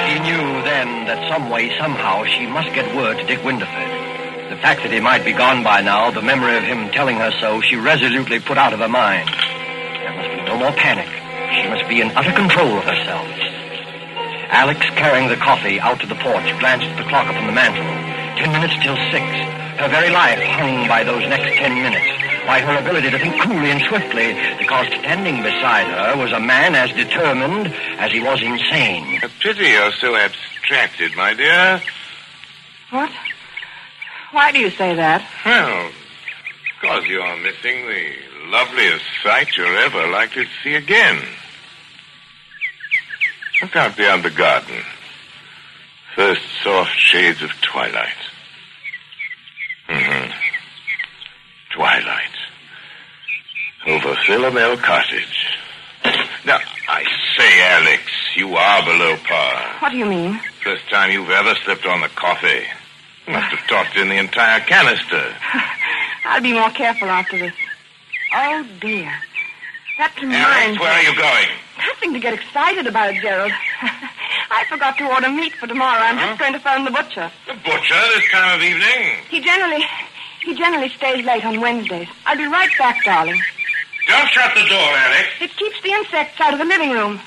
She knew then that some way, somehow, she must get word to Dick Winterford. The fact that he might be gone by now, the memory of him telling her so, she resolutely put out of her mind. There must be no more panic. She must be in utter control of herself. Alex, carrying the coffee out to the porch, glanced at the clock upon the mantel. 10 minutes till 6. Her very life hung by those next 10 minutes, by her ability to think coolly and swiftly, because standing beside her was a man as determined as he was insane. A pity you're so abstracted, my dear. What? Why do you say that? Well, because you're missing the loveliest sight you're ever likely to see again. Look out beyond the garden. First soft shades of twilight. Twilight. Over Philomel Cottage. Now, I say, Alex, you are below par. What do you mean? First time you've ever slipped on the coffee. You must have tossed in the entire canister. I'll be more careful after this. Oh, dear. That reminds Alex, where are you going? Nothing to get excited about, Gerald. I forgot to order meat for tomorrow. I'm just going to phone the butcher. The butcher this time of evening? He generally stays late on Wednesdays. I'll be right back, darling. Don't shut the door, Alex. It keeps the insects out of the living room.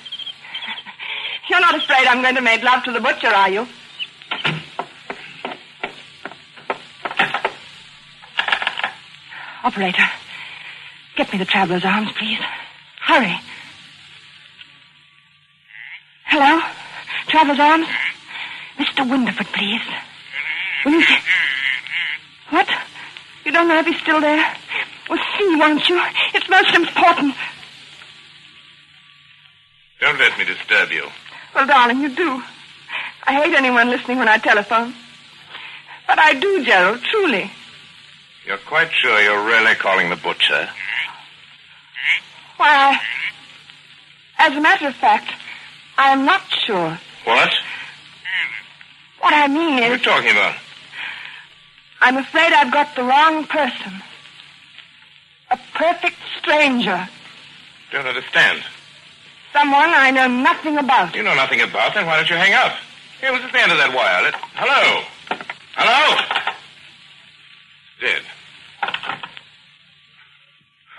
You're not afraid I'm going to make love to the butcher, are you? Operator, get me the traveler's arms, please. Hurry. Hello? Traveler's arms? Mr. Winterford, please. Will you... What? You don't know if he's still there? Well, see, won't you? It's most important. Don't let me disturb you. Well, darling, you do. I hate anyone listening when I telephone. But I do, Gerald, truly. You're quite sure you're really calling the butcher? Why, as a matter of fact, I am not sure. What? What I mean is... What are you talking about? I'm afraid I've got the wrong person. A perfect stranger. Don't understand. Someone I know nothing about. You know nothing about, then why don't you hang up? Here, what's at the end of that wire? Hello? Hello? Dead.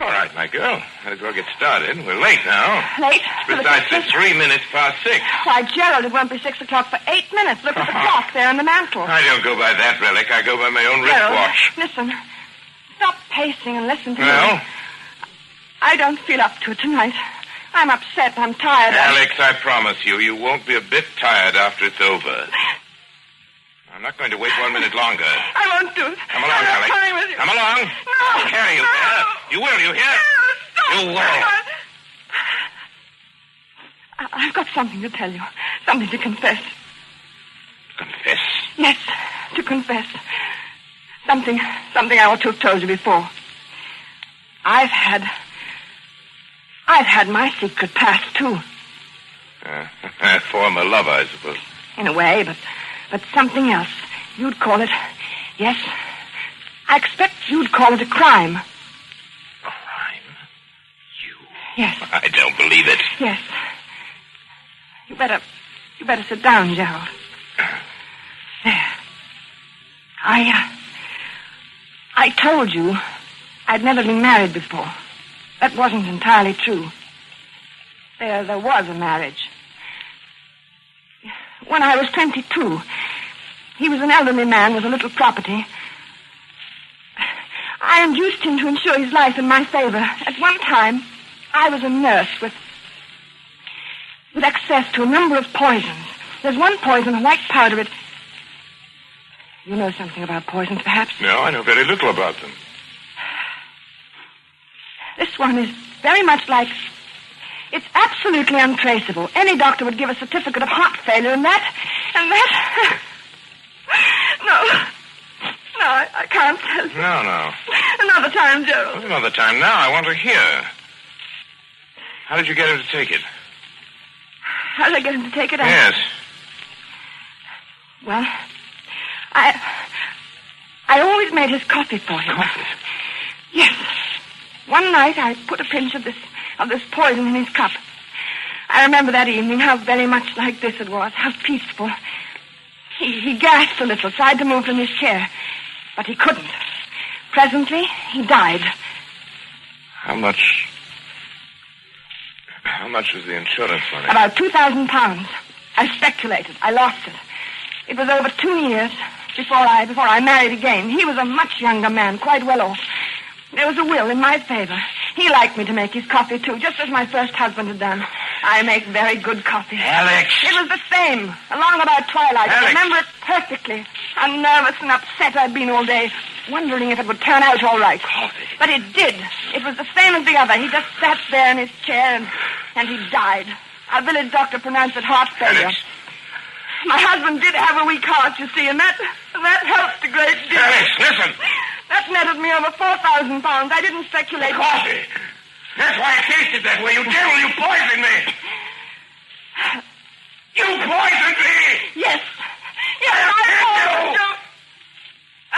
All right, my girl. Might as well get started. We're late now. Late? Precisely 3 minutes past 6. Why, Gerald, it won't be 6 o'clock for 8 minutes. Look at the clock there on the mantel. I don't go by that relic. I go by my own Gerald, wristwatch. listen. Stop pacing and listen to me. Well? I don't feel up to it tonight. I'm upset. I'm tired. Alex, I promise you, you won't be a bit tired after it's over. I'm not going to wait 1 minute longer. I won't do it. Come along, Alex. Coming with you. Come along. No. I'll carry you there. You will, you hear? Stop. You will. I've got something to tell you. Something to confess. Confess? Yes, to confess. Something I ought to have told you before. I've had my secret past, too. Former lover, I suppose. In a way, but something else. You'd call it... Yes, I expect you'd call it a crime. Crime? Yes. I don't believe it. Yes. You better sit down, Gerald. There. I told you I'd never been married before. That wasn't entirely true. There was a marriage. When I was 22, He was an elderly man with a little property. I induced him to insure his life in my favor. At one time, I was a nurse with access to a number of poisons. There's one poison, a white powder. You know something about poisons, perhaps? No, I know very little about them. This one is very much like... It's absolutely untraceable. Any doctor would give a certificate of heart failure, and that... No, I can't tell you. No. Another time, Gerald. Another time. Now I want to hear. How did you get him to take it? How did I get him to take it? Yes. Well, I always made his coffee for him. Coffee? Yes. One night I put a pinch of this poison in his cup. I remember that evening how very much like this it was, how peaceful. He gasped a little, tried to move from his chair, but he couldn't. Presently, he died. How much was the insurance money? About £2,000. I speculated. I lost it. It was over 2 years before I married again. He was a much younger man, quite well off. There was a will in my favor. He liked me to make his coffee, too, just as my first husband had done. I make very good coffee. Alex! It was the same, along about twilight. Alex! I remember it perfectly. How nervous and upset I'd been all day, wondering if it would turn out all right. Coffee. But it did. It was the same as the other. He just sat there in his chair, and he died. Our village doctor pronounced it heart failure. Alex. My husband did have a weak heart, you see, and that helped a great deal. Alex, listen! That netted me over £4,000. I didn't speculate. Coffee! That's why it tasted that way. You devil, you poisoned me! You poisoned me! Yes, I poisoned you.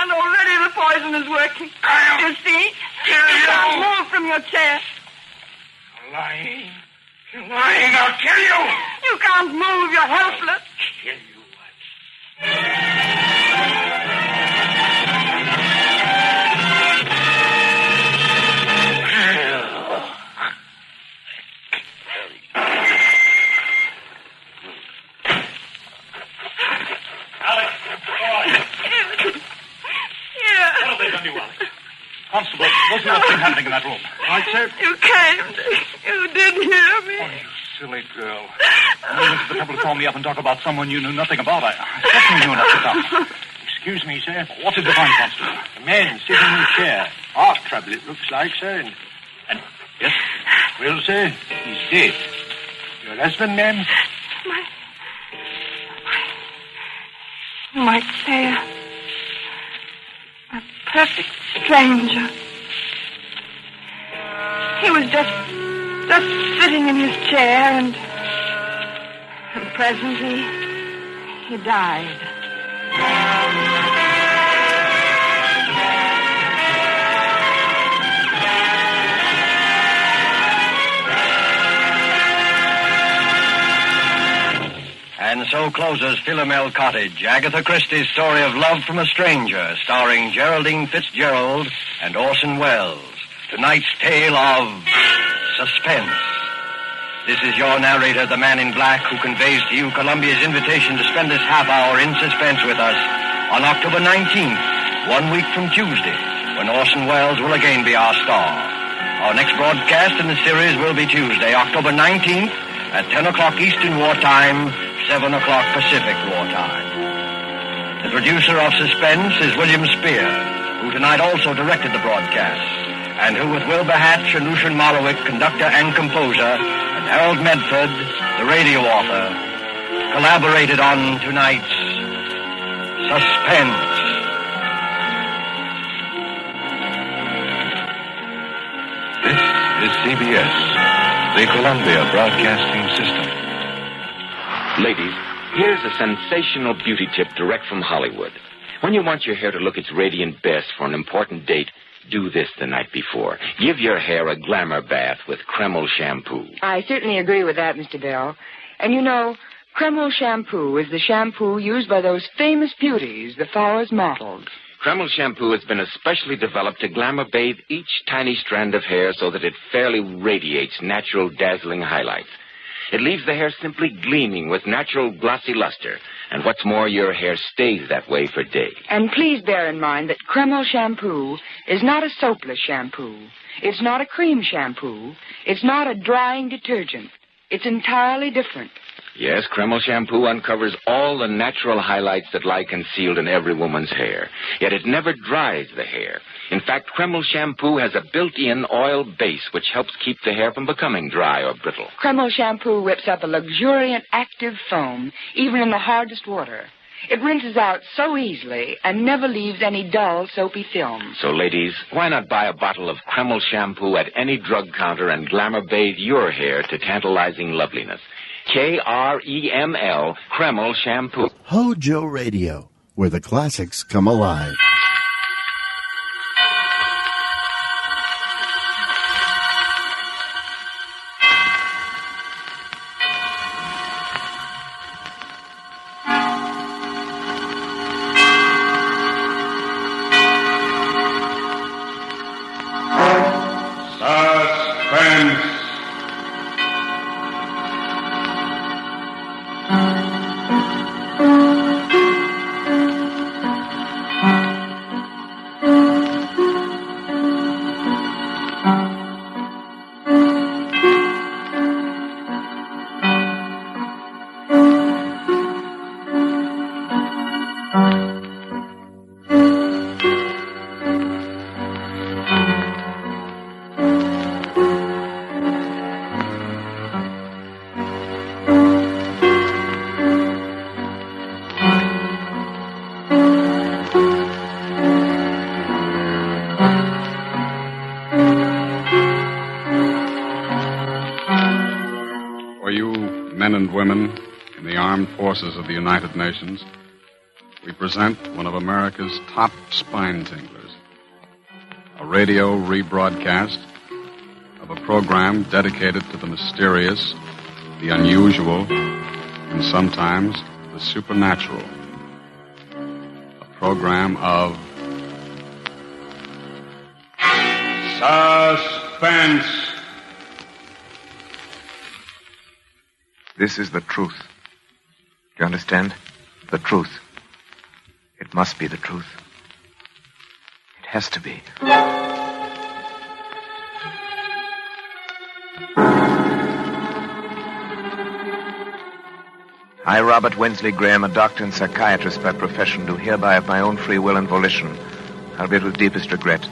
And already the poison is working. You see? You can't move from your chair. You're lying. You're lying. I'll kill you. You can't move. You're helpless. Kill you. Constable, what's been happening in that room? Right, sir? You came. You did hear me. Oh, you silly girl. You went to the trouble to call me up and talk about someone you knew nothing about. I certainly knew enough to come. Excuse me, sir. What did you find, Constable? The man sitting in the chair. Heart trouble, it looks like, sir. And yes? Well, sir, he's dead. Your husband, ma'am? You might say a perfect stranger. He was just sitting in his chair, and presently he died. And so closes Philomel Cottage, Agatha Christie's story of love from a stranger, starring Geraldine Fitzgerald and Orson Welles. Tonight's tale of suspense. This is your narrator, the man in black, who conveys to you Columbia's invitation to spend this half hour in suspense with us on October 19th, 1 week from Tuesday, when Orson Welles will again be our star. Our next broadcast in the series will be Tuesday, October 19th, at 10 o'clock Eastern Wartime, 7 o'clock Pacific Wartime. The producer of Suspense is William Spear, who tonight also directed the broadcast, and who, with Wilbur Hatch and Lucian Malowick, conductor and composer, and Harold Medford, the radio author, collaborated on tonight's Suspense. This is CBS, the Columbia Broadcasting System. Ladies, here's a sensational beauty tip direct from Hollywood. When you want your hair to look its radiant best for an important date, do this the night before. Give your hair a glamour bath with Kreml shampoo. I certainly agree with that, Mr. Bell. And you know, Kreml shampoo is the shampoo used by those famous beauties, the Flowers models. Kreml shampoo has been especially developed to glamour bathe each tiny strand of hair so that it fairly radiates natural, dazzling highlights. It leaves the hair simply gleaming with natural glossy luster. And what's more, your hair stays that way for days. And please bear in mind that Kreml shampoo is not a soapless shampoo. It's not a cream shampoo. It's not a drying detergent. It's entirely different. Yes, Kreml shampoo uncovers all the natural highlights that lie concealed in every woman's hair. Yet it never dries the hair. In fact, Kreml shampoo has a built-in oil base which helps keep the hair from becoming dry or brittle. Kreml shampoo whips up a luxuriant, active foam, even in the hardest water. It rinses out so easily and never leaves any dull, soapy film. So, ladies, why not buy a bottle of Kreml shampoo at any drug counter and glamour bathe your hair to tantalizing loveliness? Kreml, Kreml shampoo. HOJO Radio, where the classics come alive. Forces of the United Nations, we present one of America's top spine tinglers, a radio rebroadcast of a program dedicated to the mysterious, the unusual, and sometimes the supernatural. A program of suspense. This is the truth. Do you understand? The truth. It must be the truth. It has to be. I, Robert Wensley Graham, a doctor and psychiatrist by profession, do hereby of my own free will and volition, albeit with deepest regret,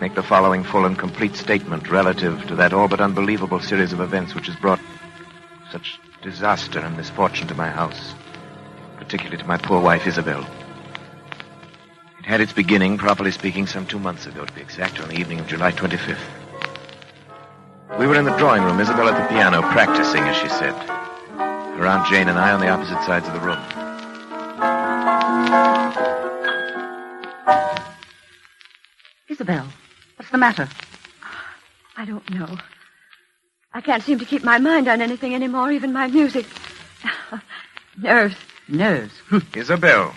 make the following full and complete statement relative to that all but unbelievable series of events which has brought such disaster and misfortune to my house, particularly to my poor wife, Isabel. It had its beginning, properly speaking, some 2 months ago, to be exact, on the evening of July 25th. We were in the drawing room, Isabel at the piano, practicing, as she said. Her Aunt Jane and I on the opposite sides of the room. Isabel, what's the matter? I don't know. I can't seem to keep my mind on anything anymore, even my music. Nerves. Nerves? Isabel.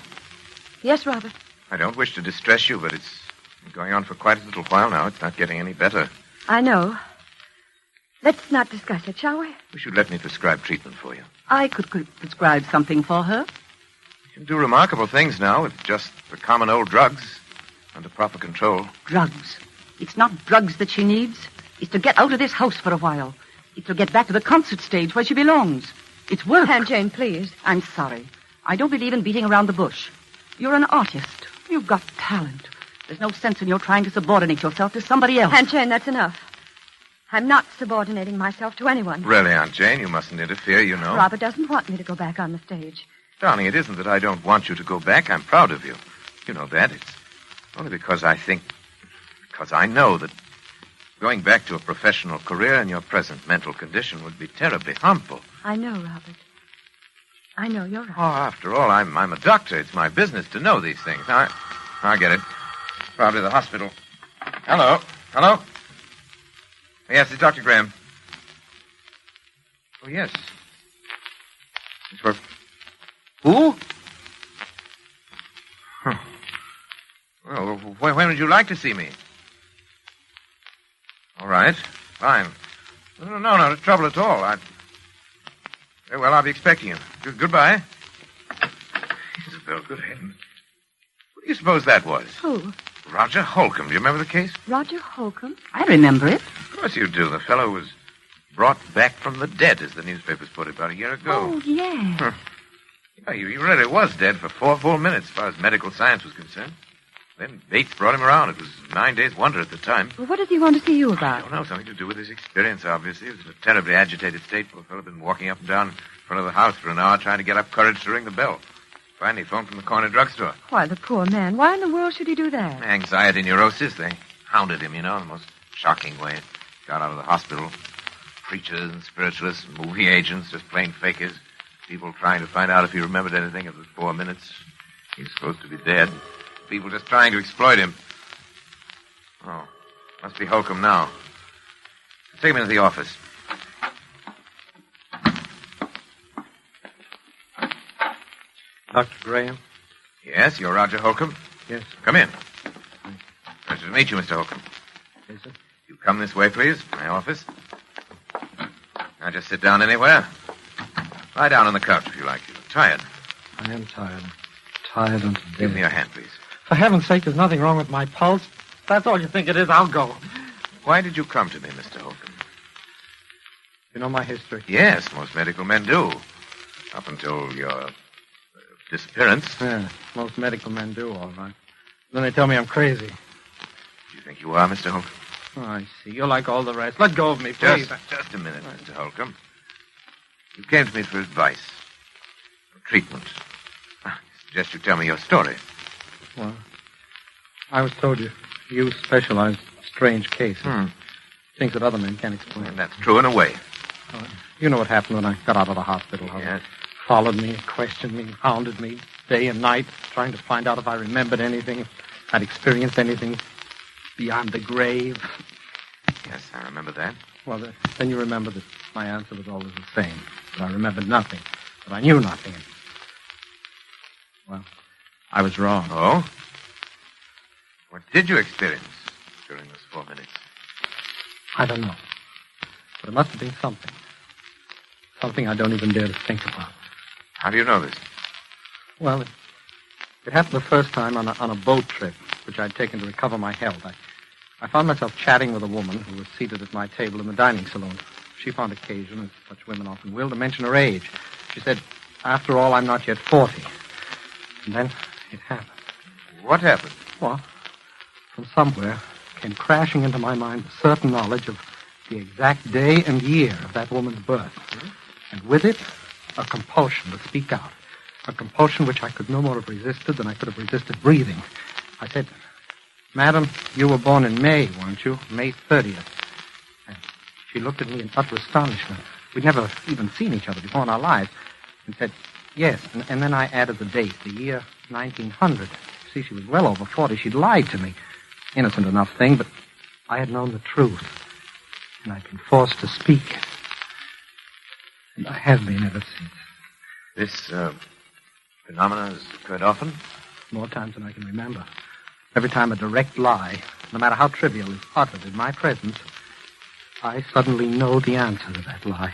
Yes, Robert? I don't wish to distress you, but it's been going on for quite a little while now. It's not getting any better. I know. Let's not discuss it, shall we? You should let me prescribe treatment for you. I could prescribe something for her. You can do remarkable things now with just the common old drugs under proper control. Drugs? It's not drugs that she needs. It's to get out of this house for a while. It's to get back to the concert stage where she belongs. It's work. Aunt Jane, please. I'm sorry. I don't believe in beating around the bush. You're an artist. You've got talent. There's no sense in your trying to subordinate yourself to somebody else. Aunt Jane, that's enough. I'm not subordinating myself to anyone. Really, Aunt Jane, you mustn't interfere, you know. Robert doesn't want me to go back on the stage. Darling, it isn't that I don't want you to go back. I'm proud of you. You know that. It's only because I know that going back to a professional career in your present mental condition would be terribly harmful. I know, Robert. I know, you're right. Oh, after all, I'm a doctor. It's my business to know these things. I get it. Probably the hospital. Hello? Hello? Yes, it's Dr. Graham. Oh, yes. It's for... Who? Huh. Well, when would you like to see me? All right. Fine. No trouble at all. Very well, I'll be expecting you. Goodbye. Isabel, good heavens. What do you suppose that was? Who? Roger Holcomb. Do you remember the case? Roger Holcomb? I remember it. Of course you do. The fellow was brought back from the dead, as the newspapers put it, about a year ago. Oh, yeah. Yeah, he really was dead for 4 full minutes, as far as medical science was concerned. Then Bates brought him around. It was 9 days' wonder at the time. Well, what does he want to see you about? I don't know. Something to do with his experience, obviously. He was in a terribly agitated state. Poor fellow had been walking up and down in front of the house for an hour trying to get up courage to ring the bell. Finally phoned from the corner drugstore. Why, the poor man. Why in the world should he do that? Anxiety neurosis. They hounded him, in the most shocking way. Got out of the hospital. Preachers and spiritualists, movie agents, just plain fakers. People trying to find out if he remembered anything of the 4 minutes. He's supposed to be dead. People just trying to exploit him. Oh, must be Holcomb now. Take him into the office. Dr. Graham? Yes, you're Roger Holcomb? Yes. Come in. Pleasure to meet you, Mr. Holcomb. Yes, sir. You come this way, please. My office. Now just sit down anywhere. Lie down on the couch if you like. You're tired. I am tired. Tired unto death. Give me your hand, please. For heaven's sake, there's nothing wrong with my pulse. If that's all you think it is, I'll go. Why did you come to me, Mr. Holcomb? You know my history? Yes, most medical men do. Up until your disappearance. Yeah, most medical men do, all right. Then they tell me I'm crazy. Do you think you are, Mr. Holcomb? Oh, I see. You're like all the rest. Let go of me, please. Just a minute, Mr. Holcomb. You came to me for advice. For treatment. I suggest you tell me your story. Well, I was told you specialize in strange cases. Things that other men can't explain. And that's true in a way. You know what happened when I got out of the hospital. How Yes. they followed me, questioned me, hounded me day and night, trying to find out if I remembered anything, if I'd experienced anything beyond the grave. Yes, I remember that. Well, then you remember that my answer was always the same. That I remembered nothing. That I knew nothing. Well, I was wrong. Oh? What did you experience during those 4 minutes? I don't know. But it must have been something. Something I don't even dare to think about. How do you know this? Well, it happened the first time on a boat trip, which I'd taken to recover my health. I found myself chatting with a woman who was seated at my table in the dining saloon. She found occasion, as such women often will, to mention her age. She said, after all, I'm not yet 40. And then it happened. What happened? Well, from somewhere came crashing into my mind a certain knowledge of the exact day and year of that woman's birth. And with it, a compulsion to speak out. A compulsion which I could no more have resisted than I could have resisted breathing. I said, Madam, you were born in May, weren't you? May 30th. And she looked at me in utter astonishment. We'd never even seen each other before in our lives. And said, yes. And then I added the date, the year 1900. See, she was well over 40. She'd lied to me. Innocent enough thing, but I had known the truth. And I'd been forced to speak. And I have been ever since. This phenomenon has occurred often? More times than I can remember. Every time a direct lie, no matter how trivial, is uttered in my presence, I suddenly know the answer to that lie.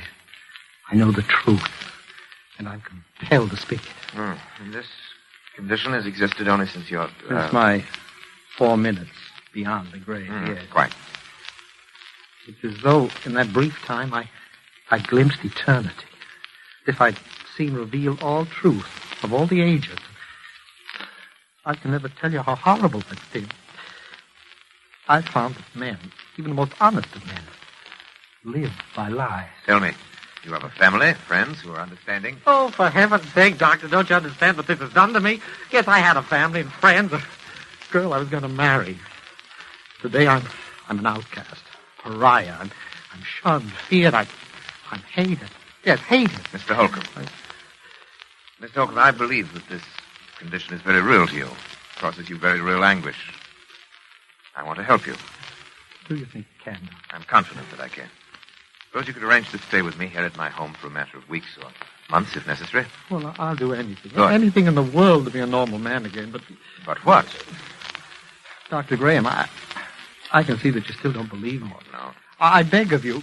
I know the truth. And I'm compelled to speak it. And this condition has existed only since your... Since my 4 minutes beyond the grave, yes. Quite. It's as though, in that brief time, I glimpsed eternity. As if I'd seen revealed all truth of all the ages. I can never tell you how horrible that's been. I found that men, even the most honest of men, live by lies. Tell me, you have a family, friends who are understanding? Oh, for heaven's sake, Doctor, don't you understand what this has done to me? Yes, I had a family and friends, a girl I was going to marry. Today I'm an outcast, pariah. I'm shunned, feared, I'm hated. Yes, hated. Mr. Holcomb. Mr. Holcomb, I believe that this condition is very real to you. Causes you very real anguish. I want to help you. Do you think you can? I'm confident that I can. Suppose you could arrange to stay with me here at my home for a matter of weeks or months, if necessary. Well, I'll do anything. Good. Anything in the world to be a normal man again, but... But what? Dr. Graham, I can see that you still don't believe me. Oh, no. I beg of you,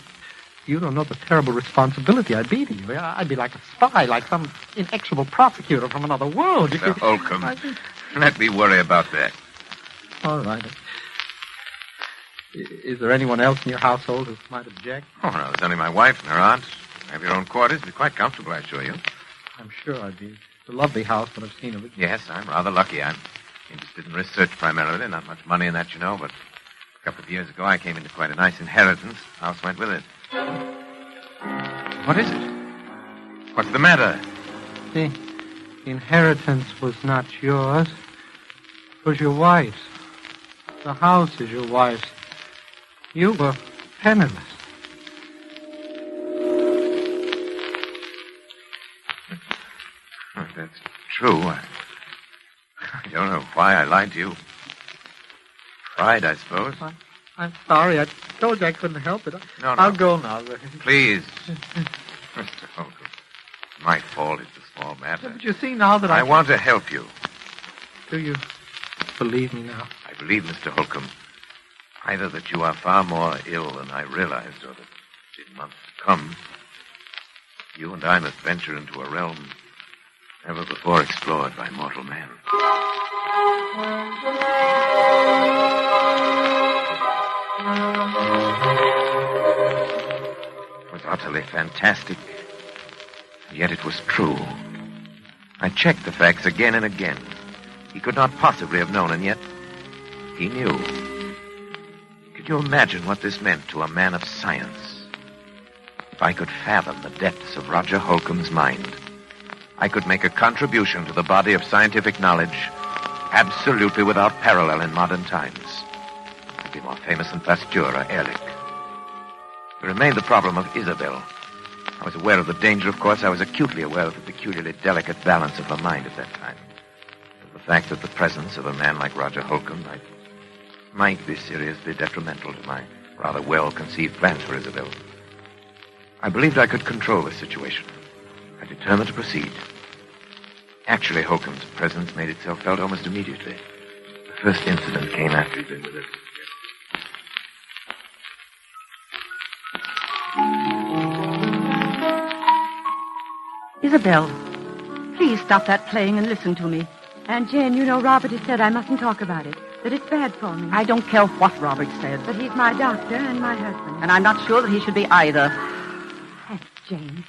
You don't know the terrible responsibility I'd be to you. I'd be like a spy, like some inexorable prosecutor from another world. Mr. Holcomb, let me worry about that. All right. Is there anyone else in your household who might object? Oh, no, there's only my wife and her aunt. Have your own quarters. Be quite comfortable, I assure you. I'm sure I'd be. It's a lovely house, what I've seen of it. Yes, I'm rather lucky. I'm interested in research primarily. Not much money in that, you know, but a couple of years ago I came into quite a nice inheritance. House went with it. What is it? What's the matter? The inheritance was not yours. It was your wife's. The house is your wife's. You were penniless. Oh, that's true. I don't know why I lied to you. Pride, I suppose. I'm sorry. I told you I couldn't help it. No. I'll go now. Please. Mr. Holcomb, my fault. It's a small matter. But you see now that I want to help you. Do you believe me now? I believe, Mr. Holcomb, either that you are far more ill than I realized, or that in months to come, you and I must venture into a realm never before explored by mortal man. It was utterly fantastic, and yet it was true. I checked the facts again and again. He could not possibly have known, and yet he knew. Could you imagine what this meant to a man of science? If I could fathom the depths of Roger Holcomb's mind, I could make a contribution to the body of scientific knowledge absolutely without parallel in modern times. I'd be more famous than Pasteur or Ehrlich. There remained the problem of Isabel. I was aware of the danger, of course. I was acutely aware of the peculiarly delicate balance of her mind at that time. The fact that the presence of a man like Roger Holcomb might be seriously detrimental to my rather well-conceived plans for Isabel. I believed I could control the situation. I determined to proceed. Actually, Holcomb's presence made itself felt almost immediately. The first incident came after he'd been with us. Isabel, please stop that playing and listen to me. Aunt Jane, you know Robert has said I mustn't talk about it, that it's bad for me. I don't care what Robert said. But he's my doctor and my husband. And I'm not sure that he should be either. Aunt Jane,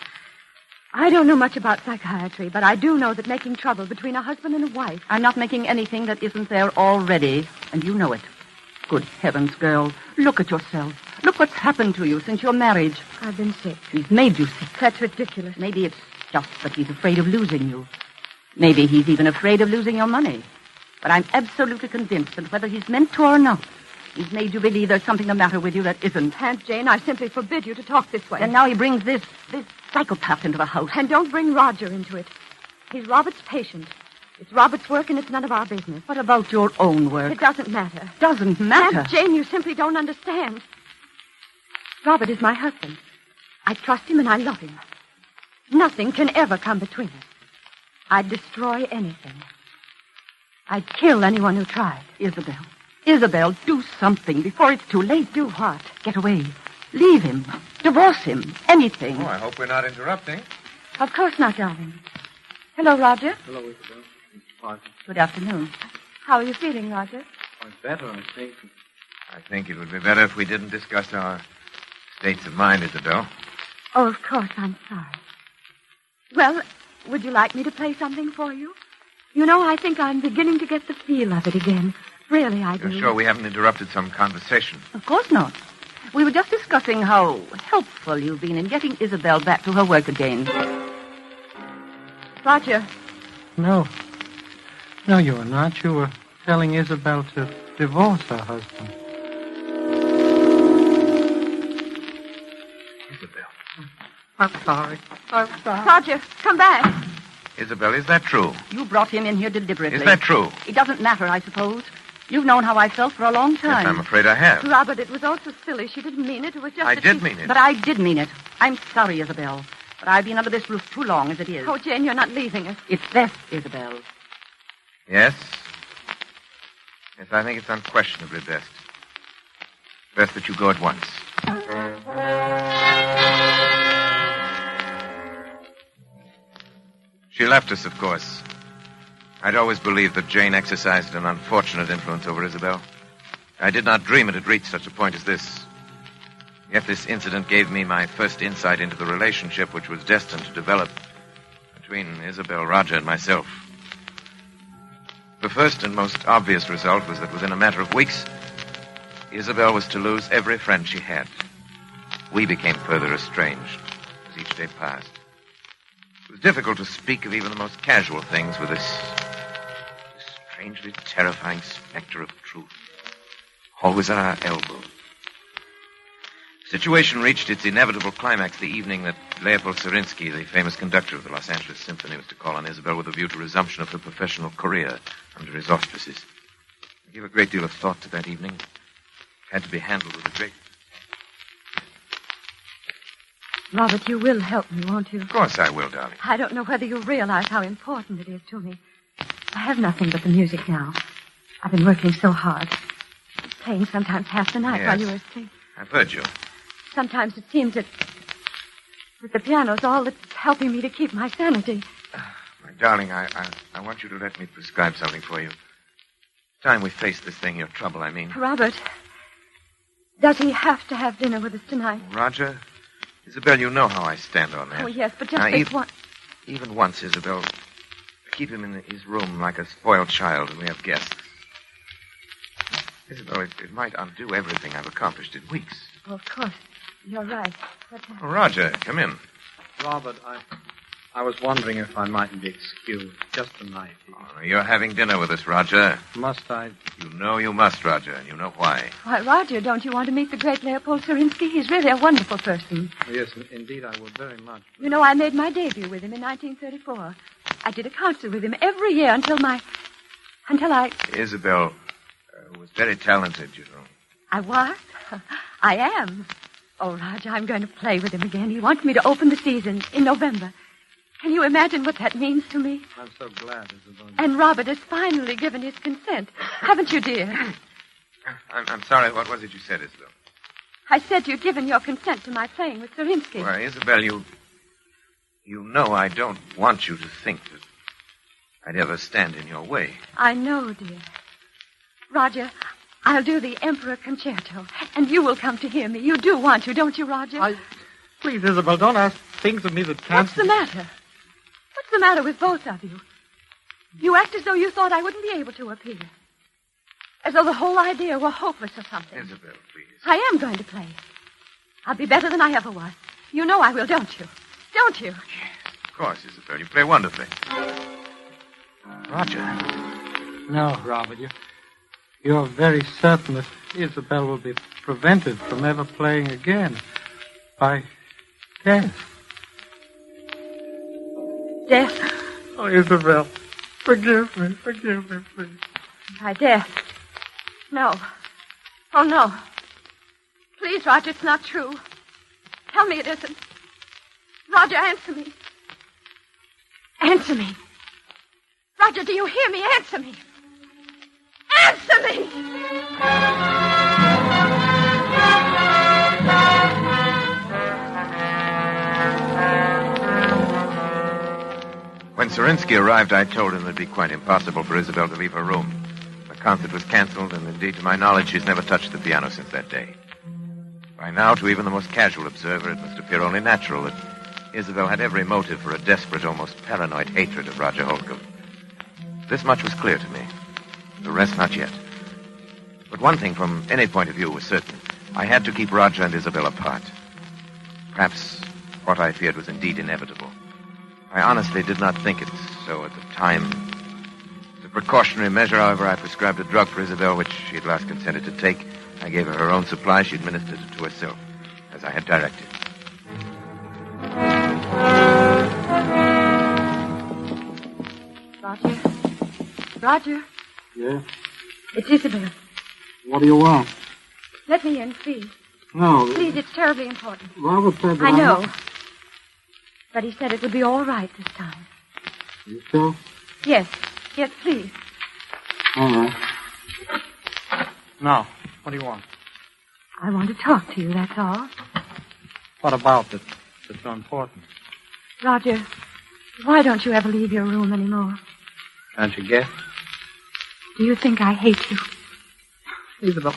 I don't know much about psychiatry, but I do know that making trouble between a husband and a wife... I'm not making anything that isn't there already, and you know it. Good heavens, girl, look at yourself. Look what's happened to you since your marriage. I've been sick. He's made you sick. That's ridiculous. Maybe it's just that he's afraid of losing you. Maybe he's even afraid of losing your money. But I'm absolutely convinced that whether he's meant to or not, he's made you believe there's something the matter with you that isn't. Aunt Jane, I simply forbid you to talk this way. And now he brings this psychopath into the house. And don't bring Roger into it. He's Robert's patient. It's Robert's work and it's none of our business. What about your own work? It doesn't matter. Doesn't matter? Aunt Jane, you simply don't understand. Robert is my husband. I trust him and I love him. Nothing can ever come between us. I'd destroy anything. I'd kill anyone who tried. Isabel, do something before it's too late. Do what? Get away. Leave him. Divorce him. Anything. Oh, I hope we're not interrupting. Of course not, darling. Hello, Roger. Hello, Isabel. Good afternoon. How are you feeling, Roger? Better, I think. I think it would be better if we didn't discuss our states of mind, Isabel. Oh, of course, I'm sorry. Well, would you like me to play something for you? You know, I think I'm beginning to get the feel of it again. Really, I do. You're sure we haven't interrupted some conversation? Of course not. We were just discussing how helpful you've been in getting Isabel back to her work again. Roger. No. No, you were not. You were telling Isabel to divorce her husband. Isabel. I'm sorry. Roger, come back. Isabel, is that true? You brought him in here deliberately. Is that true? It doesn't matter, I suppose. You've known how I felt for a long time. Yes, I'm afraid I have. Robert, it was all so silly. She didn't mean it. It was just I did mean it. But I did mean it. I'm sorry, Isabel. But I've been under this roof too long as it is. Oh, Jane, you're not leaving us. It's best, Isabel. Yes? Yes, I think it's unquestionably best. Best that you go at once. She left us, of course. I'd always believed that Jane exercised an unfortunate influence over Isabel. I did not dream it had reached such a point as this. Yet this incident gave me my first insight into the relationship which was destined to develop between Isabel, Roger, and myself. The first and most obvious result was that within a matter of weeks, Isabel was to lose every friend she had. We became further estranged as each day passed. It was difficult to speak of even the most casual things with this strangely terrifying specter of truth always at our elbow. The situation reached its inevitable climax the evening that Leopold Serinsky, the famous conductor of the Los Angeles Symphony, was to call on Isabel with a view to resumption of her professional career under his auspices. I gave a great deal of thought to that evening. It had to be handled with a great... Robert, you will help me, won't you? Of course I will, darling. I don't know whether you realize how important it is to me. I have nothing but the music now. I've been working so hard. Playing sometimes half the night while you were asleep. I've heard you. Sometimes it seems that the piano's all that's helping me to keep my sanity. My darling, I want you to let me prescribe something for you. Time we face this thing, your trouble, I mean. Robert, does he have to have dinner with us tonight? Roger, Isabel, you know how I stand on that. Oh, yes, but just now, this one... Even once, Isabel, keep him in his room like a spoiled child when we have guests. Isabel, it might undo everything I've accomplished in weeks. Oh, of course. You're right. But, Oh, Roger, come in. Robert, I was wondering if I mightn't be excused just tonight. Oh, you're having dinner with us, Roger. Must I? You know you must, Roger, and you know why. Why, Roger, don't you want to meet the great Leopold Serinsky? He's really a wonderful person. Yes, indeed, I would very much. You know, I made my debut with him in 1934. I did a concert with him every year until I... Isabel was very talented, you know. I was? I am. Oh, Roger, I'm going to play with him again. He wants me to open the season in November. Can you imagine what that means to me? I'm so glad, Isabel. And Robert has finally given his consent. Haven't you, dear? I'm sorry, what was it you said, Isabel? I said you'd given your consent to my playing with Serinsky. Well, Isabel, you know I don't want you to think that I'd ever stand in your way. I know, dear. Roger, I'll do the Emperor Concerto, and you will come to hear me. You do want to, don't you, Roger? Please, Isabel, don't ask things of me that can't... What's the matter? What's the matter with both of you? You act as though you thought I wouldn't be able to appear. As though the whole idea were hopeless or something. Isabel, please. I am going to play. I'll be better than I ever was. You know I will, don't you? Don't you? Of course, Isabel. You play wonderfully. Roger. No, Robert, you're very certain that Isabel will be prevented from ever playing again by death. Death? Oh, Isabel, forgive me, please. By death? No. Oh, no. Please, Roger, it's not true. Tell me it isn't. Roger, answer me. Answer me. Roger, do you hear me? Answer me. Answer me! When Serinsky arrived, I told him it would be quite impossible for Isabel to leave her room. The concert was canceled, and indeed, to my knowledge, she's never touched the piano since that day. By now, to even the most casual observer, it must appear only natural that Isabel had every motive for a desperate, almost paranoid hatred of Roger Holcomb. This much was clear to me. The rest not yet. But one thing from any point of view was certain. I had to keep Roger and Isabel apart. Perhaps what I feared was indeed inevitable. I honestly did not think it so at the time. As a precautionary measure, however, I prescribed a drug for Isabel, which she at last consented to take. I gave her her own supply. She administered it to herself, as I had directed. Roger? Roger? Yeah? It's Isabel. What do you want? Let me in, please. No. Please, it's terribly important. Robert said that I know. But he said it would be all right this time. You sure? Yes. Yes, please. All right. Now, what do you want? I want to talk to you, that's all. What about it? It's so important. Roger, Why don't you ever leave your room anymore? Can't you guess? Do you think I hate you? Isabel,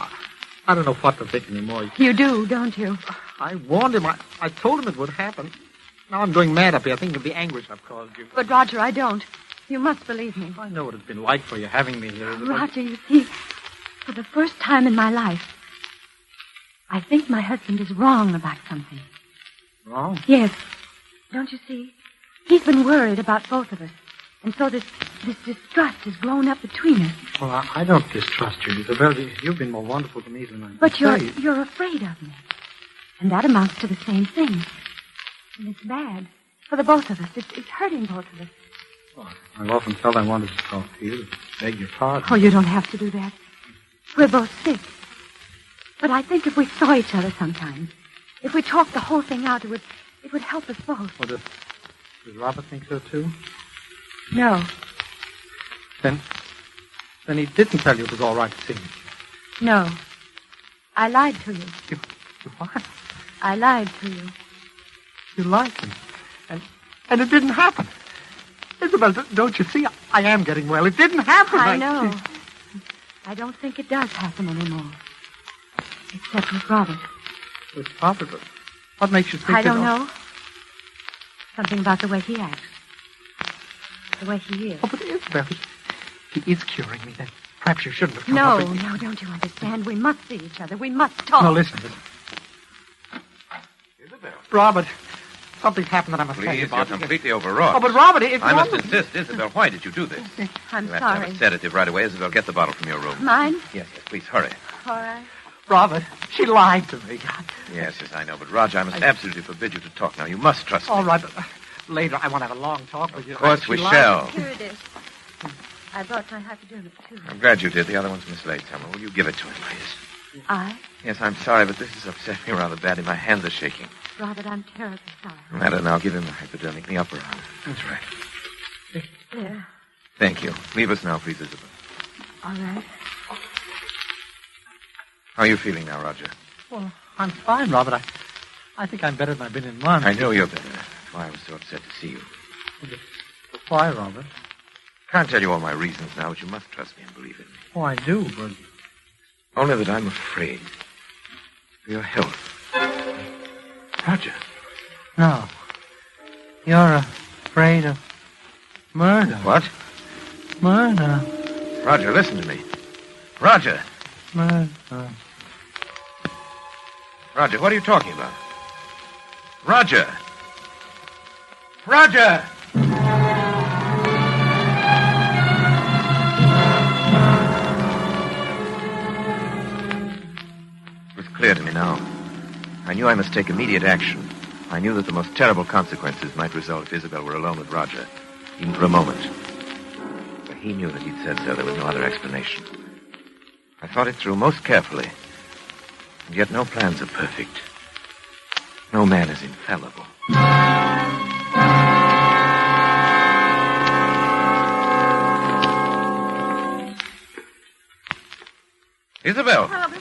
I don't know what to think anymore. You do, don't you? I warned him. I told him it would happen. Now I'm going mad up here, thinking of the anguish I've caused you. But, Roger, I don't. You must believe me. I know what it's been like for you having me here. Isabel. Roger, you see, for the first time in my life, I think my husband is wrong about something. Wrong? Yes. Don't you see? He's been worried about both of us. And so this distrust has grown up between us. Well, I don't distrust you, Isabel. You've been more wonderful to me than I But say. you're afraid of me. And that amounts to the same thing. And it's bad. For the both of us. It's hurting both of us. Well, I've often felt I wanted to talk to you, beg your pardon. Oh, you don't have to do that. We're both sick. But I think if we saw each other sometimes, if we talked the whole thing out, it would help us both. Well, does Robert think so, too? No. Then he didn't tell you it was all right to see me. No. I lied to you. You what? I lied to you. You lied to me. And it didn't happen. Isabel, don't you see? I am getting well. It didn't happen. I know. I don't think it does happen anymore. Except with Robert. With Robert? What makes you think I don't know. Something about the way he acts. The way he is. Oh, but Isabel, he is curing me. Then perhaps you shouldn't have come No, up with... no, don't you understand? We must see each other. We must talk. No, listen. Isabel. Robert, something's happened that I must tell you Please, about. you're completely overwrought. Oh, but Robert, if I must insist, Isabel, why did you do this? I'm You have to have sorry. a sedative right away. Isabel, get the bottle from your room. Mine? Yes, please, hurry. All right. Robert, she lied to me. Yes, I know. But, Roger, I must absolutely forbid you to talk now. You must trust me. All right, but later I want to have a long talk with you. Of course She we lied. shall. Here it is. I brought my hypodermic, too. I'm glad you did. The other one's mislaid somewhere. Will you give it to him, please? I? Yes, I'm sorry, but this has upset me rather badly. My hands are shaking. Robert, I'm terribly sorry. No matter now. Give him the hypodermic in the upper arm. That's right. There. Thank you. Leave us now, please, Isabel. All right. How are you feeling now, Roger? Well, I'm fine, Robert. I think I'm better than I've been in months. I know you're better. That's why I was so upset to see you. Why, Robert? Can't tell you all my reasons now, but you must trust me and believe in me. Oh, I do, but... Only that I'm afraid for your health. Roger. No. You're afraid of murder. What? Murder. Roger, listen to me. Roger. Murder. Roger, what are you talking about? Roger! Roger! It was clear to me now. I knew I must take immediate action. I knew that the most terrible consequences might result if Isabel were alone with Roger, even for a moment. But he knew that he'd said so. There was no other explanation. I thought it through most carefully. And yet no plans are perfect. No man is infallible. Isabel! Robert,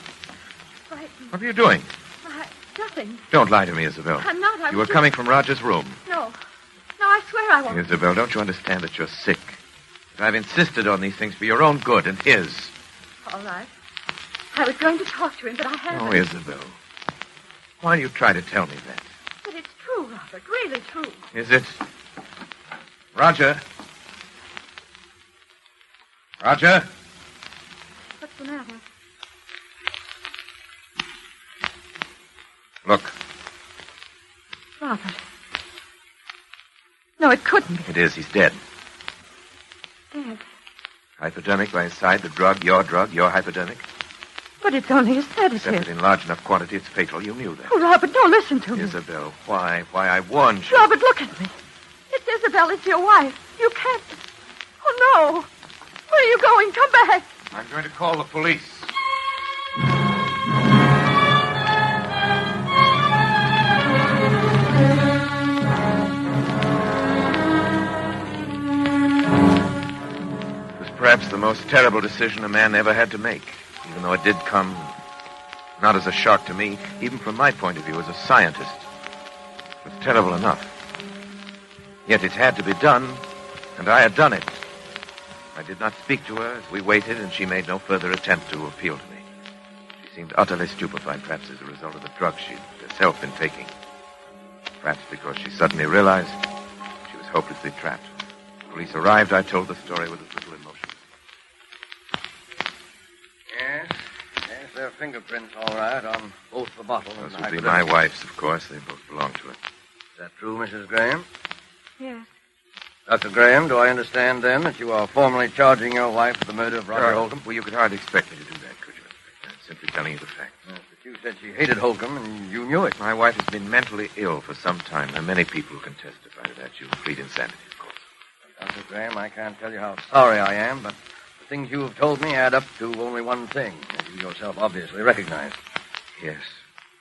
frightened. What are you doing? Nothing. Don't lie to me, Isabel. I'm not. I You were was coming from Roger's room. No. No, I swear I won't. Isabel, don't you understand that you're sick? That I've insisted on these things for your own good and his. All right. I was going to talk to him, but I haven't. Oh, Isabel. Why do you try to tell me that? But it's true, Robert. Really true. Is it? Roger? Roger? What's the matter? Look, Robert. No, it couldn't be. it is. He's dead. Dead. Hypodermic by his side, the drug, your hypodermic. But it's only a Except that sedative. in large enough quantity, it's fatal. You knew that. Oh, Robert, don't listen to me. Isabel, why? Why, I warned you. Robert, look at me. It's Isabel. It's your wife. You can't. Oh, no. Where are you going? Come back. I'm going to call the police. It was perhaps the most terrible decision a man ever had to make, even though it did come not as a shock to me, even from my point of view as a scientist. It was terrible enough. Yet it had to be done, and I had done it. I did not speak to her as we waited, and she made no further attempt to appeal to me. She seemed utterly stupefied, perhaps as a result of the drugs she'd herself been taking. Perhaps because she suddenly realized she was hopelessly trapped. When police arrived, I told the story with as little emotion. Yes, there are fingerprints all right on both the bottle and Those the would be my wife's, of course. They both belong to her. Is that true, Mrs. Graham? Yes. Dr. Graham, do I understand then that you are formally charging your wife with the murder of Roger Holcomb? Well, you could hardly expect me to do that, could you, Inspector? I'm simply telling you the facts. Yes, but you said she hated Holcomb, and you knew it. My wife has been mentally ill for some time. Now, many people can testify to that. You plead insanity, of course. Dr. Graham, I can't tell you how sorry I am, but the things you have told me add up to only one thing, as you yourself obviously recognize. Yes.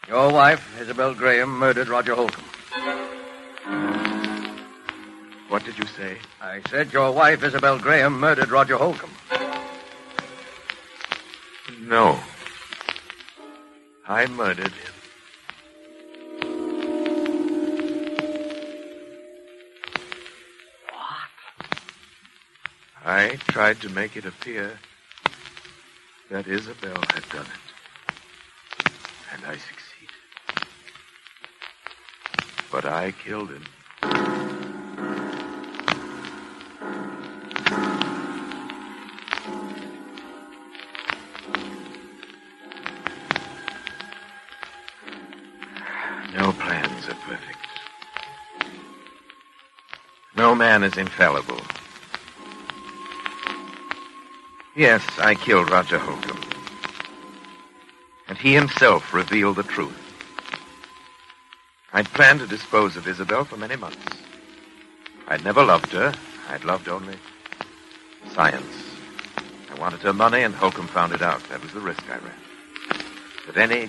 Your wife, Isabel Graham, murdered Roger Holcomb. What did you say? I said your wife, Isabel Graham, murdered Roger Holcomb. No. I murdered him. What? I tried to make it appear that Isabel had done it. And I succeeded. But I killed him. No plans are perfect. No man is infallible. Yes, I killed Roger Holcomb. And he himself revealed the truth. I'd planned to dispose of Isabel for many months. I'd never loved her. I'd loved only science. I wanted her money, and Holcomb found it out. That was the risk I ran. But any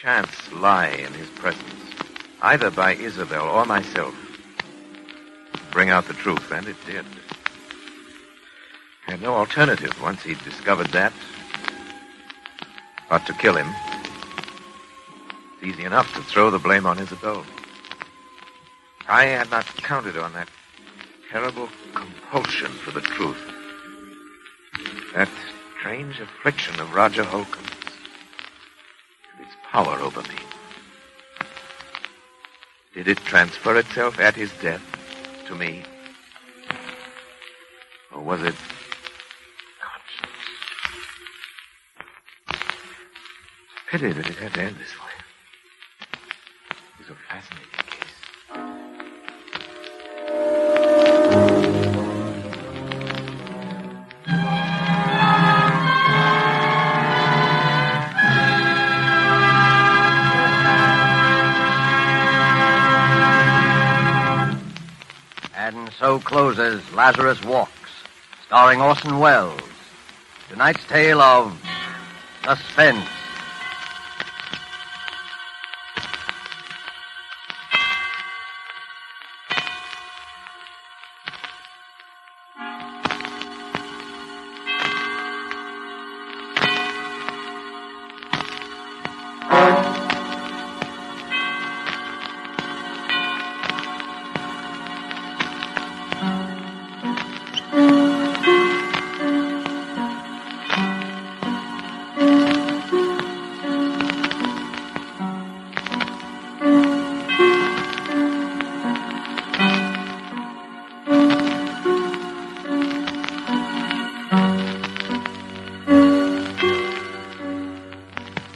chance lie in his presence, either by Isabel or myself, bring out the truth, and it did. I had no alternative once he'd discovered that, but to kill him. It's easy enough to throw the blame on Isabel. I had not counted on that terrible compulsion for the truth. That strange affliction of Roger Holcomb's. Its power over me. Did it transfer itself at his death to me? Or was it conscience? It's a pity that it had to end this way. It was a fascinating case. And so closes Lazarus Walks, starring Orson Welles. Tonight's tale of suspense.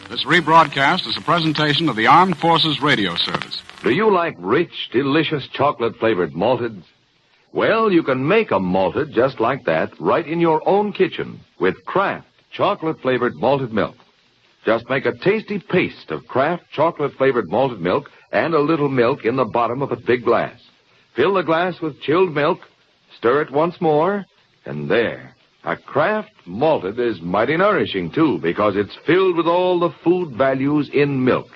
This rebroadcast is a presentation of the Armed Forces Radio Service. Do you like rich, delicious chocolate-flavored malteds? Well, you can make a malted just like that right in your own kitchen with Kraft chocolate-flavored malted milk. Just make a tasty paste of Kraft chocolate-flavored malted milk and a little milk in the bottom of a big glass. Fill the glass with chilled milk, stir it once more, and there. A Kraft malted is mighty nourishing, too, because it's filled with all the food values in milk.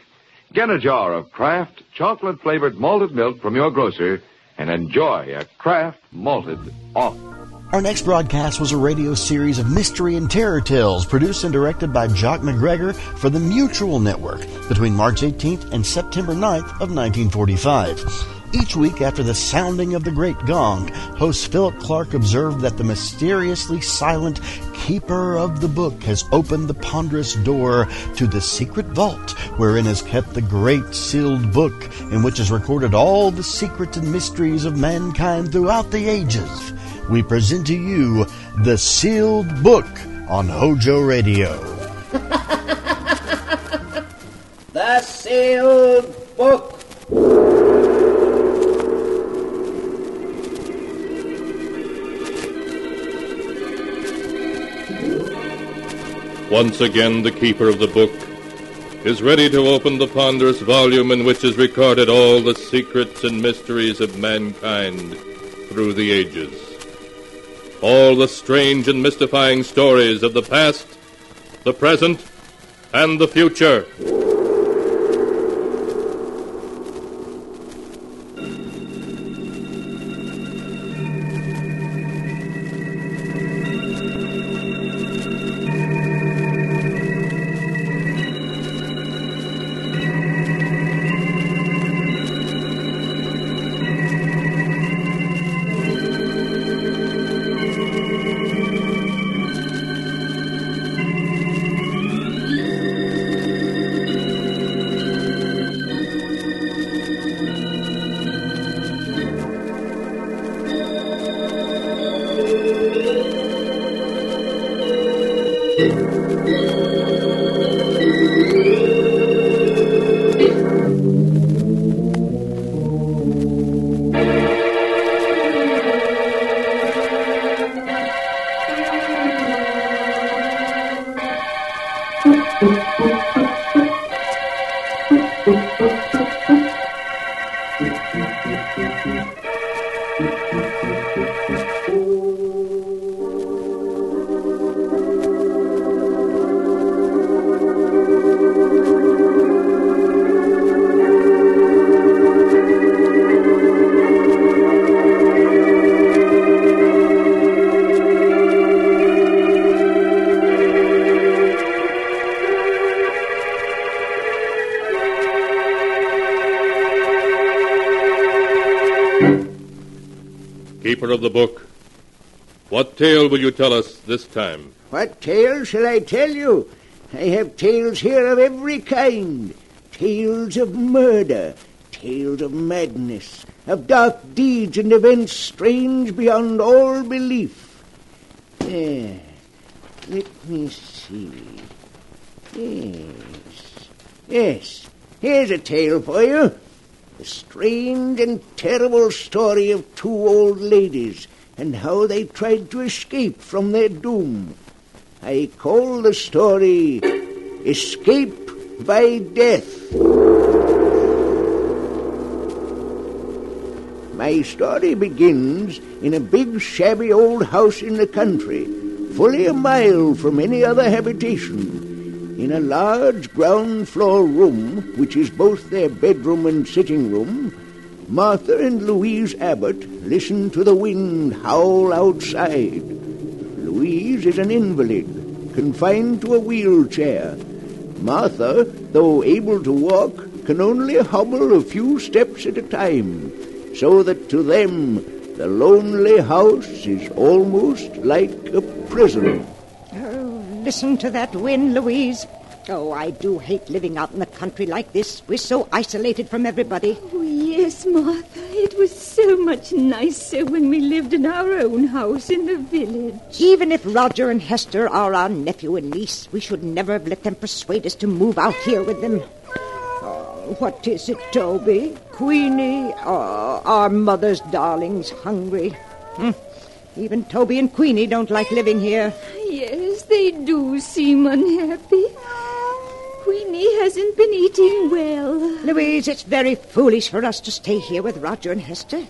Get a jar of Kraft chocolate-flavored malted milk from your grocer and enjoy a Kraft malted offer. Our next broadcast was a radio series of mystery and terror tales produced and directed by Jock McGregor for the Mutual Network between March 18th and September 9th of 1945. Each week after the sounding of the great gong, host Philip Clark observed that the mysteriously silent keeper of the book has opened the ponderous door to the secret vault wherein is kept the great sealed book in which is recorded all the secrets and mysteries of mankind throughout the ages. We present to you The Sealed Book on HOJO Radio. The Sealed Book. Once again, the keeper of the book is ready to open the ponderous volume in which is recorded all the secrets and mysteries of mankind through the ages. All the strange and mystifying stories of the past, the present, and the future. Keeper of the book, what tale will you tell us this time? What tale shall I tell you? I have tales here of every kind. Tales of murder, tales of madness, of dark deeds and events strange beyond all belief. Let me see. Yes, here's a tale for you. A strange and terrible story of two old ladies and how they tried to escape from their doom. I call the story Escape by Death. My story begins in a big, shabby old house in the country, fully a mile from any other habitation. In a large ground-floor room, which is both their bedroom and sitting room, Martha and Louise Abbott listen to the wind howl outside. Louise is an invalid, confined to a wheelchair. Martha, though able to walk, can only hobble a few steps at a time, so that to them the lonely house is almost like a prison. Listen to that wind, Louise. Oh, I do hate living out in the country like this. We're so isolated from everybody. Oh, yes, Martha. It was so much nicer when we lived in our own house in the village. Even if Roger and Hester are our nephew and niece, we should never have let them persuade us to move out here with them. Oh, what is it, Toby? Queenie? Oh, our mother's darling's hungry. Even Toby and Queenie don't like living here. Yes, they do seem unhappy. Queenie hasn't been eating well. Louise, it's very foolish for us to stay here with Roger and Hester.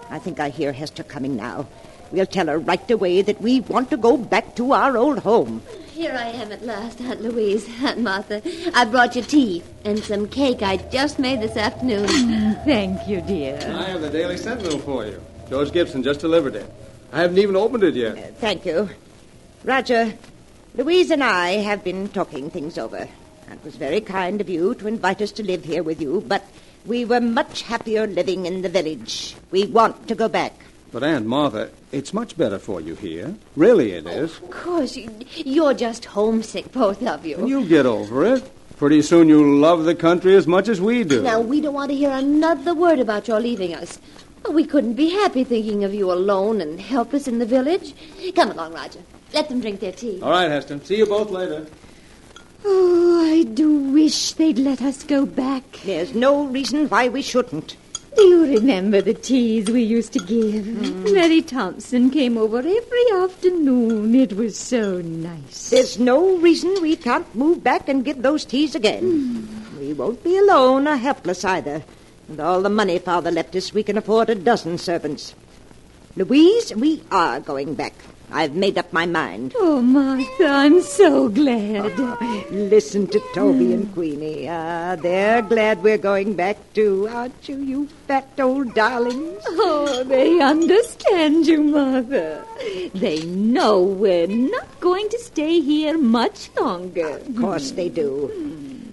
I think I hear Hester coming now. We'll tell her right away that we want to go back to our old home. Here I am at last, Aunt Louise. Aunt Martha, I brought you tea and some cake I just made this afternoon. Thank you, dear. I have the Daily Sentinel for you. George Gibson just delivered it. I haven't even opened it yet. Thank you. Roger, Louise and I have been talking things over. It was very kind of you to invite us to live here with you, but we were much happier living in the village. We want to go back. But, Aunt Martha, it's much better for you here. Really it is. Of course, you're just homesick, both of you. And you'll get over it. Pretty soon you'll love the country as much as we do. Now, we don't want to hear another word about your leaving us. We couldn't be happy thinking of you alone and helpless in the village. Come along, Roger. Let them drink their tea. All right, Heston. See you both later. Oh, I do wish they'd let us go back. There's no reason why we shouldn't. Do you remember the teas we used to give? Mary Thompson came over every afternoon. It was so nice. There's no reason we can't move back and give those teas again. We won't be alone or helpless either. With all the money Father left us, we can afford a dozen servants. Louise, we are going back. I've made up my mind. Oh, Martha, I'm so glad. Listen to Toby and Queenie. They're glad we're going back too, aren't you, you fat old darlings? Oh, they understand you, Mother. They know we're not going to stay here much longer. Of course they do.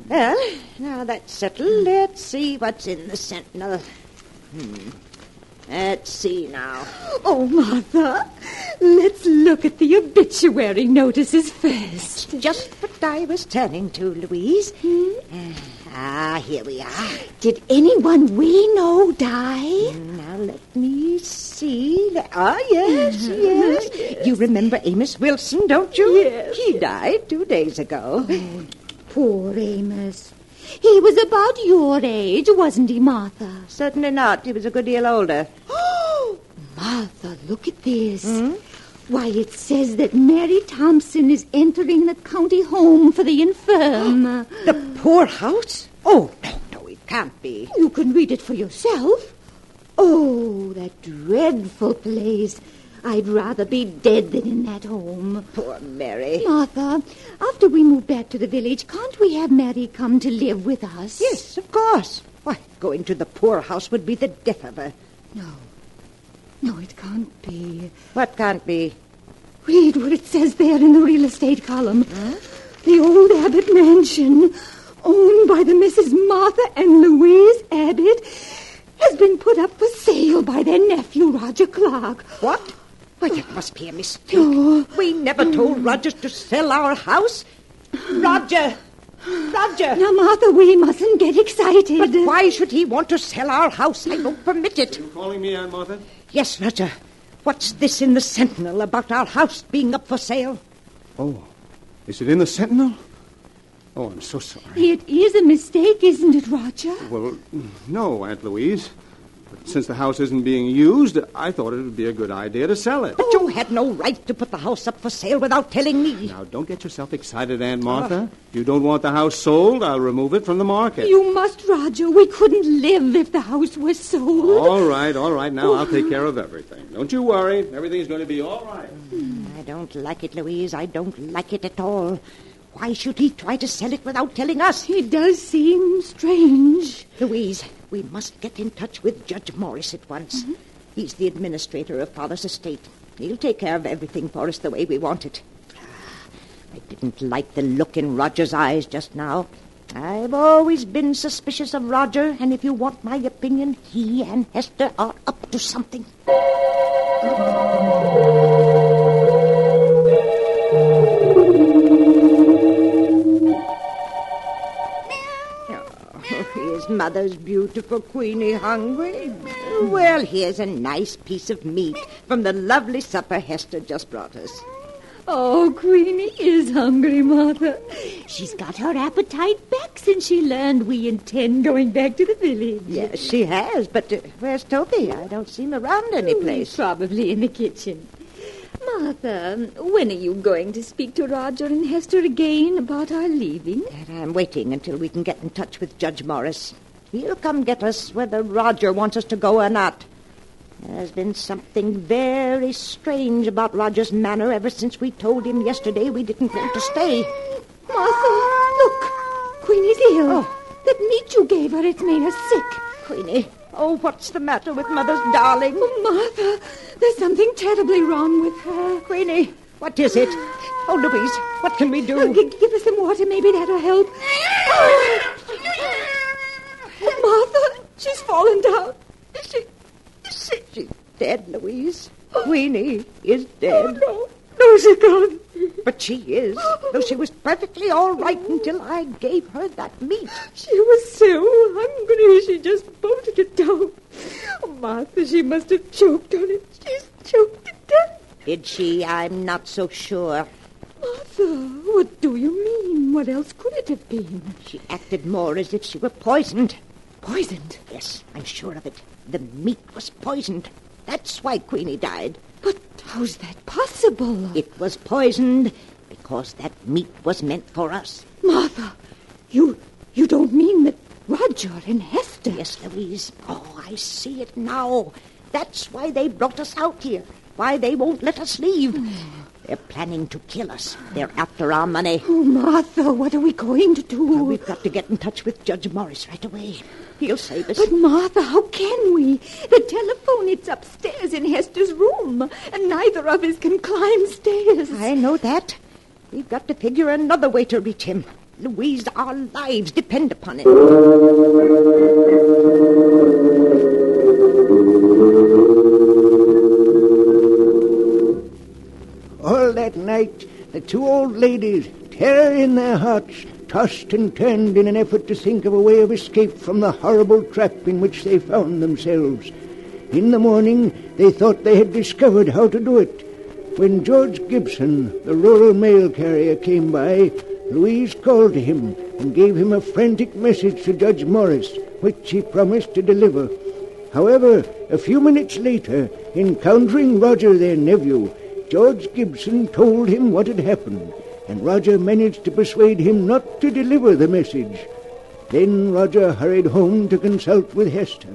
Well, now that's settled. Let's see what's in the Sentinel. Let's see now. Oh, Martha, let's look at the obituary notices first. Just what I was turning to, Louise. Here we are. Did anyone we know die? Now, let me see. Yes. You remember Amos Wilson, don't you? Yes. He died 2 days ago. Poor Amos. He was about your age, wasn't he, Martha? Certainly not. He was a good deal older. Oh, Martha, look at this. Why, it says that Mary Thompson is entering the county home for the infirm. The poorhouse? Oh, no, it can't be. You can read it for yourself. Oh, that dreadful place. I'd rather be dead than in that home. Poor Mary. Martha, after we move back to the village, can't we have Mary come to live with us? Yes, of course. Why, going to the poorhouse would be the death of her. No, it can't be. What can't be? Read what it says there in the real estate column. The old Abbott mansion, owned by the Mrs. Martha and Louise Abbott, has been put up for sale by their nephew, Roger Clark. What? Why, that must be a mistake. We never told Roger to sell our house. Roger! Now, Martha, we mustn't get excited. But why should he want to sell our house? I don't permit it. You calling me, Aunt Martha? Yes, Roger. What's this in the Sentinel about our house being up for sale? Oh, is it in the Sentinel? Oh, I'm so sorry. It is a mistake, isn't it, Roger? Well, no, Aunt Louise. But since the house isn't being used, I thought it would be a good idea to sell it. But you had no right to put the house up for sale without telling me. Now, don't get yourself excited, Aunt Martha. If you don't want the house sold, I'll remove it from the market. You must, Roger. We couldn't live if the house was sold. All right. Now I'll take care of everything. Don't you worry. Everything's going to be all right. I don't like it, Louise. I don't like it at all. Why should he try to sell it without telling us? It does seem strange. Louise, we must get in touch with Judge Morris at once. He's the administrator of Father's estate. He'll take care of everything for us the way we want it. I didn't like the look in Roger's eyes just now. I've always been suspicious of Roger, and if you want my opinion, he and Hester are up to something. Is Mother's beautiful Queenie hungry? Well, here's a nice piece of meat from the lovely supper Hester just brought us. Oh, Queenie is hungry, Martha. She's got her appetite back since she learned we intend going back to the village. Yes, she has, but where's Toby? I don't see him around any place. He's probably in the kitchen. Martha, when are you going to speak to Roger and Hester again about our leaving? I'm waiting until we can get in touch with Judge Morris. He'll come get us whether Roger wants us to go or not. There's been something very strange about Roger's manner ever since we told him yesterday we didn't want to stay. Martha, look. Queenie's ill. Oh. That meat you gave her, it's made her sick. Queenie, what's the matter with Mother's darling? Oh, Martha, there's something terribly wrong with her. Queenie, What is it? Oh, Louise, what can we do? Give us some water. Maybe that'll help. Martha, she's fallen down. She's dead, Louise. Queenie is dead. Oh, no, she's gone. But she is, though she was perfectly all right until I gave her that meat. She was so hungry, she just bolted it down. Oh, Martha, she must have choked on it. She's choked to death. Did she? I'm not so sure. Martha, what do you mean? What else could it have been? She acted more as if she were poisoned. Poisoned? Yes, I'm sure of it. The meat was poisoned. That's why Queenie died. But how's that possible? It was poisoned because that meat was meant for us. Martha, you don't mean that Roger and Hester... Yes, Louise. Oh, I see it now. That's why they brought us out here. Why they won't let us leave. They're planning to kill us. They're after our money. Oh, Martha, what are we going to do? Well, we've got to get in touch with Judge Morris right away. He'll save us. But, Martha, how can we? The telephone, it's upstairs in Hester's room, and neither of us can climb stairs. I know that. We've got to figure another way to reach him. Louise, our lives depend upon it. All that night, the two old ladies, terror in their hearts, tossed and turned in an effort to think of a way of escape from the horrible trap in which they found themselves. In the morning, they thought they had discovered how to do it. When George Gibson, the rural mail carrier, came by, Louise called to him and gave him a frantic message to Judge Morris, which he promised to deliver. However, a few minutes later, encountering Roger, their nephew, George Gibson told him what had happened, and Roger managed to persuade him not to deliver the message. Then Roger hurried home to consult with Hester.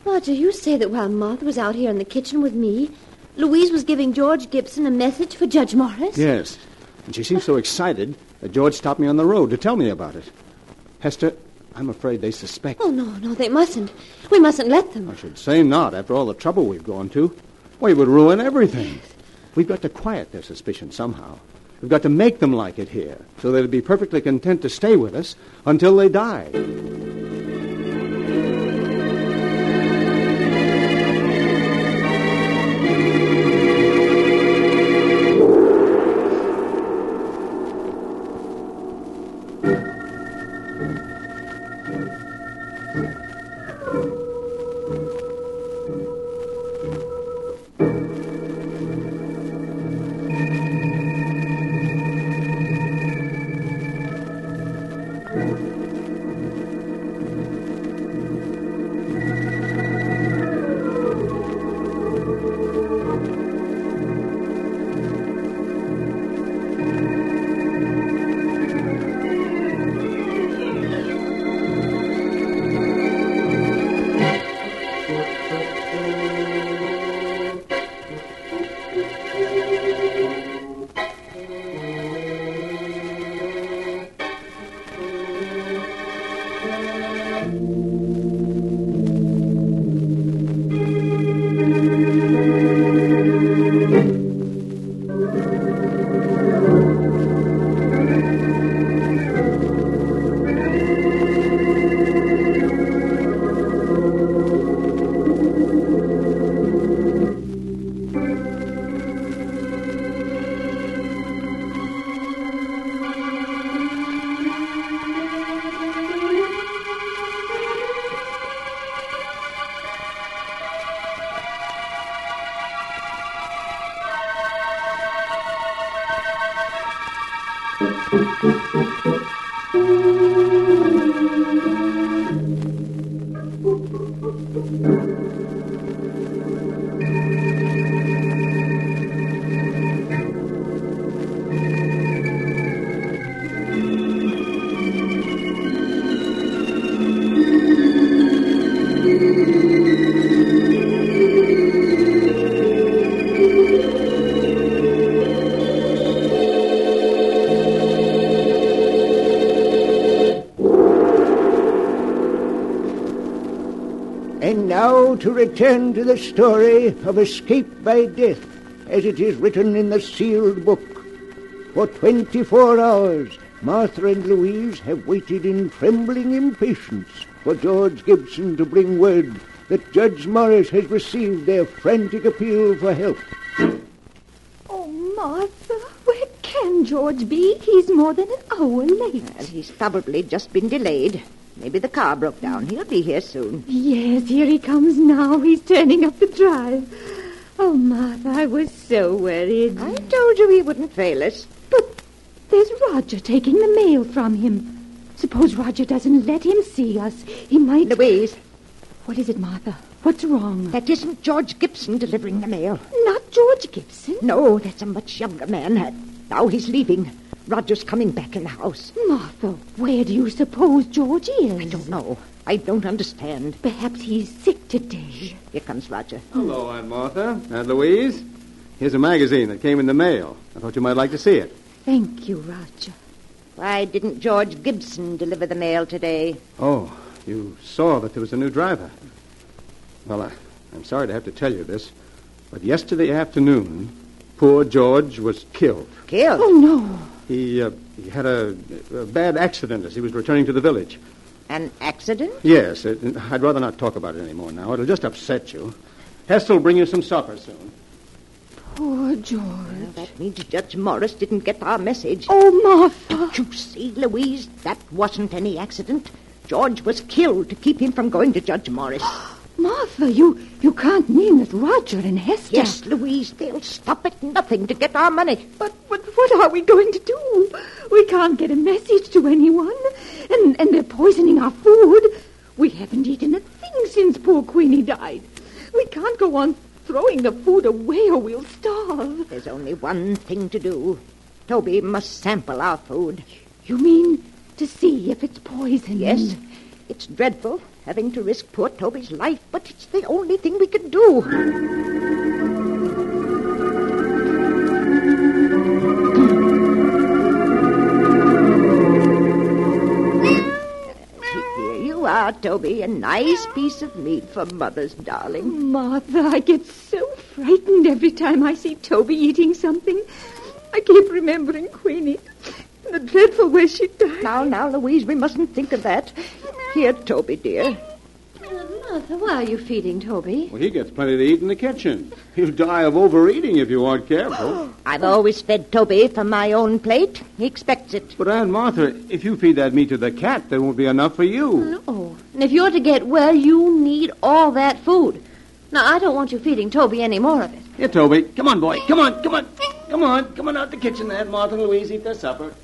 Roger, you say that while Martha was out here in the kitchen with me, Louise was giving George Gibson a message for Judge Morris? Yes, and she seemed so excited that George stopped me on the road to tell me about it. Hester, I'm afraid they suspect. Oh, no, they mustn't. We mustn't let them. I should say not, after all the trouble we've gone to. Well, it would ruin everything. We've got to quiet their suspicion somehow. We've got to make them like it here, so they'll be perfectly content to stay with us until they die. And now to return to the story of escape by death, as it is written in the sealed book. For 24 hours, Martha and Louise have waited in trembling impatience for George Gibson to bring word that Judge Morris has received their frantic appeal for help. Oh, Martha, where can George be? He's more than an hour late. Well, he's probably just been delayed. Maybe the car broke down. He'll be here soon. Yes, here he comes now. He's turning up the drive. Oh, Martha, I was so worried. I told you he wouldn't fail us. But there's Roger taking the mail from him. Suppose Roger doesn't let him see us. He might... Louise. What is it, Martha? What's wrong? That isn't George Gibson delivering the mail. Not George Gibson? No, that's a much younger man. Now he's leaving. Roger's coming back in the house. Martha, where do you suppose George is? I don't know. I don't understand. Perhaps he's sick today. Here comes Roger. Hello, Aunt Martha. Aunt Louise. Here's a magazine that came in the mail. I thought you might like to see it. Thank you, Roger. Why didn't George Gibson deliver the mail today? Oh, you saw that there was a new driver. Well, I'm sorry to have to tell you this, but yesterday afternoon, poor George was killed. Killed? Oh, no. He had a bad accident as he was returning to the village. An accident? Yes. I'd rather not talk about it anymore now. It'll just upset you. Hester will bring you some supper soon. Poor George. Well, that means Judge Morris didn't get our message. Oh, Martha. Don't you see, Louise? That wasn't any accident. George was killed to keep him from going to Judge Morris. Martha, you can't mean that Roger and Hester... Yes, Louise, they'll stop at nothing to get our money. But what are we going to do? We can't get a message to anyone. And they're poisoning our food. We haven't eaten a thing since poor Queenie died. We can't go on throwing the food away or we'll starve. There's only one thing to do. Toby must sample our food. You mean to see if it's poison? Yes. It's dreadful, having to risk poor Toby's life, but it's the only thing we can do. Here you are, Toby. A nice piece of meat for Mother's darling. Martha, I get so frightened every time I see Toby eating something. I keep remembering Queenie. The dreadful way she died. Now, Louise, we mustn't think of that. Here, Toby, dear. Martha, why are you feeding Toby? Well, he gets plenty to eat in the kitchen. He'll die of overeating if you aren't careful. I've always fed Toby from my own plate. He expects it. But, Aunt Martha, if you feed that meat to the cat, there won't be enough for you. No. And if you're to get well, you need all that food. Now, I don't want you feeding Toby any more of it. Here, Toby. Come on, boy. Come on. Come on out the kitchen there. Martha and Louise eat their supper.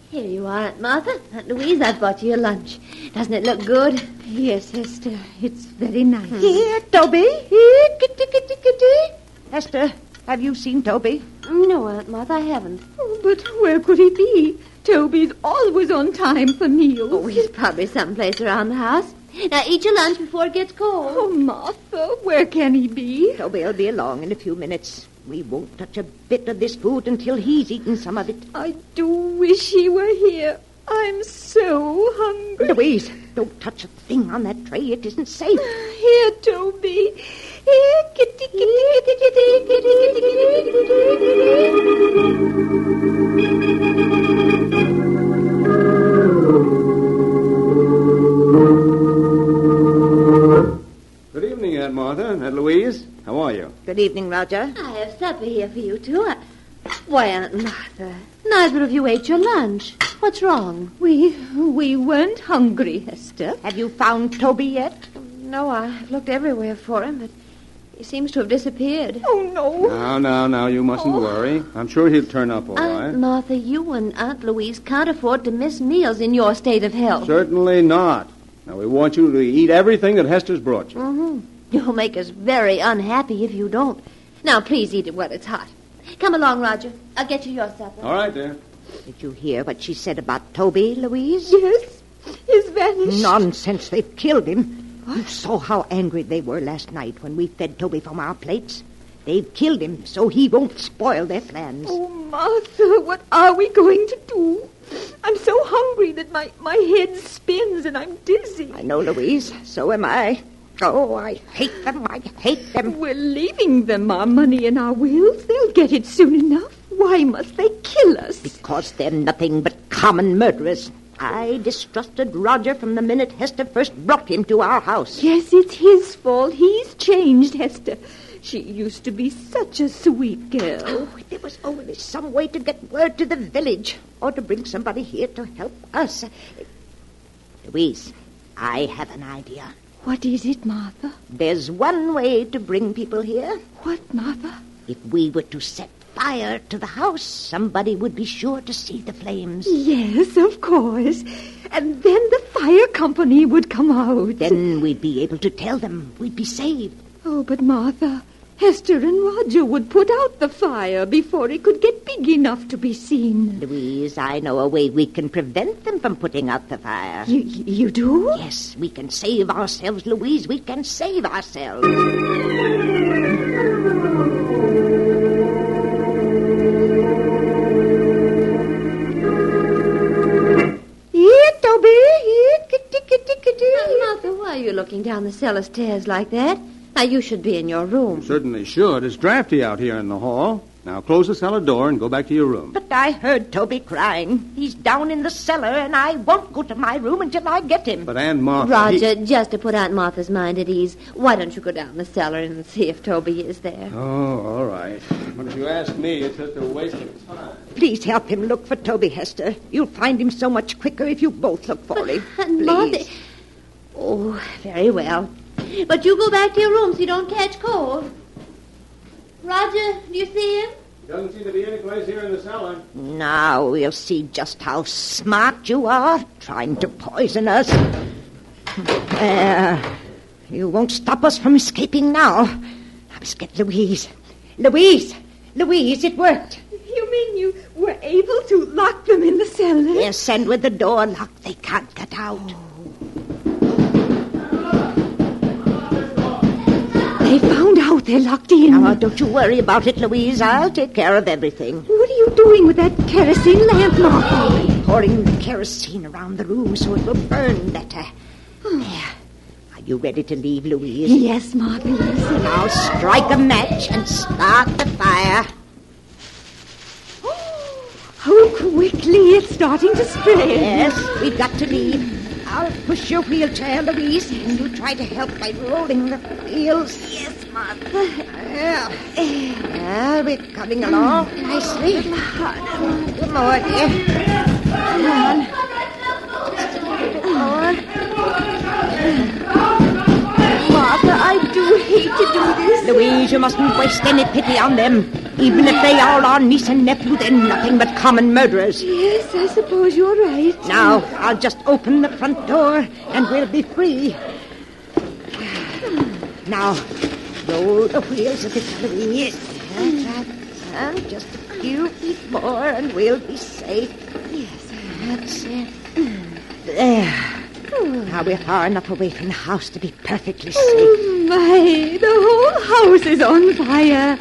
Here you are, Aunt Martha. Aunt Louise, I've bought you your lunch. Doesn't it look good? Yes, Hester. It's very nice. Here, Toby. Here, kitty. Hester, have you seen Toby? No, Aunt Martha, I haven't. Oh, but where could he be? Toby's always on time for meals. Oh, he's probably someplace around the house. Now, eat your lunch before it gets cold. Oh, Martha, where can he be? Toby'll be along in a few minutes. We won't touch a bit of this food until he's eaten some of it. I do wish he were here. I'm so hungry. Louise, don't touch a thing on that tray. It isn't safe. Here, Toby. Here, kitty, Good evening, Aunt Martha. Aunt Louise, how are you? Good evening, Roger. I have supper here for you, too. Why, Aunt Martha, neither of you ate your lunch. What's wrong? We weren't hungry, Hester. Have you found Toby yet? No, I've looked everywhere for him, but he seems to have disappeared. Oh, no. Now, you mustn't worry. I'm sure he'll turn up all right. Aunt Martha, you and Aunt Louise can't afford to miss meals in your state of health. Certainly not. Now, we want you to eat everything that Hester's brought you. Mm-hmm. You'll make us very unhappy if you don't. Now, please eat it while it's hot. Come along, Roger. I'll get you your supper. All right, dear. Did you hear what she said about Toby, Louise? Yes. He's vanished. Nonsense. They've killed him. What? You saw how angry they were last night when we fed Toby from our plates. They've killed him so he won't spoil their plans. Oh, Martha, what are we going to do? I'm so hungry that my head spins and I'm dizzy. I know, Louise. So am I. Oh, I hate them. I hate them. We're leaving them our money and our wills. They'll get it soon enough. Why must they kill us? Because they're nothing but common murderers. I distrusted Roger from the minute Hester first brought him to our house. Yes, it's his fault. He's changed Hester. She used to be such a sweet girl. Oh, if there was only some way to get word to the village, or to bring somebody here to help us. Louise, I have an idea. What is it, Martha? There's one way to bring people here. What, Martha? If we were to set fire to the house, somebody would be sure to see the flames. Yes, of course. And then the fire company would come out. Then we'd be able to tell them we'd be saved. Oh, but Martha, Hester and Roger would put out the fire before it could get big enough to be seen. Louise, I know a way we can prevent them from putting out the fire. You do? Yes, we can save ourselves, Louise. We can save ourselves. Here, Toby. Here, kitty. Martha, why are you looking down the cellar stairs like that? Now, you should be in your room. Certainly should. It's drafty out here in the hall. Now close the cellar door and go back to your room. But I heard Toby crying. He's down in the cellar, and I won't go to my room until I get him. But Aunt Martha... Roger, just to put Aunt Martha's mind at ease, why don't you go down the cellar and see if Toby is there? Oh, all right. But if you ask me, it's just a waste of time. Please help him look for Toby, Hester. You'll find him so much quicker if you both look for him. Please. Martha... Oh, very well. But you go back to your room so you don't catch cold. Roger, do you see him? Doesn't seem to be any place here in the cellar. Now we'll see just how smart you are, trying to poison us. You won't stop us from escaping now. I must get Louise. Louise, it worked. You mean you were able to lock them in the cellar? Yes, and with the door locked, they can't get out. They found out they're locked in. Now, don't you worry about it, Louise. I'll take care of everything. What are you doing with that kerosene lamp, Martha? Pouring the kerosene around the room so it will burn better. There. Are you ready to leave, Louise? Yes, Martha, yes. Now strike a match and start the fire. How quickly it's starting to spread. Yes, we've got to leave. I'll push your wheelchair, Louise, and you try to help by rolling the wheels. Yes, Martha. Well, we're coming along nicely. Come on, dear. Come on. Just a little bit more. Martha, I do hate to do this. Louise, you mustn't waste any pity on them. Even if they are our niece and nephew, they're nothing but common murderers. Yes, I suppose you're right. Now, I'll just open the front door, and we'll be free. Now, roll the wheels a bit, Louise. And just a few feet more, and we'll be safe. Yes, that's it. There. Now we're far enough away from the house to be perfectly safe. Oh, my. The whole house is on fire.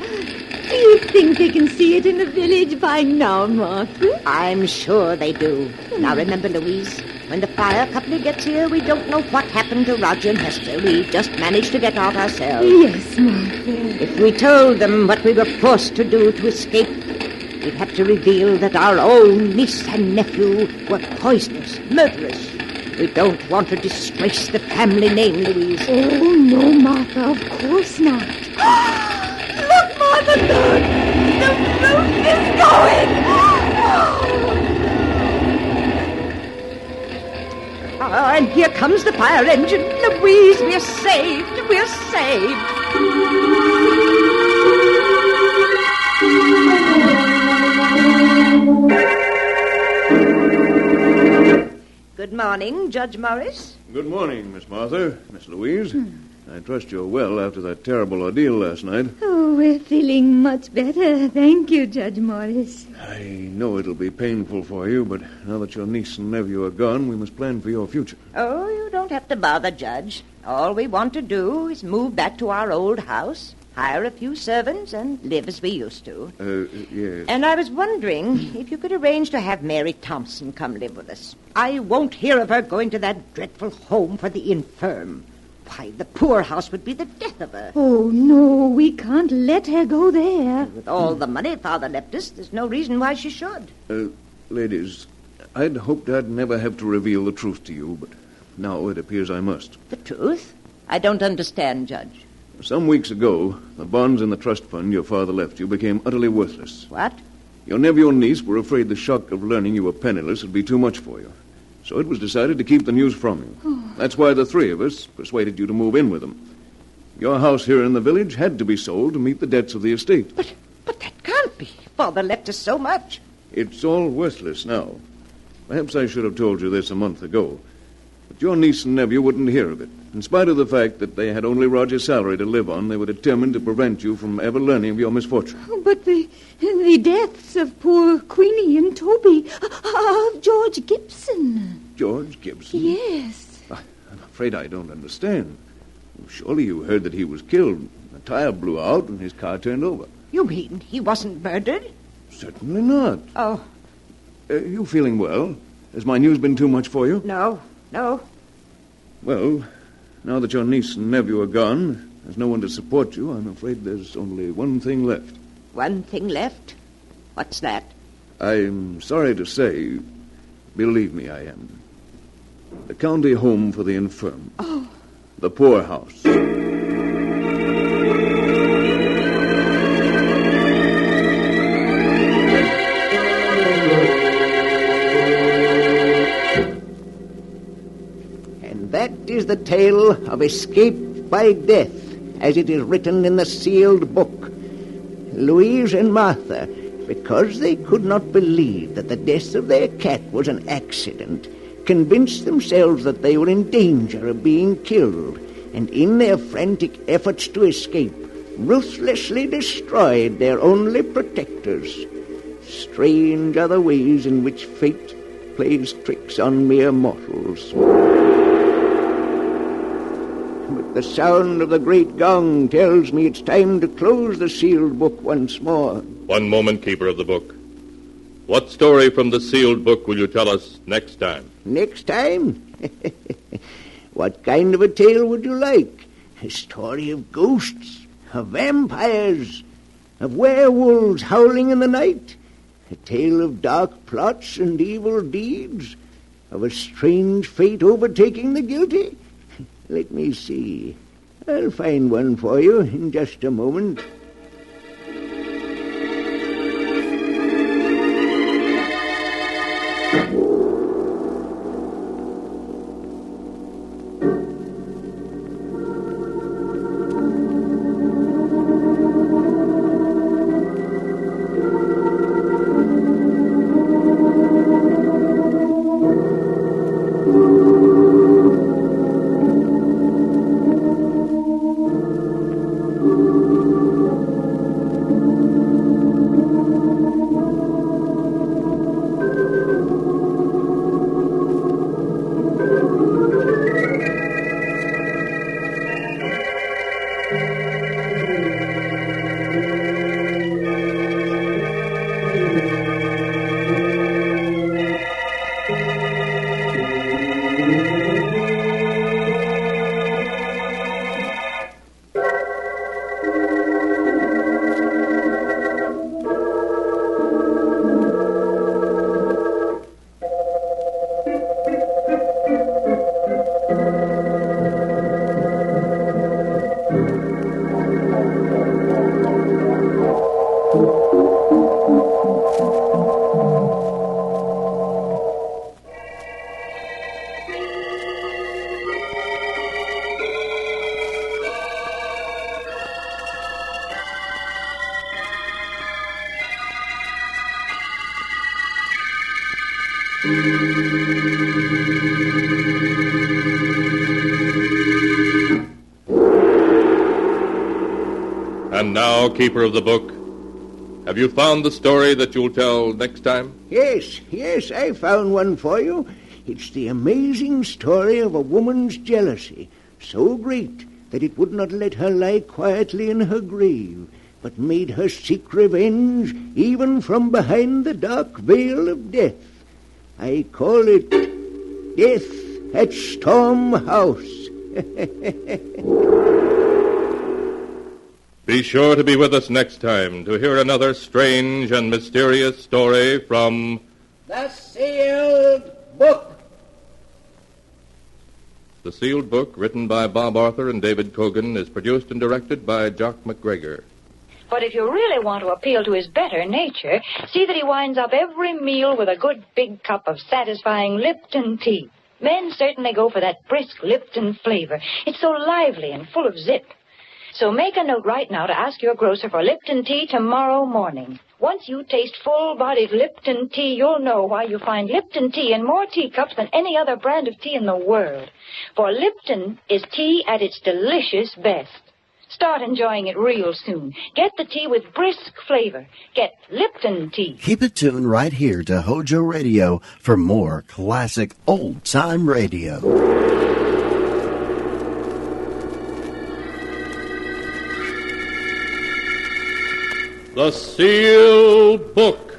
Do you think they can see it in the village by now, Martha? I'm sure they do. Now remember, Louise, when the fire company gets here, we don't know what happened to Roger and Hester. We just managed to get out ourselves. Yes, Martha. If we told them what we were forced to do to escape, we'd have to reveal that our own niece and nephew were poisoners, murderers. We don't want to disgrace the family name, Louise. Oh, no, Martha, of course not. Look, Martha, look! The roof is going! Oh, and here comes the fire engine. Louise, we're saved. We're saved. Good morning, Judge Morris. Good morning, Miss Martha, Miss Louise. I trust you're well after that terrible ordeal last night. Oh, we're feeling much better. Thank you, Judge Morris. I know it'll be painful for you, but now that your niece and nephew are gone, we must plan for your future. Oh, you don't have to bother, Judge. All we want to do is move back to our old house. hire a few servants, and live as we used to. Yes. And I was wondering if you could arrange to have Mary Thompson come live with us. I won't hear of her going to that dreadful home for the infirm. Why, the poorhouse would be the death of her. Oh, no, we can't let her go there. With all the money Father left us, there's no reason why she should. Ladies, I'd hoped I'd never have to reveal the truth to you, but now it appears I must. The truth? I don't understand, Judge. Some weeks ago, the bonds in the trust fund your father left you became utterly worthless. What? Your nephew and niece were afraid the shock of learning you were penniless would be too much for you. So it was decided to keep the news from you. That's why the three of us persuaded you to move in with them. Your house here in the village had to be sold to meet the debts of the estate. But that can't be. Father left us so much. It's all worthless now. Perhaps I should have told you this a month ago. But your niece and nephew wouldn't hear of it. In spite of the fact that they had only Roger's salary to live on, they were determined to prevent you from ever learning of your misfortune. But the deaths of poor Queenie and Toby, of George Gibson. George Gibson? Yes. I'm afraid I don't understand. Surely you heard that he was killed. The tire blew out and his car turned over. You mean he wasn't murdered? Certainly not. Oh. You feeling well? Has my news been too much for you? No. Well, now that your niece and nephew are gone, there's no one to support you, I'm afraid there's only one thing left. One thing left? What's that? I'm sorry to say, believe me, I am. The county home for the infirm. Oh. The poorhouse. That is the tale of escape by death, as it is written in the sealed book. Louise and Martha, because they could not believe that the death of their cat was an accident, convinced themselves that they were in danger of being killed, and in their frantic efforts to escape, ruthlessly destroyed their only protectors. Strange are the ways in which fate plays tricks on mere mortals. But the sound of the great gong tells me it's time to close the sealed book once more. One moment, keeper of the book. What story from the sealed book will you tell us next time? Next time? What kind of a tale would you like? A story of ghosts, of vampires, of werewolves howling in the night? A tale of dark plots and evil deeds? Of a strange fate overtaking the guilty? Let me see. I'll find one for you in just a moment. And now, keeper of the book, have you found the story that you'll tell next time? Yes, I found one for you. It's the amazing story of a woman's jealousy, so great that it would not let her lie quietly in her grave, but made her seek revenge even from behind the dark veil of death. I call it Death at Storm House. Be sure to be with us next time to hear another strange and mysterious story from The Sealed Book. The Sealed Book, written by Bob Arthur and David Cogan, is produced and directed by Jock McGregor. But if you really want to appeal to his better nature, see that he winds up every meal with a good big cup of satisfying Lipton tea. Men certainly go for that brisk Lipton flavor. It's so lively and full of zip. So make a note right now to ask your grocer for Lipton tea tomorrow morning. Once you taste full-bodied Lipton tea, you'll know why you find Lipton tea in more teacups than any other brand of tea in the world. For Lipton is tea at its delicious best. Start enjoying it real soon. Get the tea with brisk flavor. Get Lipton tea. Keep it tuned right here to HOJO Radio for more classic old-time radio. The Sealed Book.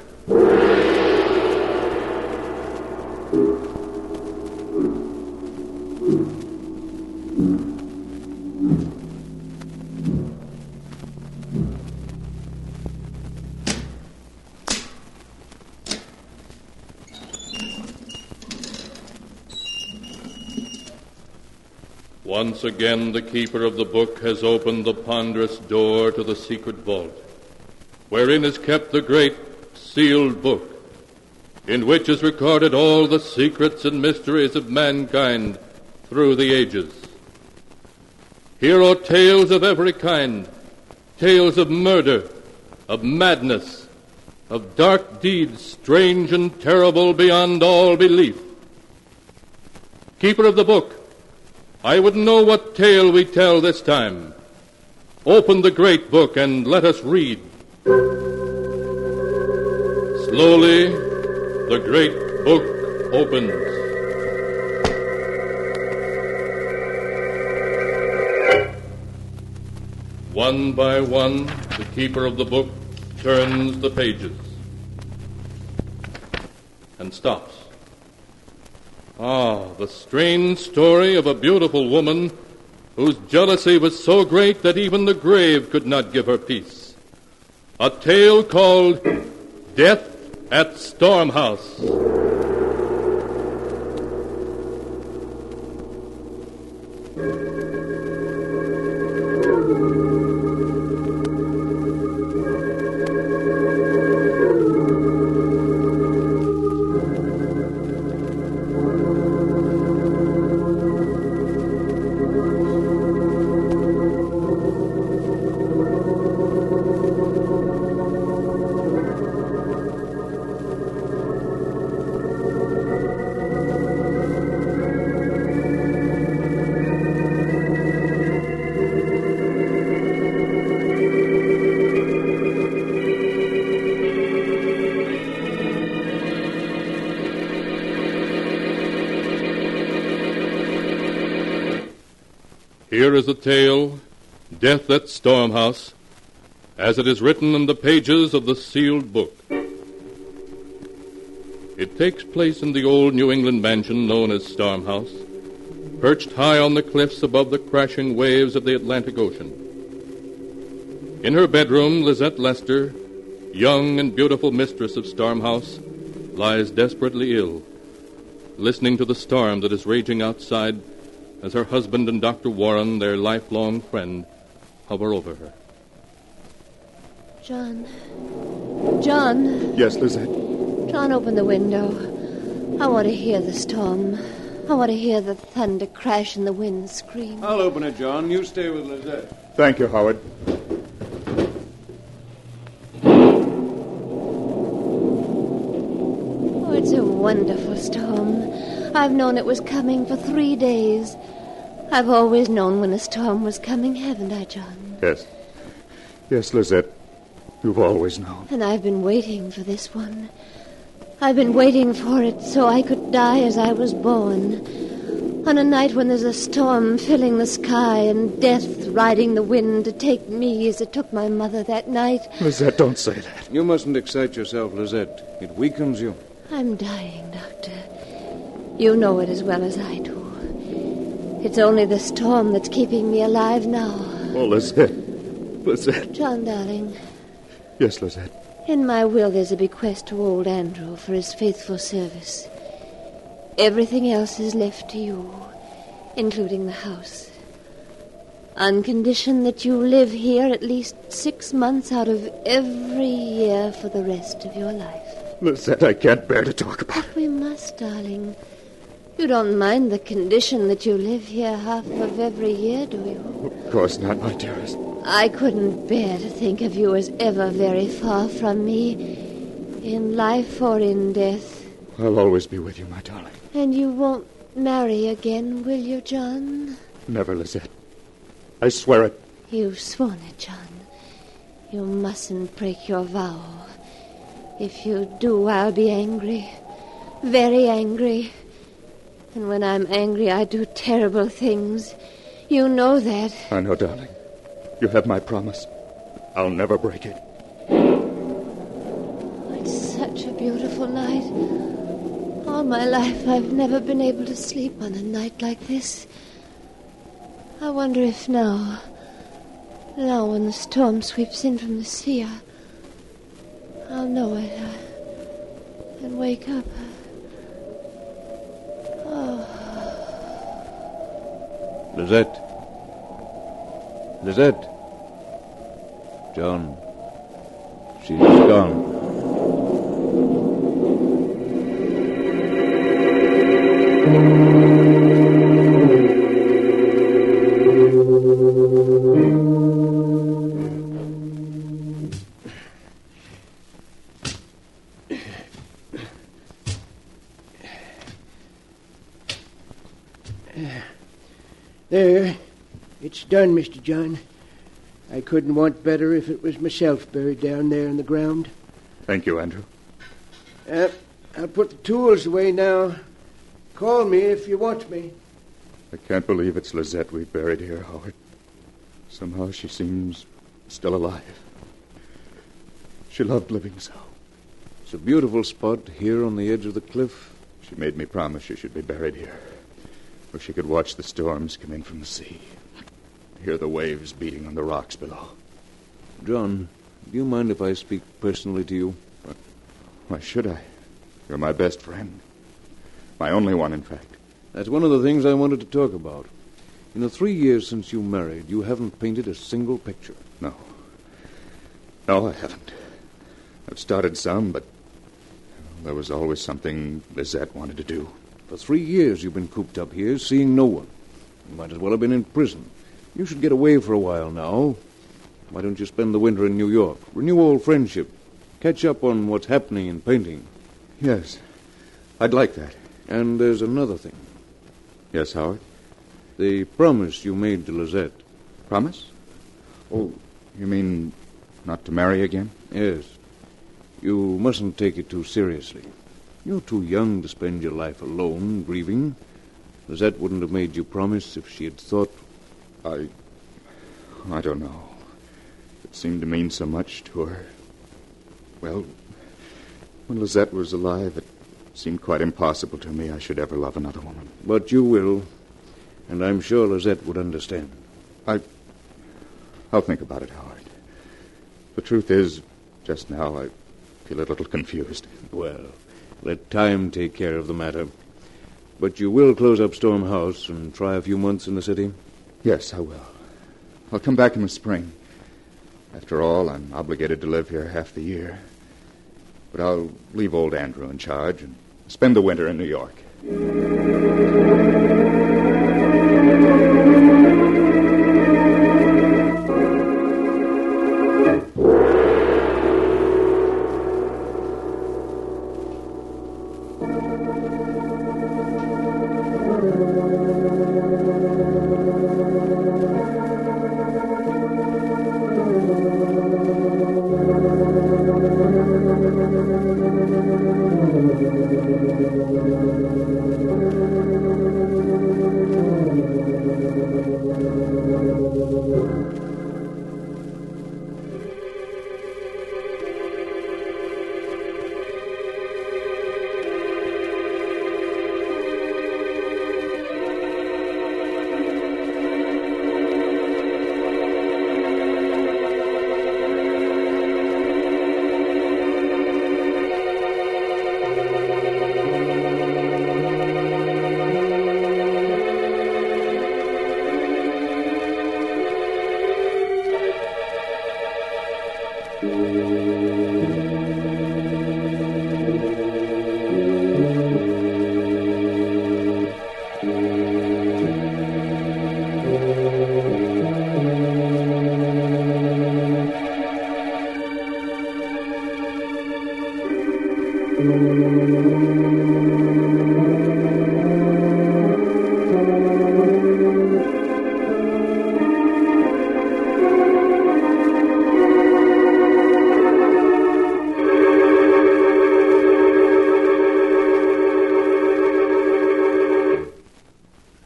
Once again, the keeper of the book has opened the ponderous door to the secret vault, wherein is kept the great sealed book, in which is recorded all the secrets and mysteries of mankind through the ages. Here are tales of every kind, tales of murder, of madness, of dark deeds strange and terrible beyond all belief. Keeper of the book, I would know what tale we tell this time. Open the great book and let us read. Slowly, the great book opens. One by one, the keeper of the book turns the pages and stops. Ah, the strange story of a beautiful woman whose jealousy was so great that even the grave could not give her peace. A tale called Death at Storm House. Here is the tale, Death at Storm House, as it is written in the pages of the sealed book. It takes place in the old New England mansion known as Storm House, perched high on the cliffs above the crashing waves of the Atlantic Ocean. In her bedroom, Lizette Lester, young and beautiful mistress of Storm House, lies desperately ill, listening to the storm that is raging outside as her husband and Dr. Warren, their lifelong friend, hover over her. John. John. Yes, Lizette? John, open the window. I want to hear the storm. I want to hear the thunder crash and the wind scream. I'll open it, John. You stay with Lizette. Thank you, Howard. Oh, it's a wonderful storm. I've known it was coming for 3 days. I've always known when a storm was coming, haven't I, John? Yes. Yes, Lizette. You've always known. And I've been waiting for this one. I've been waiting for it so I could die as I was born. On a night when there's a storm filling the sky and death riding the wind to take me as it took my mother that night. Lizette, don't say that. You mustn't excite yourself, Lizette. It weakens you. I'm dying, Doctor. You know it as well as I do. It's only the storm that's keeping me alive now. Oh, Lizette. Lizette. John, darling, Yes, Lizette. in my will there's a bequest to old Andrew for his faithful service. Everything else is left to you, including the house. On condition that you live here at least 6 months out of every year for the rest of your life. Lizette, I can't bear to talk about But we must, darling. You don't mind the condition that you live here half of every year, do you? Of course not, my dearest. I couldn't bear to think of you as ever very far from me, in life or in death. I'll always be with you, my darling. And you won't marry again, will you, John? Never, Lizette. I swear it. You've sworn it, John. You mustn't break your vow. If you do, I'll be angry. Very angry. And when I'm angry, I do terrible things. You know that. I know, darling. You have my promise. I'll never break it. It's such a beautiful night. All my life, I've never been able to sleep on a night like this. I wonder if now when the storm sweeps in from the sea, I'll know it and wake up. Oh. Lizette. Lizette. John. She's gone. There. It's done, Mr. John. I couldn't want better if it was myself buried down there in the ground. Thank you, Andrew. I'll put the tools away now. Call me if you want me. I can't believe it's Lizette we buried here, Howard. Somehow she seems still alive. She loved living so. It's a beautiful spot here on the edge of the cliff. She made me promise she should be buried here, where she could watch the storms come in from the sea, hear the waves beating on the rocks below. John, do you mind if I speak personally to you? Why should I? You're my best friend. My only one, in fact. That's one of the things I wanted to talk about. In the 3 years since you married, you haven't painted a single picture. No. No, I haven't. I've started some, but there was always something Lizette wanted to do. For 3 years you've been cooped up here, seeing no one. You might as well have been in prison. You should get away for a while now. Why don't you spend the winter in New York? Renew old friendship. Catch up on what's happening in painting. Yes, I'd like that. And there's another thing. Yes, Howard? The promise you made to Lizette. Promise? Oh, you mean not to marry again? Yes. You mustn't take it too seriously. You're too young to spend your life alone, grieving. Lizette wouldn't have made you promise if she had thought... I don't know. It seemed to mean so much to her. Well, when Lizette was alive, it seemed quite impossible to me I should ever love another woman. But you will, and I'm sure Lizette would understand. I'll think about it, Howard. The truth is, just now I feel a little confused. Well, let time take care of the matter. But you will close up Storm House and try a few months in the city? Yes, I will. I'll come back in the spring. After all, I'm obligated to live here half the year. But I'll leave old Andrew in charge and spend the winter in New York.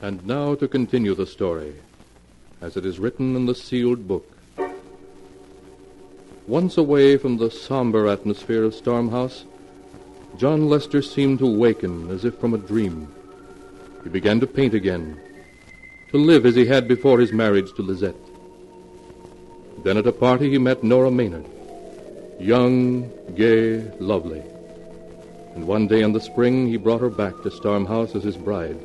And now to continue the story, as it is written in the sealed book. Once away from the somber atmosphere of Stormhouse, John Lester seemed to waken as if from a dream. He began to paint again, to live as he had before his marriage to Lizette. Then at a party he met Nora Maynard, young, gay, lovely. And one day in the spring he brought her back to Stormhouse as his bride.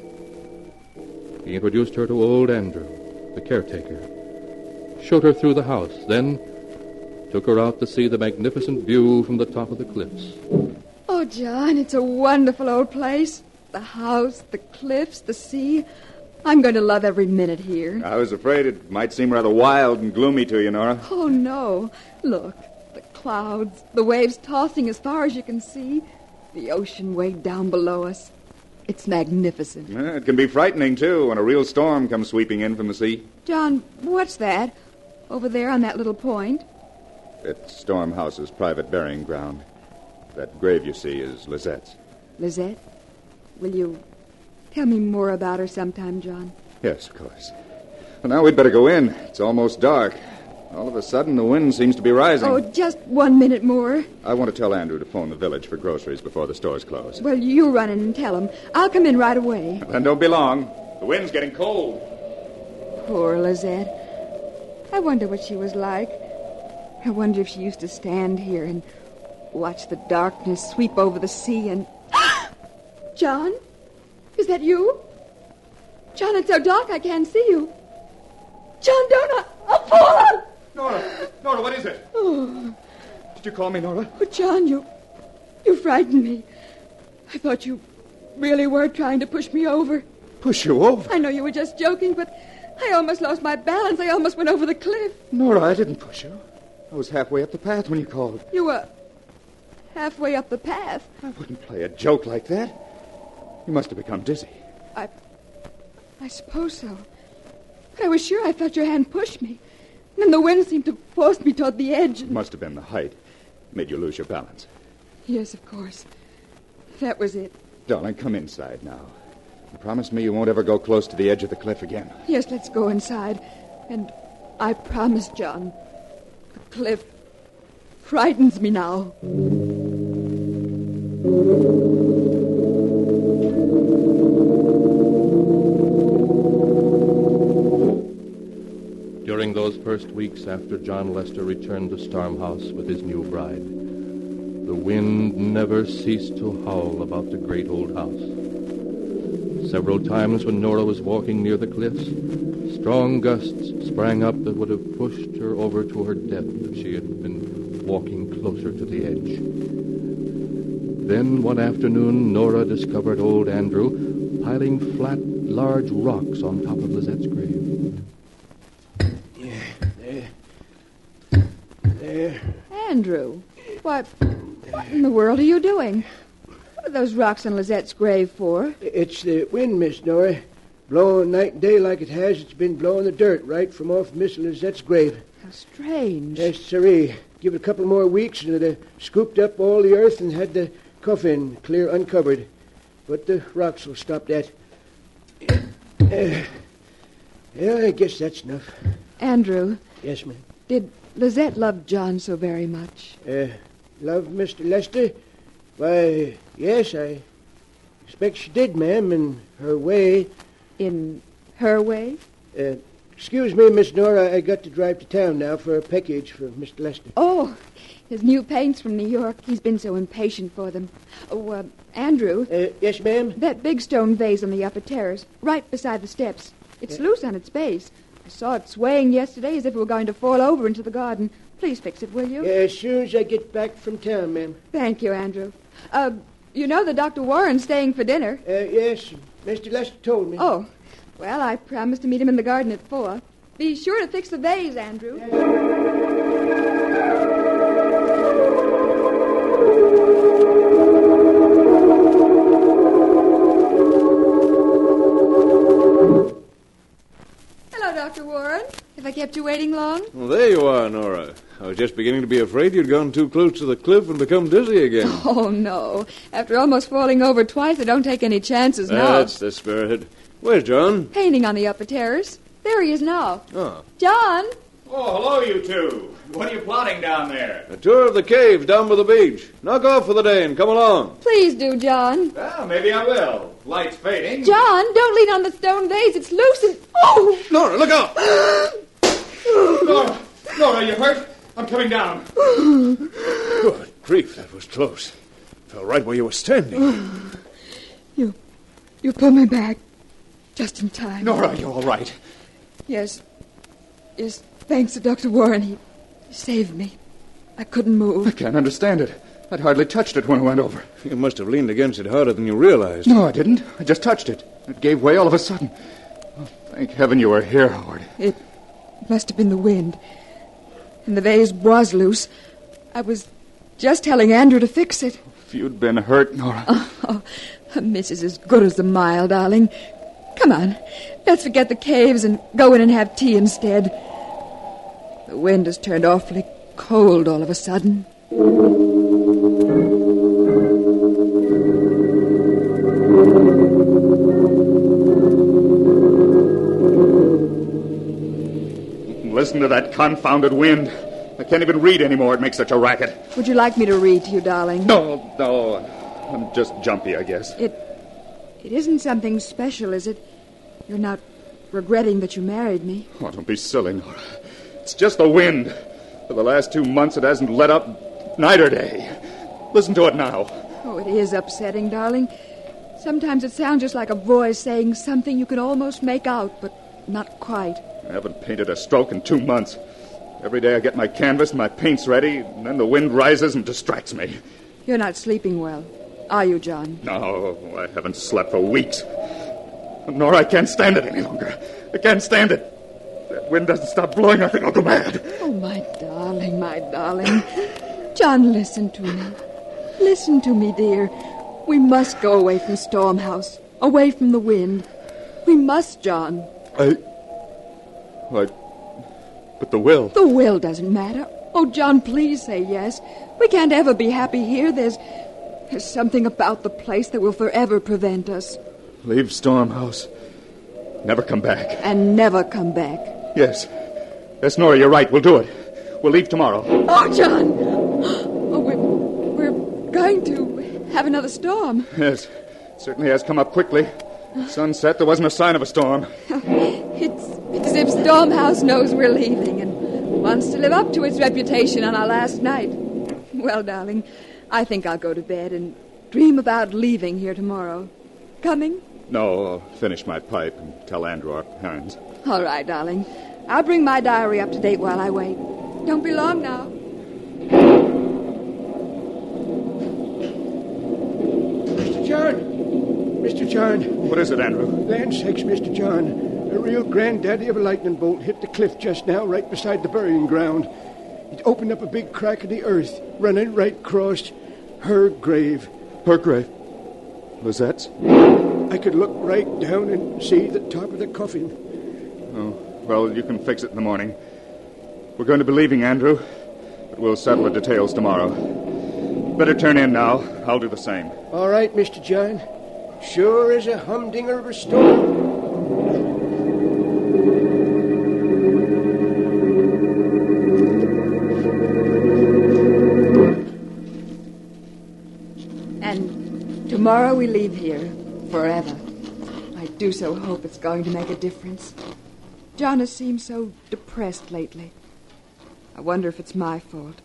He introduced her to old Andrew, the caretaker, showed her through the house, then took her out to see the magnificent view from the top of the cliffs. Oh, John, it's a wonderful old place. The house, the cliffs, the sea. I'm going to love every minute here. I was afraid it might seem rather wild and gloomy to you, Nora. Oh, no. Look, the clouds, the waves tossing as far as you can see, the ocean way down below us. It's magnificent. It can be frightening, too, when a real storm comes sweeping in from the sea. John, what's that? Over there on that little point? It's Stormhouse's private burying ground. That grave you see is Lizette's. Lizette? Will you tell me more about her sometime, John? Yes, of course. Well, now we'd better go in. It's almost dark. All of a sudden, the wind seems to be rising. Oh, just 1 minute more. I want to tell Andrew to phone the village for groceries before the stores close. Well, you run in and tell him. I'll come in right away. Then don't be long. The wind's getting cold. Poor Lizette. I wonder what she was like. I wonder if she used to stand here and watch the darkness sweep over the sea and... John? Is that you? John, it's so dark I can't see you. John, don't I'll fall! Nora, what is it? Oh. Did you call me, Nora? Oh, John, you frightened me. I thought you really were trying to push me over. Push you over? I know you were just joking, but I almost lost my balance. I almost went over the cliff. Nora, I didn't push you. I was halfway up the path when you called. You were halfway up the path. I wouldn't play a joke like that. You must have become dizzy. I suppose so. I was sure I felt your hand push me. Then the wind seemed to force me toward the edge. It must have been the height. Made you lose your balance. Yes, of course. That was it. Darling, come inside now. And promise me you won't ever go close to the edge of the cliff again. Yes, let's go inside. And I promise, John, the cliff frightens me now. During those first weeks after John Lester returned to Stormhouse with his new bride, the wind never ceased to howl about the great old house. Several times when Nora was walking near the cliffs, strong gusts sprang up that would have pushed her over to her death if she had been walking closer to the edge. Then one afternoon, Nora discovered old Andrew piling flat, large rocks on top of Lizette's grave. There. Andrew, what in the world are you doing? What are those rocks on Lizette's grave for? It's the wind, Miss Nora. Blowing night and day like it has, it's been blowing the dirt right from off Miss Lizette's grave. How strange. Yes, sirree. Give it a couple more weeks and it'd have scooped up all the earth and had the coffin clear uncovered. But the rocks will stop that. Yeah, I guess that's enough. Andrew. Yes, ma'am. Did Lizette love John so very much? Love Mr. Lester? Why, yes, I expect she did, ma'am, in her way. In her way? Excuse me, Miss Nora, I got to drive to town now for a package for Mr. Lester. Oh, his new paints from New York. He's been so impatient for them. Oh, Andrew. Yes, ma'am? That big stone vase on the upper terrace, right beside the steps. It's loose on its base. I saw it swaying yesterday as if it were going to fall over into the garden. Please fix it, will you? Yeah, as soon as I get back from town, ma'am. Thank you, Andrew. You know that Dr. Warren's staying for dinner. Yes, Mr. Lester told me. Oh, well, I promised to meet him in the garden at 4. Be sure to fix the vase, Andrew. Hello, Dr. Warren. Have I kept you waiting long? Well, there you are, Nora. I was just beginning to be afraid you'd gone too close to the cliff and become dizzy again. Oh, no. After almost falling over twice, I don't take any chances now. That's the spirit. Where's John? Painting on the upper terrace. There he is now. Oh. John! Oh, hello, you two. What are you plotting down there? A tour of the caves down by the beach. Knock off for the day and come along. Please do, John. Well, maybe I will. Light's fading. John, don't lean on the stone vase. It's loose and... Oh! Nora, look out! Nora, you hurt? I'm coming down. Good grief, that was close. Fell right where you were standing. You pulled me back just in time. Nora, you all right? Yes. Yes, thanks to Dr. Warren. He saved me. I couldn't move. I can't understand it. I'd hardly touched it when I went over. You must have leaned against it harder than you realized. No, I didn't. I just touched it. It gave way all of a sudden. Oh, thank heaven you were here, Howard. It must have been the wind. And the vase was loose. I was just telling Andrew to fix it. If you'd been hurt, Nora... A miss is as good as the mile, darling. Come on. Let's forget the caves and go in and have tea instead. The wind has turned awfully cold all of a sudden. Listen to that confounded wind. I can't even read anymore. It makes such a racket. Would you like me to read to you, darling? No. I'm just jumpy, I guess. It isn't something special, is it? You're not regretting that you married me? Oh, don't be silly, Nora. It's just the wind. For the last 2 months, it hasn't let up night or day. Listen to it now. Oh, it is upsetting, darling. Sometimes it sounds just like a voice saying something you can almost make out, but not quite. I haven't painted a stroke in 2 months. Every day I get my canvas and my paints ready, and then the wind rises and distracts me. You're not sleeping well, are you, John? No, I haven't slept for weeks. Nora, I can't stand it any longer. I can't stand it. That wind doesn't stop blowing, I think I'll go mad. Oh, my darling, my darling. John, listen to me. Listen to me, dear. We must go away from Storm House, away from the wind. We must, John. But the will... The will doesn't matter. Oh, John, please say yes. We can't ever be happy here. There's something about the place that will forever prevent us. Leave Storm House. Never come back. And never come back. Yes. Yes, Nora, you're right. We'll do it. We'll leave tomorrow. Oh, John! Oh, we're going to have another storm. Yes. It certainly has come up quickly. Sunset, there wasn't a sign of a storm. It's as if Storm House knows we're leaving and wants to live up to its reputation on our last night. Well, darling, I think I'll go to bed and dream about leaving here tomorrow. Coming? No, I'll finish my pipe and tell Andrew our plans. All right, darling. I'll bring my diary up to date while I wait. Don't be long now. Mr. John. What is it, Andrew? Land sakes, Mr. John. A real granddaddy of a lightning bolt hit the cliff just now, right beside the burying ground. It opened up a big crack in the earth, running right across her grave. Her grave? Lizette's? I could look right down and see the top of the coffin. Oh, well, you can fix it in the morning. We're going to be leaving, Andrew, but we'll settle the details tomorrow. Better turn in now. I'll do the same. All right, Mr. John. Sure is a humdinger of a storm. And tomorrow we leave here forever. I do so hope it's going to make a difference. John has seemed so depressed lately. I wonder if it's my fault.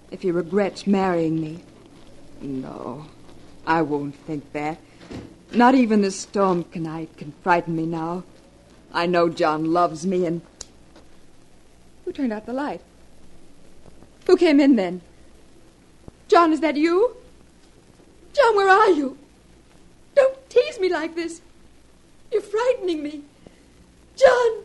If he regrets marrying me. No, I won't think that. Not even this storm tonight can frighten me now. I know John loves me and... Who turned out the light? Who came in then? John, is that you? John, where are you? Don't tease me like this. You're frightening me. John!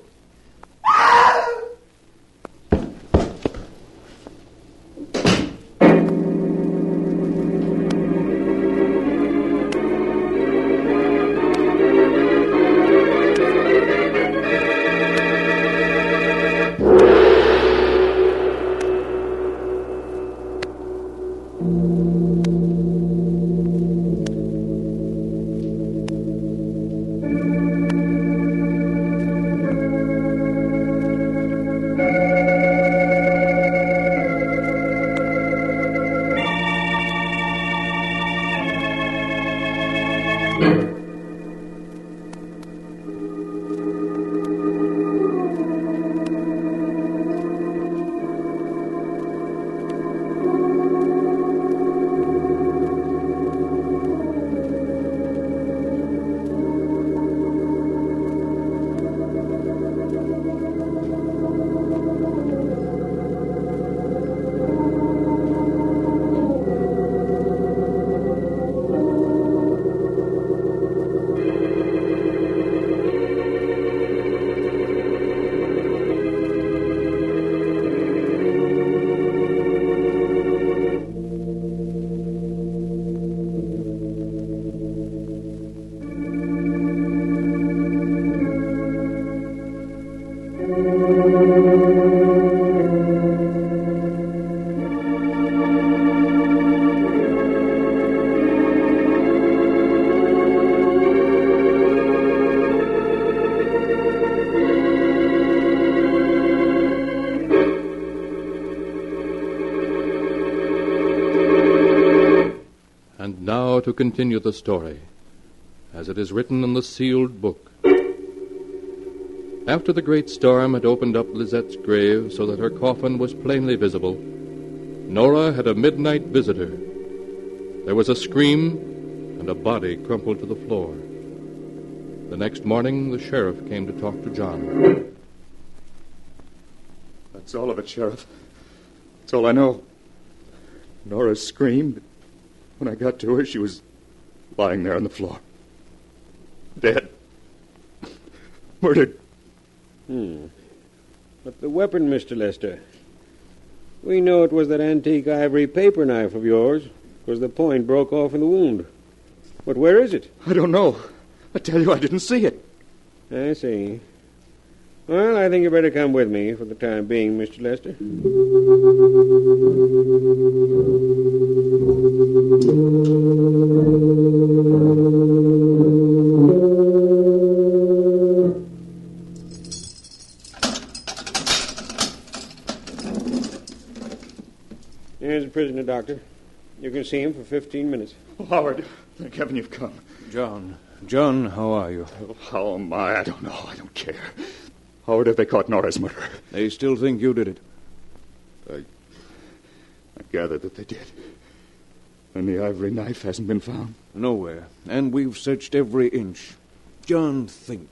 To continue the story, as it is written in the sealed book. After the great storm had opened up Lizette's grave so that her coffin was plainly visible, Nora had a midnight visitor. There was a scream, and a body crumpled to the floor. The next morning, the sheriff came to talk to John. That's all of it, Sheriff. That's all I know. Nora screamed. When I got to her, she was lying there on the floor. Dead. Murdered. But the weapon, Mr. Lester. We know it was that antique ivory paper knife of yours, because the point broke off in the wound. But where is it? I don't know. I tell you, I didn't see it. I see. Well, I think you better come with me for the time being, Mr. Lester. Here's the prisoner, Doctor. You can see him for 15 minutes. Oh, Howard, thank heaven you've come. John, how are you? Oh, how am I? I don't know. I don't care. Howard, have they caught Nora's murderer? They still think you did it. I gather that they did. And the ivory knife hasn't been found? Nowhere. And we've searched every inch. John, think.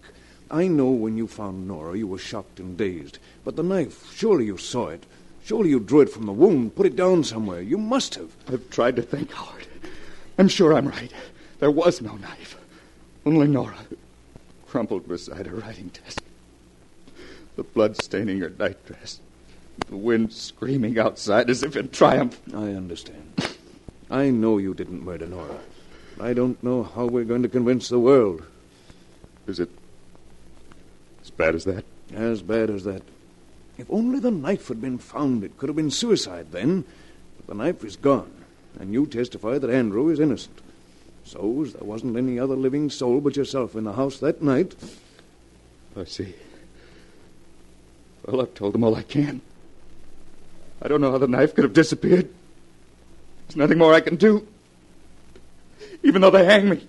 I know when you found Nora you were shocked and dazed. But the knife, surely you saw it. Surely you drew it from the wound, put it down somewhere. You must have. I've tried to think, Howard. I'm sure I'm right. There was no knife. Only Nora, crumpled beside her writing desk. The blood staining her nightdress. The wind screaming outside as if in triumph. I understand. I know you didn't murder Nora. I don't know how we're going to convince the world. Is it as bad as that? As bad as that. If only the knife had been found, it could have been suicide then. But the knife is gone, and you testify that Andrew is innocent. So, as there wasn't any other living soul but yourself in the house that night... I see. Well, I've told them all I can. I don't know how the knife could have disappeared. There's nothing more I can do. Even though they hang me.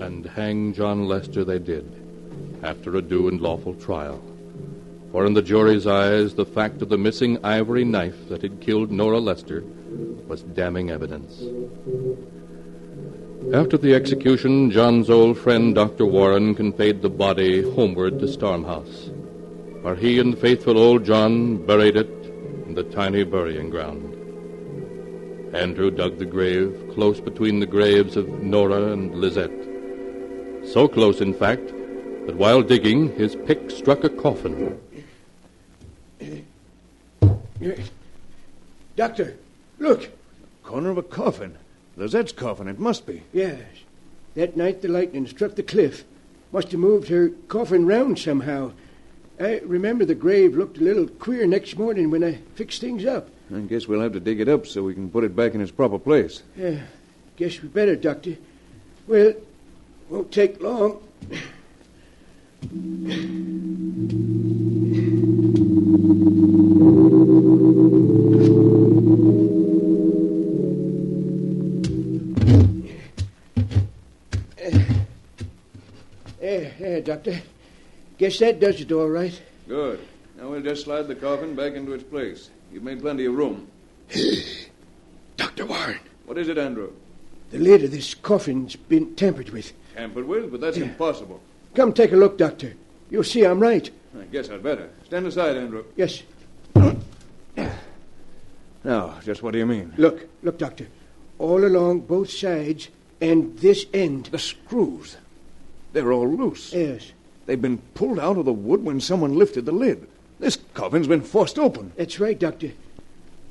And hang John Lester they did, after a due and lawful trial. For in the jury's eyes, the fact of the missing ivory knife that had killed Nora Lester was damning evidence. After the execution, John's old friend Dr. Warren conveyed the body homeward to Stormhouse, where he and faithful old John buried it in the tiny burying ground. Andrew dug the grave close between the graves of Nora and Lizette. So close, in fact, that while digging, his pick struck a coffin. Doctor, look. Corner of a coffin. Lizette's coffin, it must be. Yes. That night the lightning struck the cliff. Must have moved her coffin round somehow. I remember the grave looked a little queer next morning when I fixed things up. I guess we'll have to dig it up so we can put it back in its proper place. Yeah, guess we better, Doctor. Well, won't take long. There, Doctor. Guess that does it all right. Good. Now we'll just slide the coffin back into its place. You've made plenty of room. Dr. Warren. What is it, Andrew? The lid of this coffin's been tampered with. Tampered with? But that's impossible. Come take a look, Doctor. You'll see I'm right. I guess I'd better. Stand aside, Andrew. Yes. Now, just what do you mean? Look, Doctor. All along both sides and this end. The screws. They're all loose. Yes. They've been pulled out of the wood when someone lifted the lid. This coffin's been forced open. That's right, Doctor.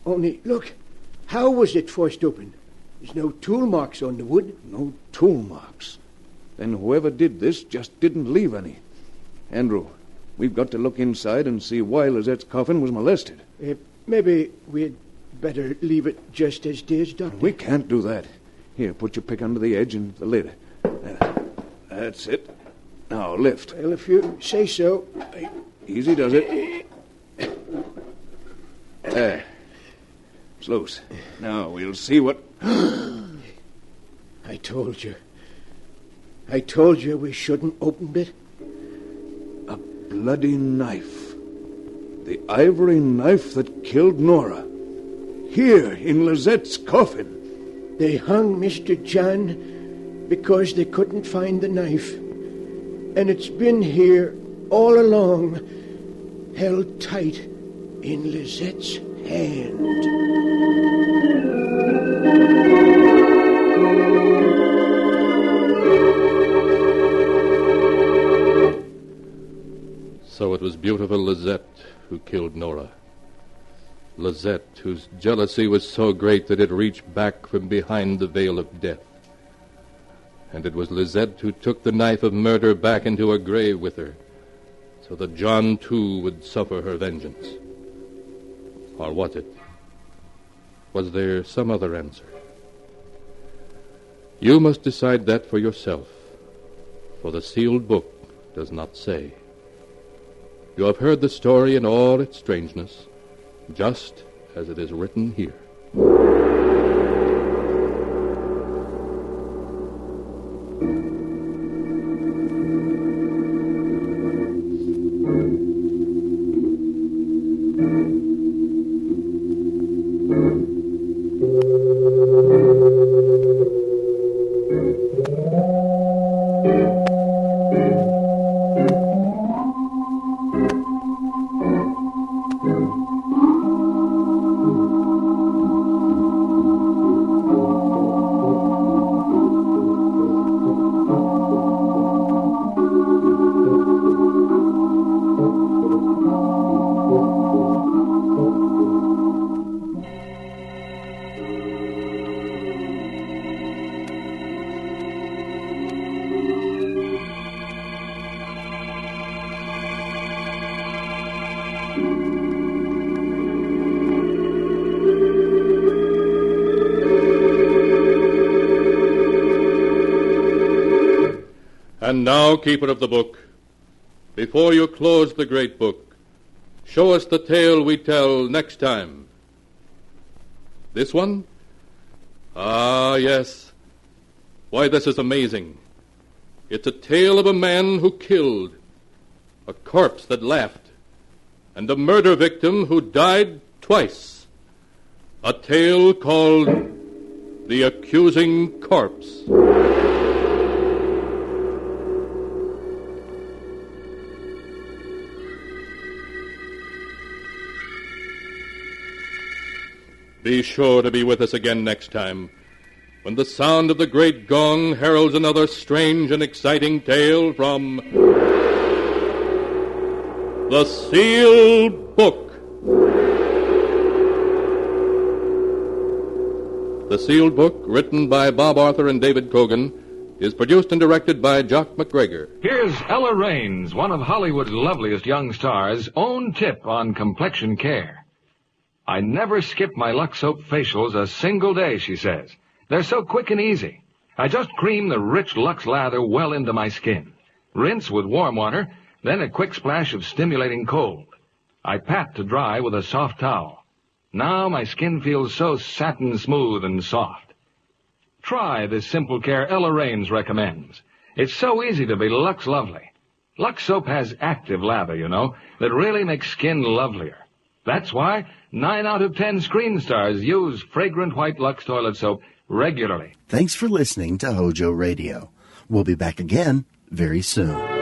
Only, look, how was it forced open? There's no tool marks on the wood. No tool marks. Then whoever did this just didn't leave any. Andrew, we've got to look inside and see why Lizette's coffin was molested. Maybe we'd better leave it just as it is, Doctor. We can't do that. Here, put your pick under the edge and the lid. That's it. Now, lift. Well, if you say so. Easy does it. There. It's loose. Now, we'll see what... I told you. I told you we shouldn't open it. A bloody knife. The ivory knife that killed Nora. Here, in Lizette's coffin. They hung Mr. John because they couldn't find the knife. And it's been here all along, held tight in Lizette's hand. So it was beautiful Lizette who killed Nora. Lizette, whose jealousy was so great that it reached back from behind the veil of death. And it was Lizette who took the knife of murder back into her grave with her, so that John, too, would suffer her vengeance. Or was it? Was there some other answer? You must decide that for yourself, for the sealed book does not say. You have heard the story in all its strangeness, just as it is written here. And now, keeper of the book, before you close the great book, show us the tale we tell next time. This one? Ah, yes. Why, this is amazing. It's a tale of a man who killed, a corpse that laughed, and a murder victim who died twice. A tale called The Accusing Corpse. Be sure to be with us again next time, when the sound of the great gong heralds another strange and exciting tale from The Sealed Book. The Sealed Book, written by Bob Arthur and David Cogan, is produced and directed by Jock McGregor. Here's Ella Raines, one of Hollywood's loveliest young stars' own tip on complexion care. I never skip my Lux Soap facials a single day, she says. They're so quick and easy. I just cream the rich Lux lather well into my skin. Rinse with warm water, then a quick splash of stimulating cold. I pat to dry with a soft towel. Now my skin feels so satin smooth and soft. Try this simple care Ella Raines recommends. It's so easy to be Lux lovely. Lux Soap has active lather, you know, that really makes skin lovelier. That's why 9 out of 10 screen stars use fragrant white Lux toilet soap regularly. Thanks for listening to HOJO Radio. We'll be back again very soon.